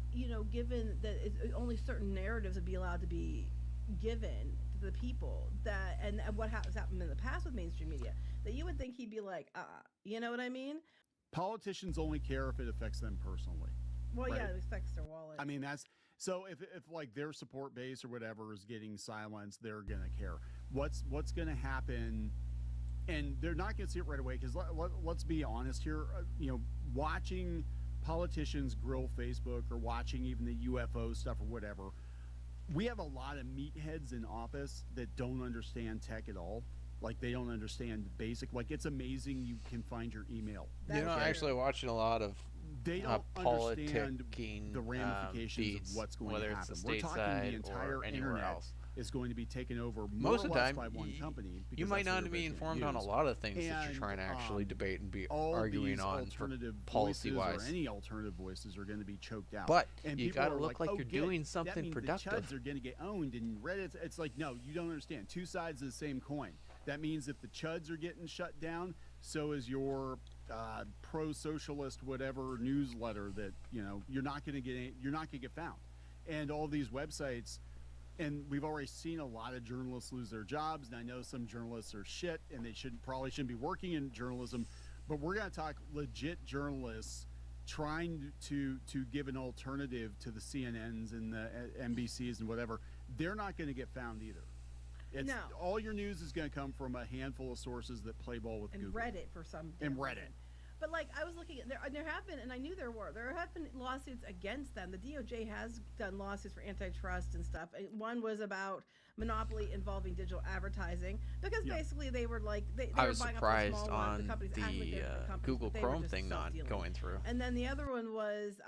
given that only certain narratives would be allowed to be given to the people, and what has happened in the past with mainstream media, that you would think he'd be like, you know what I mean? Politicians only care if it affects them personally. Well, right? yeah, it affects their wallet. I mean, so if like their support base or whatever is getting silenced, they're going to care. What's going to happen? And they're not going to see it right away because let's be honest here. Watching politicians grill Facebook or watching even the UFO stuff or whatever, we have a lot of meatheads in office that don't understand tech at all. Like they don't understand basic. Like it's amazing you can find your email. Actually watching a lot of they don't understand politicking the ramifications of what's going to happen. We're talking the entire internet else is going to be taken over most of the time by one company. You might not be informed on a lot of things that you're trying to actually debate and be arguing on policy-wise. Or any alternative voices are going to be choked out. But and you got to look like you're doing something productive. The chuds are going to get owned, and Reddit. It's like, no, you don't understand. 2 sides of the same coin. That means if the chuds are getting shut down, so is your pro-socialist whatever newsletter that you're not going to get found, and all these websites. And we've already seen a lot of journalists lose their jobs, and I know some journalists are shit, and they probably shouldn't be working in journalism. But we're going to talk legit journalists trying to give an alternative to the CNNs and the NBCs and whatever. they're not going to get found either. It's, No. all your news is going to come from a handful of sources that play ball with And Google. Reddit for some And damn Reddit. reason. But like I was looking at there have been, and I knew there have been lawsuits against them. The DOJ has done lawsuits for antitrust and stuff. One was about monopoly involving digital advertising because basically they were like they I were was buying up the surprised small ones, the on companies acting like the they're big companies, Google but they were Chrome just thing not self-dealing. going through. And then the other one was,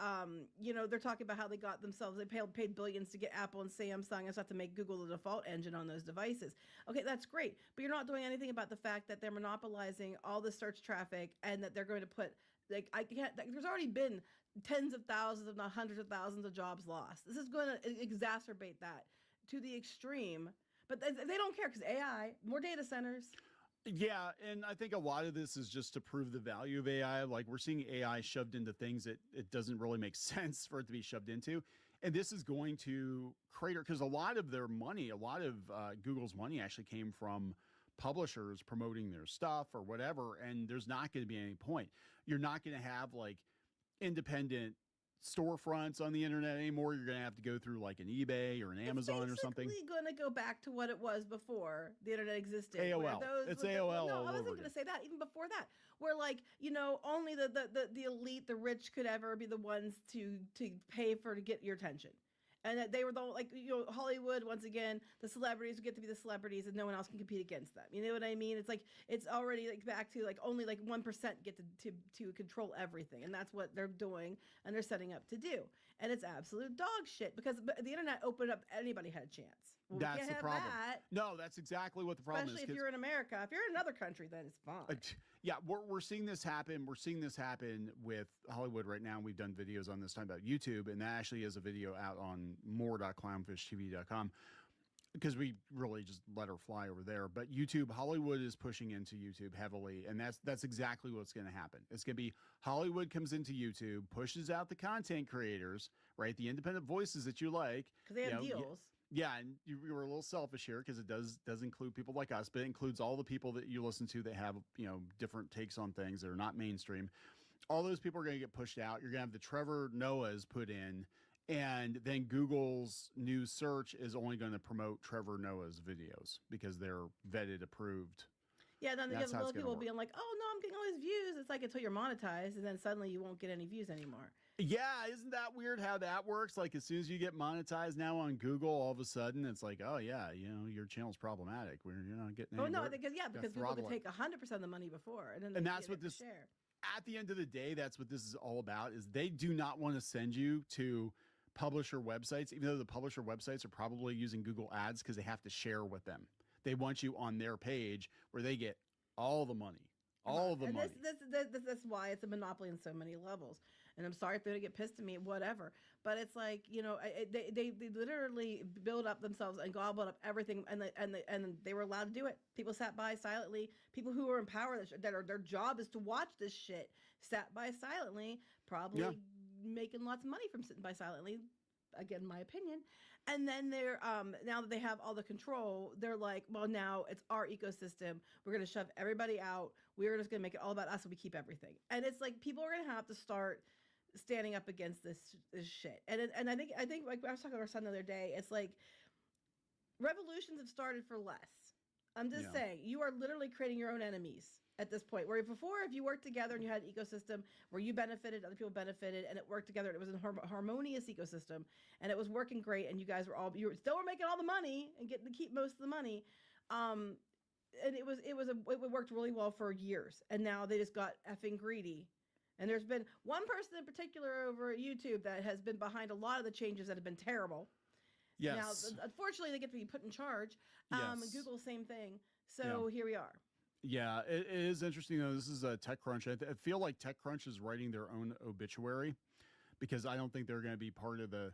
they're talking about how they got themselves, they paid billions to get Apple and Samsung and stuff to make Google the default engine on those devices. Okay, that's great, but you're not doing anything about the fact that they're monopolizing all the search traffic and that they're going to put, like, there's already been tens of thousands, if not hundreds of thousands of jobs lost. This is going to exacerbate that to the extreme, but they don't care because AI, more data centers. Yeah, and I think a lot of this is just to prove the value of AI. Like, we're seeing AI shoved into things that it doesn't really make sense for it to be shoved into. And this is going to crater, because a lot of their money, a lot of Google's money actually came from publishers promoting their stuff or whatever, and there's not going to be any point. You're not going to have like independent storefronts on the internet anymore. You're going to have to go through like an eBay or an Amazon or something. It's going to go back to what it was before the internet existed. AOL. It's AOL No, all I wasn't over going to again. say that. Even before that, where like, only the elite, the rich could ever be the ones to pay to get your attention. And that they were the, like, Hollywood, once again, the celebrities would get to be the celebrities and no one else can compete against them. You know what I mean? It's like, it's already like back to like only like 1% get to control everything. And that's what they're doing and they're setting up to do. And it's absolute dog shit because the internet opened up, anybody had a chance. Well, That's we can't the have problem. that, No, that's exactly what the problem especially is. if you're in America. If you're in another country, then it's fine. Yeah, we're seeing this happen. We're seeing this happen with Hollywood right now. We've done videos on this time about YouTube, and that actually is a video out on more.clownfishtv.com because we really just let her fly over there. But YouTube, Hollywood is pushing into YouTube heavily, and that's exactly what's going to happen. It's going to be Hollywood comes into YouTube, pushes out the content creators, right, the independent voices that you like, Because they have deals. Yeah, and you were a little selfish here because it does include people like us, but it includes all the people that you listen to that have, different takes on things that are not mainstream. All those people are going to get pushed out. You're going to have the Trevor Noahs put in, and then Google's new search is only going to promote Trevor Noah's videos because they're vetted, approved. Yeah, then That's how it's little people gonna being like, "Oh no, I'm getting all these views." It's like until you're monetized, and then suddenly you won't get any views anymore. Yeah, isn't that weird how that works? Like as soon as you get monetized now on Google, all of a sudden it's like, oh yeah, your channel's problematic. You're not getting. Oh any no, work. because Google throttle could it. take 100% of the money before, and then And they that's get what it this share. at the end of the day, that's what this is all about. Is they do not want to send you to publisher websites, even though the publisher websites are probably using Google Ads because they have to share with them. They want you on their page where they get all the money, all the money. That's why it's a monopoly on so many levels. And I'm sorry if they don't get pissed at me, whatever. But it's like, they literally build up themselves and gobbled up everything, and they were allowed to do it. People sat by silently. People who are in power their job is to watch this shit sat by silently, probably making lots of money from sitting by silently. Again, my opinion. And then they're now that they have all the control, they're like, well, now it's our ecosystem. We're going to shove everybody out. We're just going to make it all about us, so we keep everything. And it's like people are going to have to start standing up against this shit. And I think like I was talking to our son the other day. It's like revolutions have started for less. I'm just saying, you are literally creating your own enemies at this point. Where before, if you worked together and you had an ecosystem where you benefited, other people benefited, and it worked together, and it was a harmonious ecosystem, and it was working great, and you were still making all the money and getting to keep most of the money. And it worked really well for years, and now they just got effing greedy. And there's been one person in particular over at YouTube that has been behind a lot of the changes that have been terrible. Yes. Now, unfortunately, they get to be put in charge. Yes. And Google, same thing. So here we are. Yeah, it is interesting though. This is a TechCrunch. I feel like TechCrunch is writing their own obituary because I don't think they're going to be part of the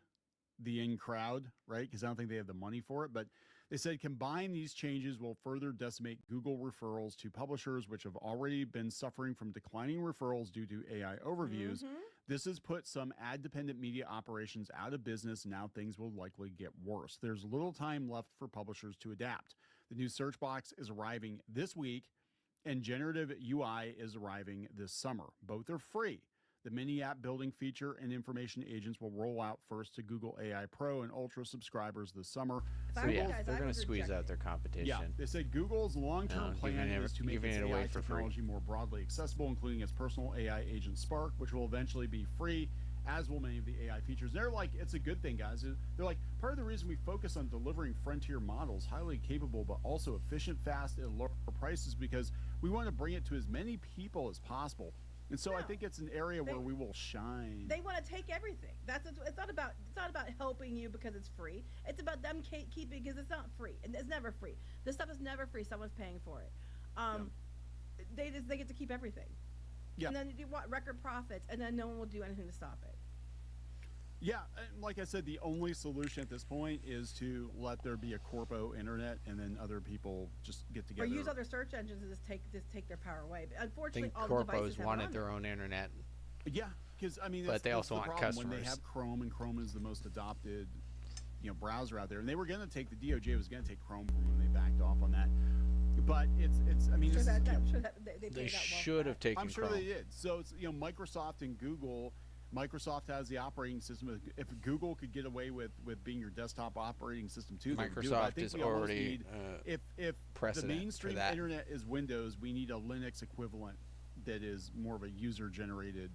in crowd, right? Because I don't think they have the money for it. But they said combine these changes will further decimate Google referrals to publishers, which have already been suffering from declining referrals due to AI overviews. Mm-hmm. This has put some ad-dependent media operations out of business. Now things will likely get worse. There's little time left for publishers to adapt. The new search box is arriving this week, and generative UI is arriving this summer. Both are free. The mini app building feature and information agents will roll out first to Google AI Pro and Ultra subscribers this summer. So yeah, they're going to squeeze out their competition. Yeah, they said Google's long-term plan is to make its AI technology more broadly accessible, including its personal AI agent Spark, which will eventually be free, as will many of the AI features. They're like, it's a good thing, guys. They're like, part of the reason we focus on delivering frontier models, highly capable but also efficient, fast, at lower prices, because we want to bring it to as many people as possible. And so I think it's an area where we will shine. They want to take everything. It's not about helping you because it's free. It's about them keeping, because it's not free, and it's never free. This stuff is never free. Someone's paying for it. They get to keep everything. Yeah. And then you want record profits, and then no one will do anything to stop it. Yeah, and like I said, the only solution at this point is to let there be a corpo internet, and then other people just get together. Or use other search engines and just take their power away. But unfortunately, I think all the devices corpos wanted their own internet. Yeah, because I mean, but they also want customers. When they have Chrome, and Chrome is the most adopted, browser out there, and they were going to take, the DOJ was going to take Chrome from them, and they backed off on that. But it's I mean, they should have taken. I'm sure Chrome. they did. So it's Microsoft and Google. Microsoft has the operating system. If Google could get away with being your desktop operating system too, Microsoft is already if the mainstream internet is Windows, we need a Linux equivalent that is more of a user-generated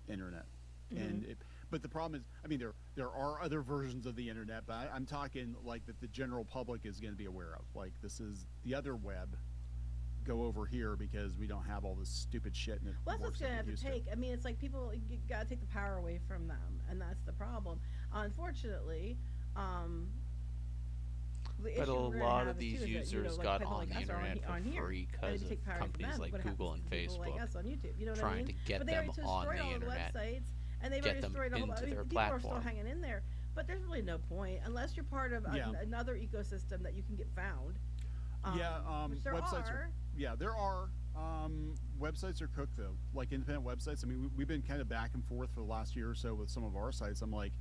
internet. And but the problem is, I mean, there are other versions of the internet, but I'm talking like that the general public is going to be aware of. Like, this is the other web. Go over here because we don't have all this stupid shit. And well, that's what's going to have to take. I mean, it's like people, you got to take the power away from them, and that's the problem. Unfortunately, but a lot of these users got on the internet for free because of companies like Google and Facebook trying to get them on the internet, and they've get them destroyed into their people platform. Are still hanging in there, but there's really no point unless you're part of another ecosystem that you can get found. There are websites are cooked though, like independent websites. I mean, we've been kind of back and forth for the last year or so with some of our sites. I'm like,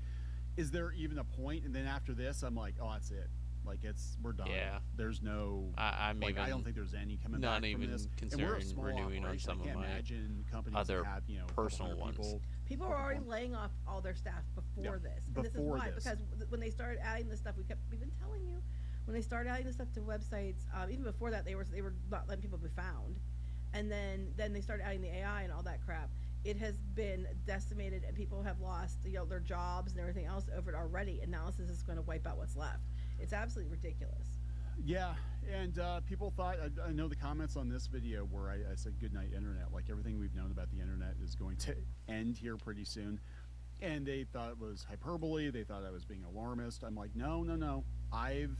is there even a point? And then after this, I'm like, oh, that's it. Like, we're done. Yeah. There's no. I don't think there's any coming back from this. Not even considering renewing on some of my other personal ones. People were already laying off all their staff before this. And this is why, because when they started adding this stuff, we've been telling you. When they started adding this stuff to websites, even before that, they were not letting people be found, and then they started adding the AI and all that crap. It has been decimated, and people have lost their jobs and everything else over it already. And now this is going to wipe out what's left. It's absolutely ridiculous. Yeah, and people thought, I know the comments on this video where I said goodnight internet, like everything we've known about the internet is going to end here pretty soon, and they thought it was hyperbole. They thought I was being alarmist. I'm like, no. I've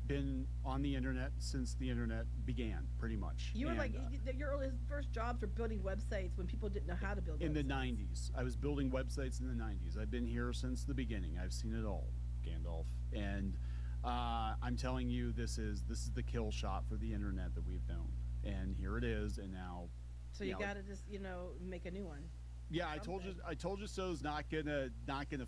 been on the internet since the internet began, pretty much. You were your first jobs were building websites when people didn't know how to build websites. In the 90s. I was building websites in the 90s. I've been here since the beginning. I've seen it all, Gandalf. And I'm telling you, this is the kill shot for the internet that we've known. And here it is, and now. So you got to just, make a new one. Yeah, I told you so's not gonna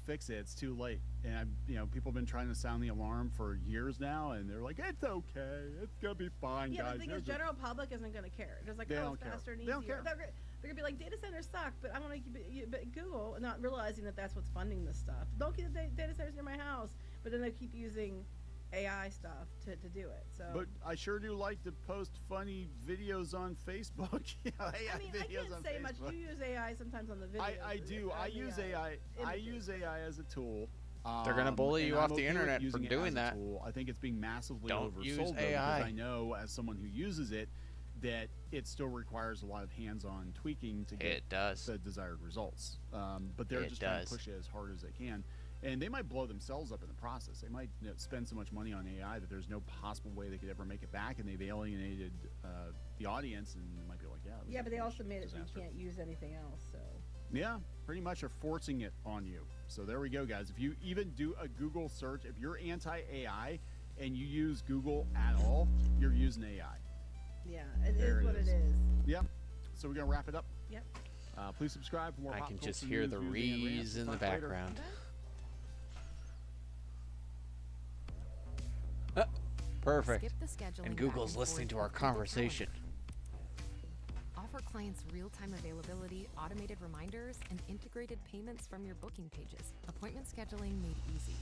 fix it. It's too late. And people have been trying to sound the alarm for years now, and they're like, it's okay, it's gonna be fine, guys. Yeah, the thing is, general public isn't gonna care. It's like, it's faster and easier. They don't care. They're gonna be like, data centers suck, but I'm gonna keep it. But Google, not realizing that that's what's funding this stuff. Don't keep the data centers near my house, but then they keep using AI stuff to do it. So. But I sure do like to post funny videos on Facebook. I can't say much. You use AI sometimes on the videos. I do. I use AI. I use AI as a tool. They're gonna bully you off the internet for doing that. I think it's being massively Don't oversold. use because AI. I know, as someone who uses it, that it still requires a lot of hands-on tweaking to get the desired results. But they're just trying to push it as hard as they can. And they might blow themselves up in the process. They might spend so much money on AI that there's no possible way they could ever make it back, and they've alienated the audience, and they might be like, yeah, but they also made it so you can't use anything else. So yeah, pretty much are forcing it on you. So there we go, guys. If you even do a Google search, if you're anti-AI and you use Google at all, you're using AI. Yeah, it is what it is. Yep. So we're gonna wrap it up. Yep. Please subscribe for more. I can just hear the rees in the background. Perfect. And Google's listening to our conversation. Offer clients real-time availability, automated reminders, and integrated payments from your booking pages. Appointment scheduling made easy.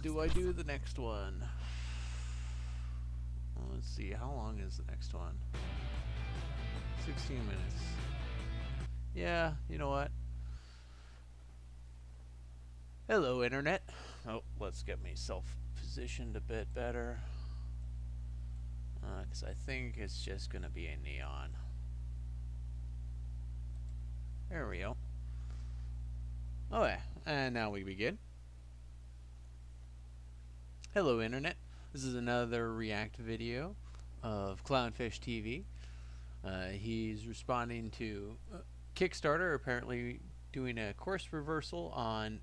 Do I do the next one? Well, let's see. How long is the next one? 16 minutes. Yeah, you know what? Hello, Internet. Oh, let's get myself positioned a bit better. Because I think it's just going to be a neon. There we go. Oh yeah, and now we begin. Hello, Internet. This is another React video of Clownfish TV. He's responding to Kickstarter, apparently doing a course reversal on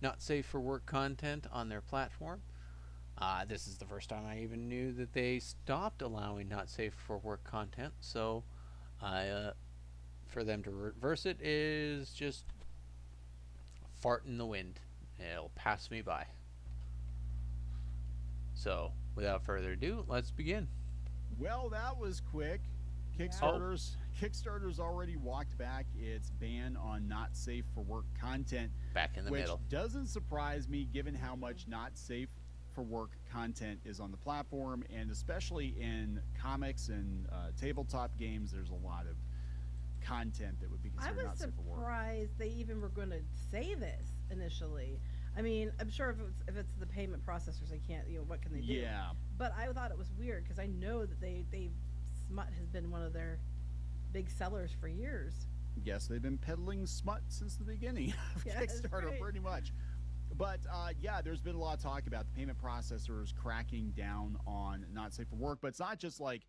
not safe for work content on their platform. This is the first time I even knew that they stopped allowing not safe for work content, so for them to reverse it is just fart in the wind. It'll pass me by. So, without further ado, let's begin. Well, that was quick. Kickstarter's already walked back its ban on not safe for work content. Back in the middle. Which doesn't surprise me given how much not safe for work content is on the platform, and especially in comics and tabletop games, there's a lot of content that would be considered not safe for work. I was surprised they even were going to say this initially. I mean, I'm sure if it's the payment processors, they can't, what can they do? Yeah. But I thought it was weird because I know that smut has been one of their big sellers for years. Yes, they've been peddling smut since the beginning of Kickstarter, pretty much. But yeah, there's been a lot of talk about the payment processors cracking down on not safe for work, but it's not just like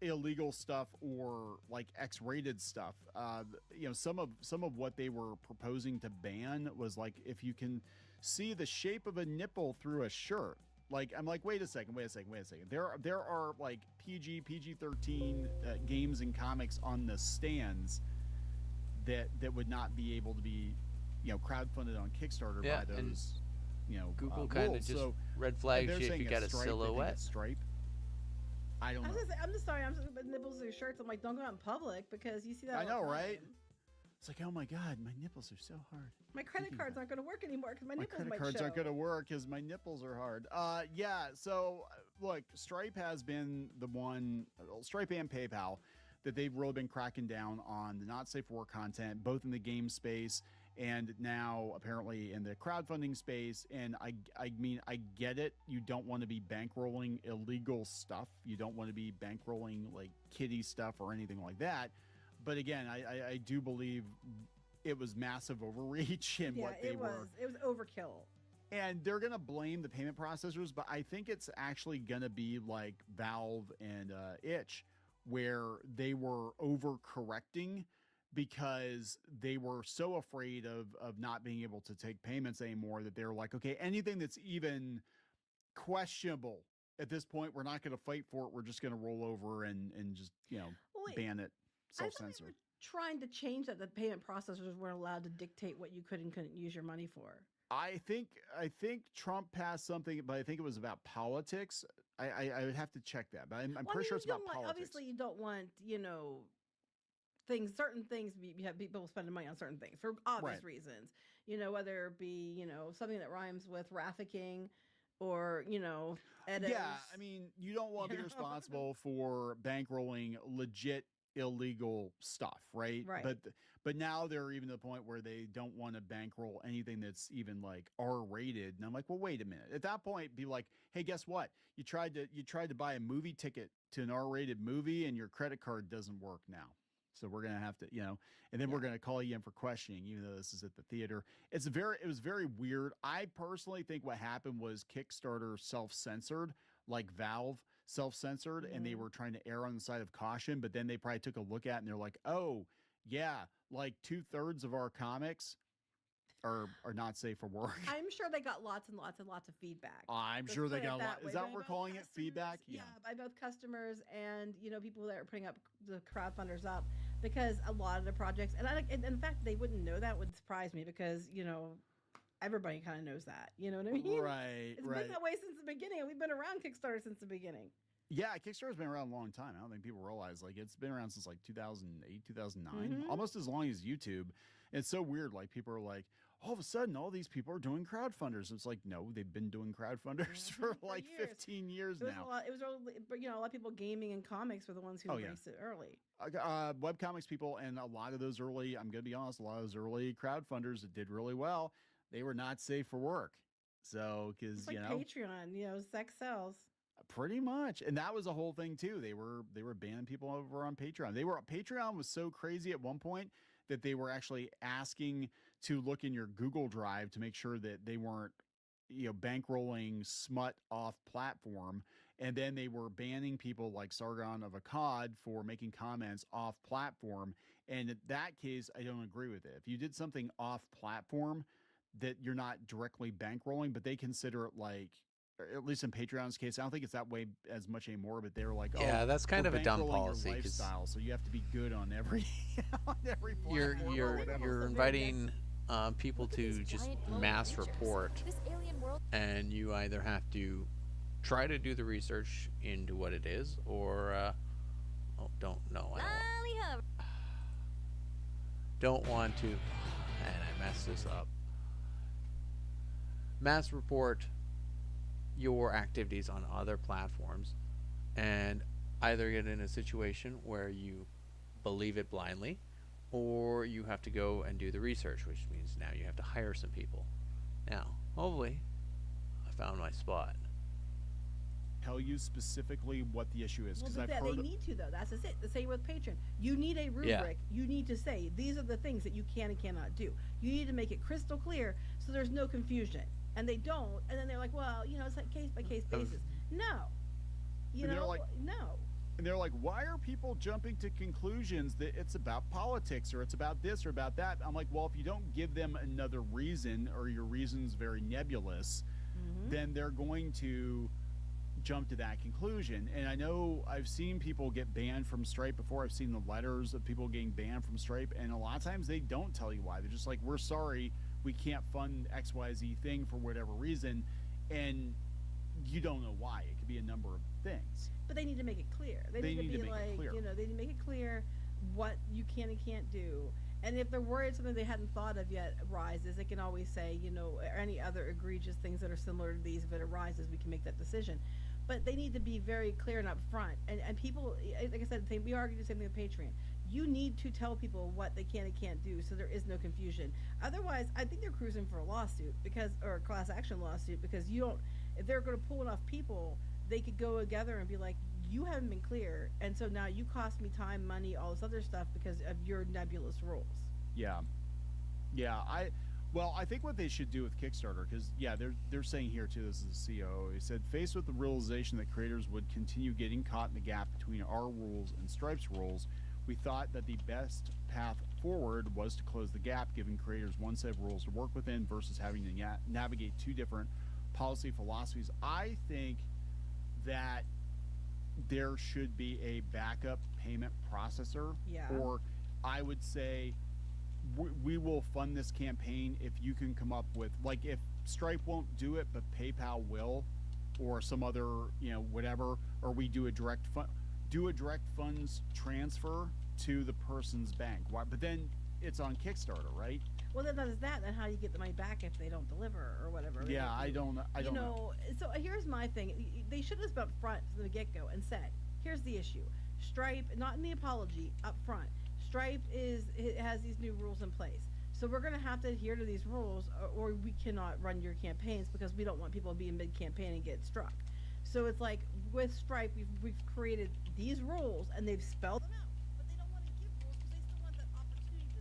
illegal stuff or like X-rated stuff. Some of what they were proposing to ban was like if you can see the shape of a nipple through a shirt. Like, I'm like, wait a second. There are like PG-13 games and comics on the stands that would not be able to be, crowdfunded on Kickstarter by those, Google kind of just red flags you if you got a silhouette. Stripe. I don't know. I'm just sorry. I'm just with nipples or shirts. I'm like, don't go out in public because you see that. I know, right? It's like, oh my God, my nipples are so hard. My credit cards aren't going to work anymore because my nipples might show. My credit cards aren't going to work because my nipples are hard. Yeah. So look, Stripe has been the one, Stripe and PayPal, that they've really been cracking down on the not safe for work content, both in the game space and now apparently in the crowdfunding space. And I mean, I get it. You don't want to be bankrolling illegal stuff. You don't want to be bankrolling like kiddie stuff or anything like that. But again, I do believe it was massive overreach in what they were. It was overkill. And they're going to blame the payment processors, but I think it's actually going to be like Valve and Itch, where they were overcorrecting because they were so afraid of not being able to take payments anymore that they're like, okay, anything that's even questionable at this point, we're not going to fight for it. We're just going to roll over and just, ban it. Self-censor. I thought trying to change that the payment processors weren't allowed to dictate what you could and couldn't use your money for. I think Trump passed something, but I think it was about politics. I would have to check that, but I'm pretty sure it's about politics. Obviously, you don't want certain things. You have people spending money on certain things for obvious reasons. Whether it be something that rhymes with trafficking, or edits. Yeah, I mean, you don't want to be responsible for bankrolling legit illegal stuff, right? But now they're even to the point where they don't want to bankroll anything that's even like R-rated. And I'm like, well, wait a minute. At that point, be like, hey, guess what? You tried to buy a movie ticket to an R-rated movie, and your credit card doesn't work now. So we're gonna have to, and then we're gonna call you in for questioning, even though this is at the theater. It was very weird. I personally think what happened was Kickstarter self-censored, like Valve self-censored, and they were trying to err on the side of caution, but then they probably took a look at it and they're like, oh yeah, like 2/3 of our comics are not safe for work. I'm sure they got lots and lots and lots of feedback. I'm sure they got a lot. Is that what we're calling it? Feedback? Yeah, by both customers and people that are putting up the crowdfunders up, because a lot of the projects, and in fact they wouldn't know that would surprise me because everybody kind of knows that. You know what I mean? Right. It's been that way since the beginning. We've been around Kickstarter since the beginning. Yeah, Kickstarter's been around a long time. I don't think people realize, like, it's been around since like 2008, 2009, almost as long as YouTube. It's so weird. Like, people are like, all of a sudden, all these people are doing crowdfunders. It's like, no, they've been doing crowdfunders for like years. 15 years now. It was a lot of people gaming and comics were the ones who embraced it early. Webcomics people, and a lot of those early, I'm going to be honest, a lot of those early crowdfunders that did really well, they were not safe for work. So, because, it's like Patreon, sex sells. Pretty much. And that was a whole thing too. They were banning people over on Patreon. Patreon was so crazy at one point that they were actually asking to look in your Google Drive to make sure that they weren't, bankrolling smut off platform. And then they were banning people like Sargon of Akkad for making comments off platform. And in that case, I don't agree with it. If you did something off platform that you're not directly bankrolling, but they consider it like, at least in Patreon's case, I don't think it's that way as much anymore, but they were like, yeah, that's kind of a dumb policy. Lifestyle, so you have to be good on every platform. You're inviting people to just mass report, and you either have to try to do the research into what it is, or don't want to, and I messed this up. Mass report your activities on other platforms, and either get in a situation where you believe it blindly, or you have to go and do the research, which means now you have to hire some people. Now, hopefully, I found my spot. Tell you specifically what the issue is, because they need to, though. That's it. The same with Patreon. You need a rubric. Yeah. You need to say these are the things that you can and cannot do. You need to make it crystal clear so there's no confusion. And they don't, and then they're like, well, it's like case by case basis. No, no. And they're like, why are people jumping to conclusions that it's about politics or it's about this or about that? I'm like, well, if you don't give them another reason, or your reason's very nebulous, then they're going to jump to that conclusion. And I know I've seen people get banned from Stripe before. I've seen the letters of people getting banned from Stripe, and a lot of times they don't tell you why. They're just like, we're sorry, we can't fund XYZ thing for whatever reason, and you don't know why. It could be a number of things. But they need to make it clear. They need to be like, they need to make it clear what you can and can't do. And if they're worried something they hadn't thought of yet arises, they can always say, any other egregious things that are similar to these, if it arises, we can make that decision. But they need to be very clear and upfront. And people, like I said, we argue the same thing with Patreon. You need to tell people what they can and can't do, so there is no confusion. Otherwise, I think they're cruising for a lawsuit or a class action lawsuit, because if they're going to pull enough people, they could go together and be like, you haven't been clear, and so now you cost me time, money, all this other stuff because of your nebulous rules. Yeah. I think what they should do with Kickstarter, because they're saying here too, this is the COO, he said, faced with the realization that creators would continue getting caught in the gap between our rules and Stripe's rules, we thought that the best path forward was to close the gap, giving creators one set of rules to work within versus having to navigate two different policy philosophies. I think that there should be a backup payment processor, or I would say we will fund this campaign if you can come up with, like, if Stripe won't do it but PayPal will, or some other whatever, or we do a direct funds transfer to the person's bank. Why? But then it's on Kickstarter, right? Well, then there's that. Then how do you get the money back if they don't deliver or whatever? Yeah, I don't know. So here's my thing. They should have been up front from the get-go and said, here's the issue. Stripe, not in the apology, up front. Stripe has these new rules in place. So we're going to have to adhere to these rules, or we cannot run your campaigns, because we don't want people to be in mid-campaign and get struck. So it's like, with Stripe, we've created these rules, and they've spelled them out. But they don't want to give rules because they still want that opportunity to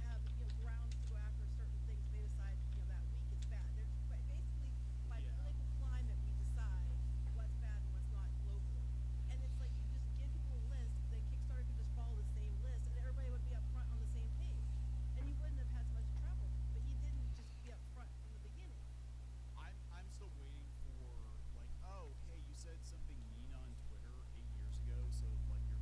have grounds to go after certain things they decide that week is bad. They're basically, by political climate, we decide what's bad and what's not locally. And it's like, you just give people a list, then Kickstarter could just follow the same list, and everybody would be up front on the same page. And you wouldn't have had so much trouble. But you didn't just be up front from the beginning. I'm still waiting for, like, oh, hey, you said something mean on Twitter 8 years ago, so, like, you're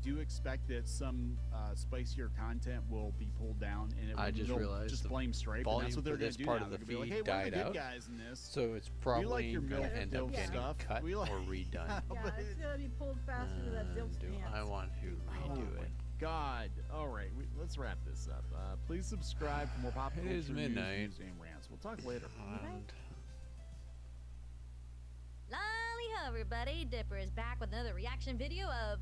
do expect that some spicier content will be pulled down, and I just they'll realized just the blame strafe. And that's volume what they're for going this to do part now. of the They're gonna be feed like, hey, we're died the good out, guys in this. so it's We probably like your going milk to end up dilf getting stuff. cut We like- or redone. Yeah, it's gonna be pulled faster than that dilf Do stance. I want to Oh redo my it? God! All right, let's wrap this up. Please subscribe for more pop It culture is midnight. news and rants. We'll talk later. And Lolly ho, everybody. Dipper is back with another reaction video of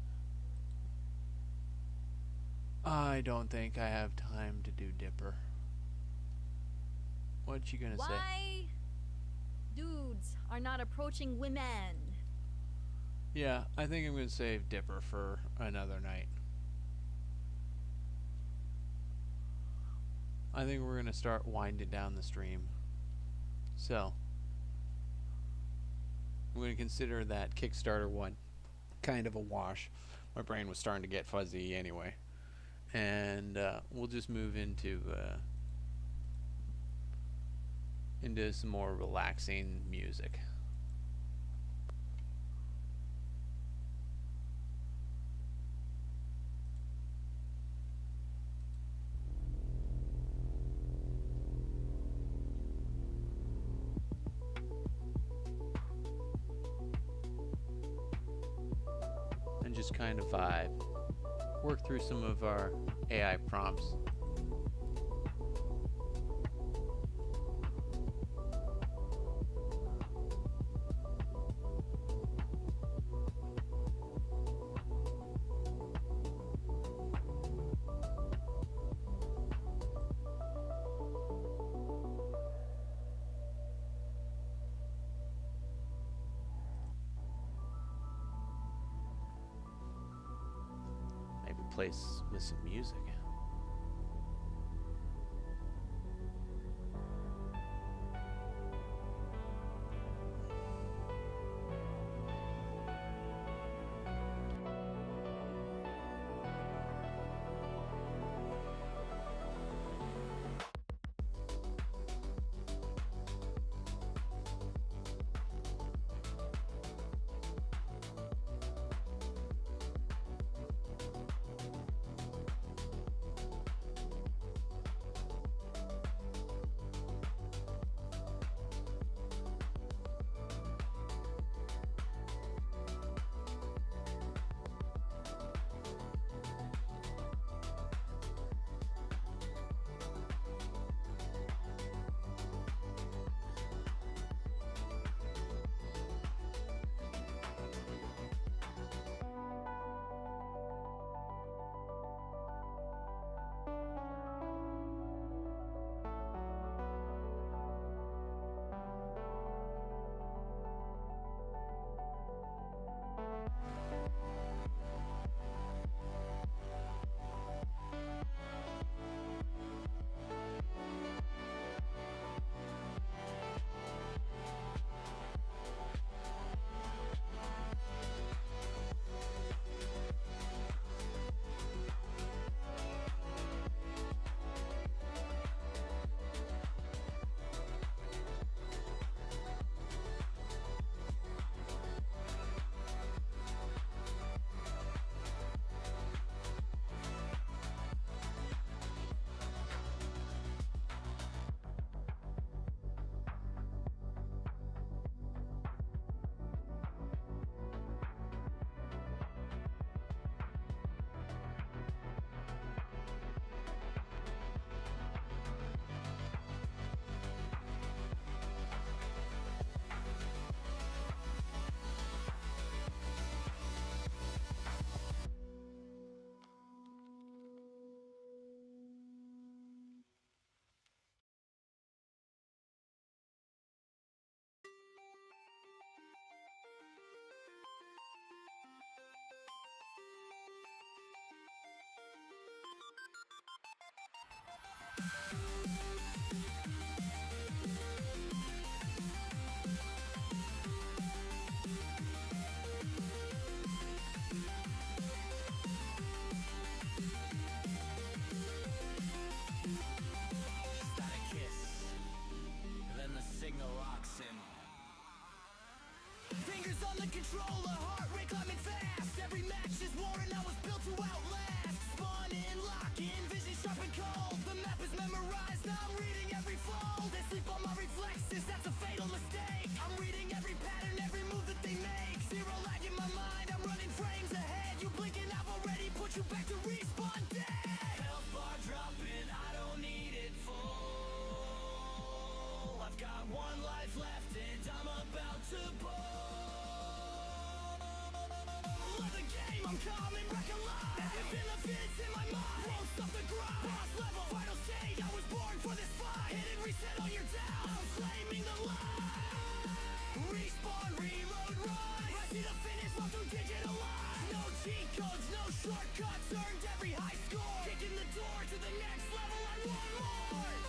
I don't think I have time to do Dipper. What you gonna say? why dudes are not approaching women. Yeah, I think I'm gonna save Dipper for another night. I think we're gonna start winding down the stream. So I'm gonna consider that Kickstarter one kind of a wash. My brain was starting to get fuzzy anyway. And we'll just move into some more relaxing music. And just kind of vibe. Work through some of our AI prompts. Maybe place with some music. Start a kiss, then the signal locks in. Fingers on the controller, heart rate climbing fast. every match is war and I was built to outlast. Spawn in, lock in, vision sharp and cold. The map is memorized, I'm reading every fold. They sleep on my reflexes, that's a fatal mistake. I'm reading every pattern, every move that they make. Zero lag in my mind, I'm running frames ahead. You blinking, I've already put you back to respawn dead. Health bar dropping, I don't need it full. I've got one life left and I'm about to bowl. Love the game, I'm coming back alive. In the vids in my mind, won't stop the grind. Boss level, final stage, I was born for this fight. Hit and reset on your down, I'm claiming the line. Respawn, reload, rise. Right to the finish, walk through digital lines. No cheat codes, no shortcuts, earned every high score. Kicking the door to the next level, I want more.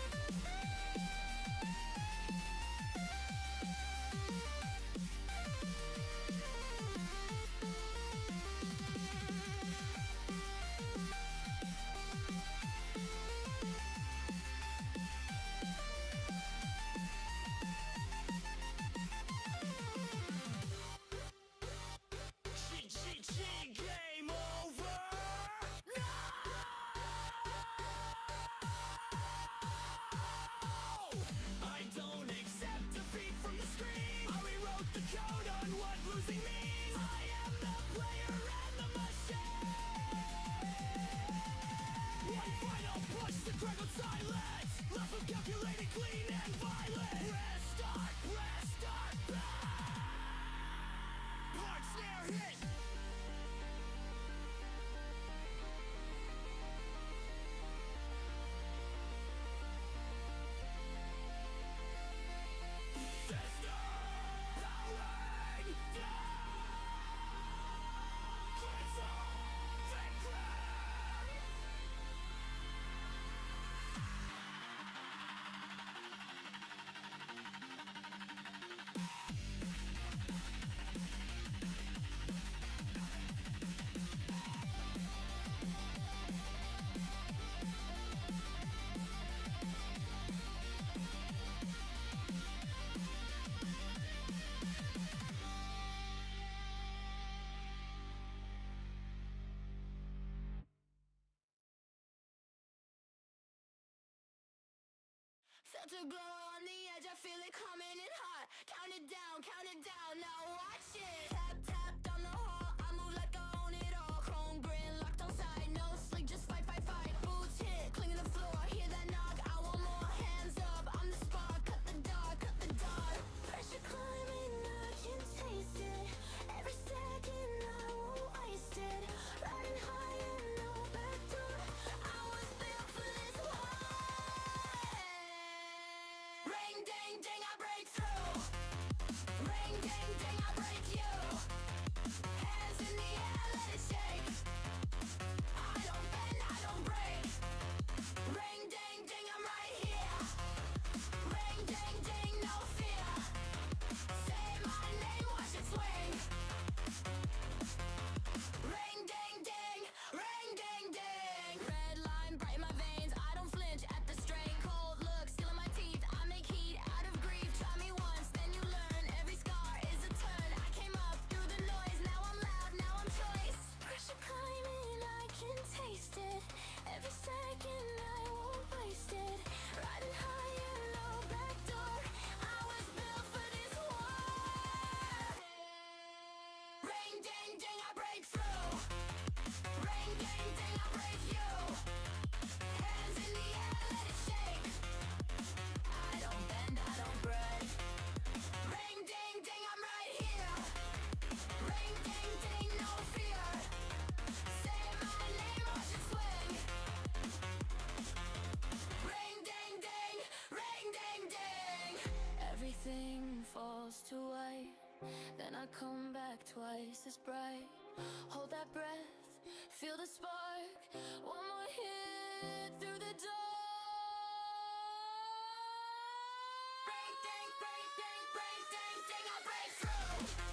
Game over. No! I don't accept defeat from the screen. I rewrote the code on what losing means. I am the player and the machine. One final push to critical silence. Left of calculated, clean and violent. Restart, back. Hard snare hit. Such a glow on the edge, I feel it coming in hot. Count it down, now watch it. Tap, tap down the hall, I move like I own it all. Chrome grin, locked on side, no sleep, just fight. Boots hit, clinging the floor, hear that knock, I want more. Hands up, I'm the spark, cut the dark. Pressure climbing, I can taste it. Every second, I won't waste it. Riding high and no back door, I was built for this one. Ring, ding, ding, I break through. Ring, ding, ding, I break you. Hands in the air, let it shake. I don't bend, I don't break. Ring, ding, ding, I'm right here. Ring, ding, ding, no fear. Say my name, watch it swing. Ring, ding, ding, ring, ding, ding. Red line, bright in my veins, I don't flinch at the strain. Cold look, still in my teeth, I make heat out of grief. Try me once, then you learn. Every scar is a turn. I came up through the noise, now I'm loud, now I'm choice. Pressure climbing, I can taste it. Every second, I won't waste it. Riding high and low, back door. I was built for this one. Ring, ding, ding, I break through. Ring, ding, ding, I break you. Hands in the air, let it shake. I don't bend, I don't break. Ring, ding, ding, I'm right here. Ring, ding, ding, no fear. Say my name, watch it swing. Ring, ding, ding, ring, ding, ding. Everything falls to white. Then I come back twice as bright. Hold that breath, feel the spark. One more hit through the door. Ring, ding, ding, ding, ring, ding, ding, I break through.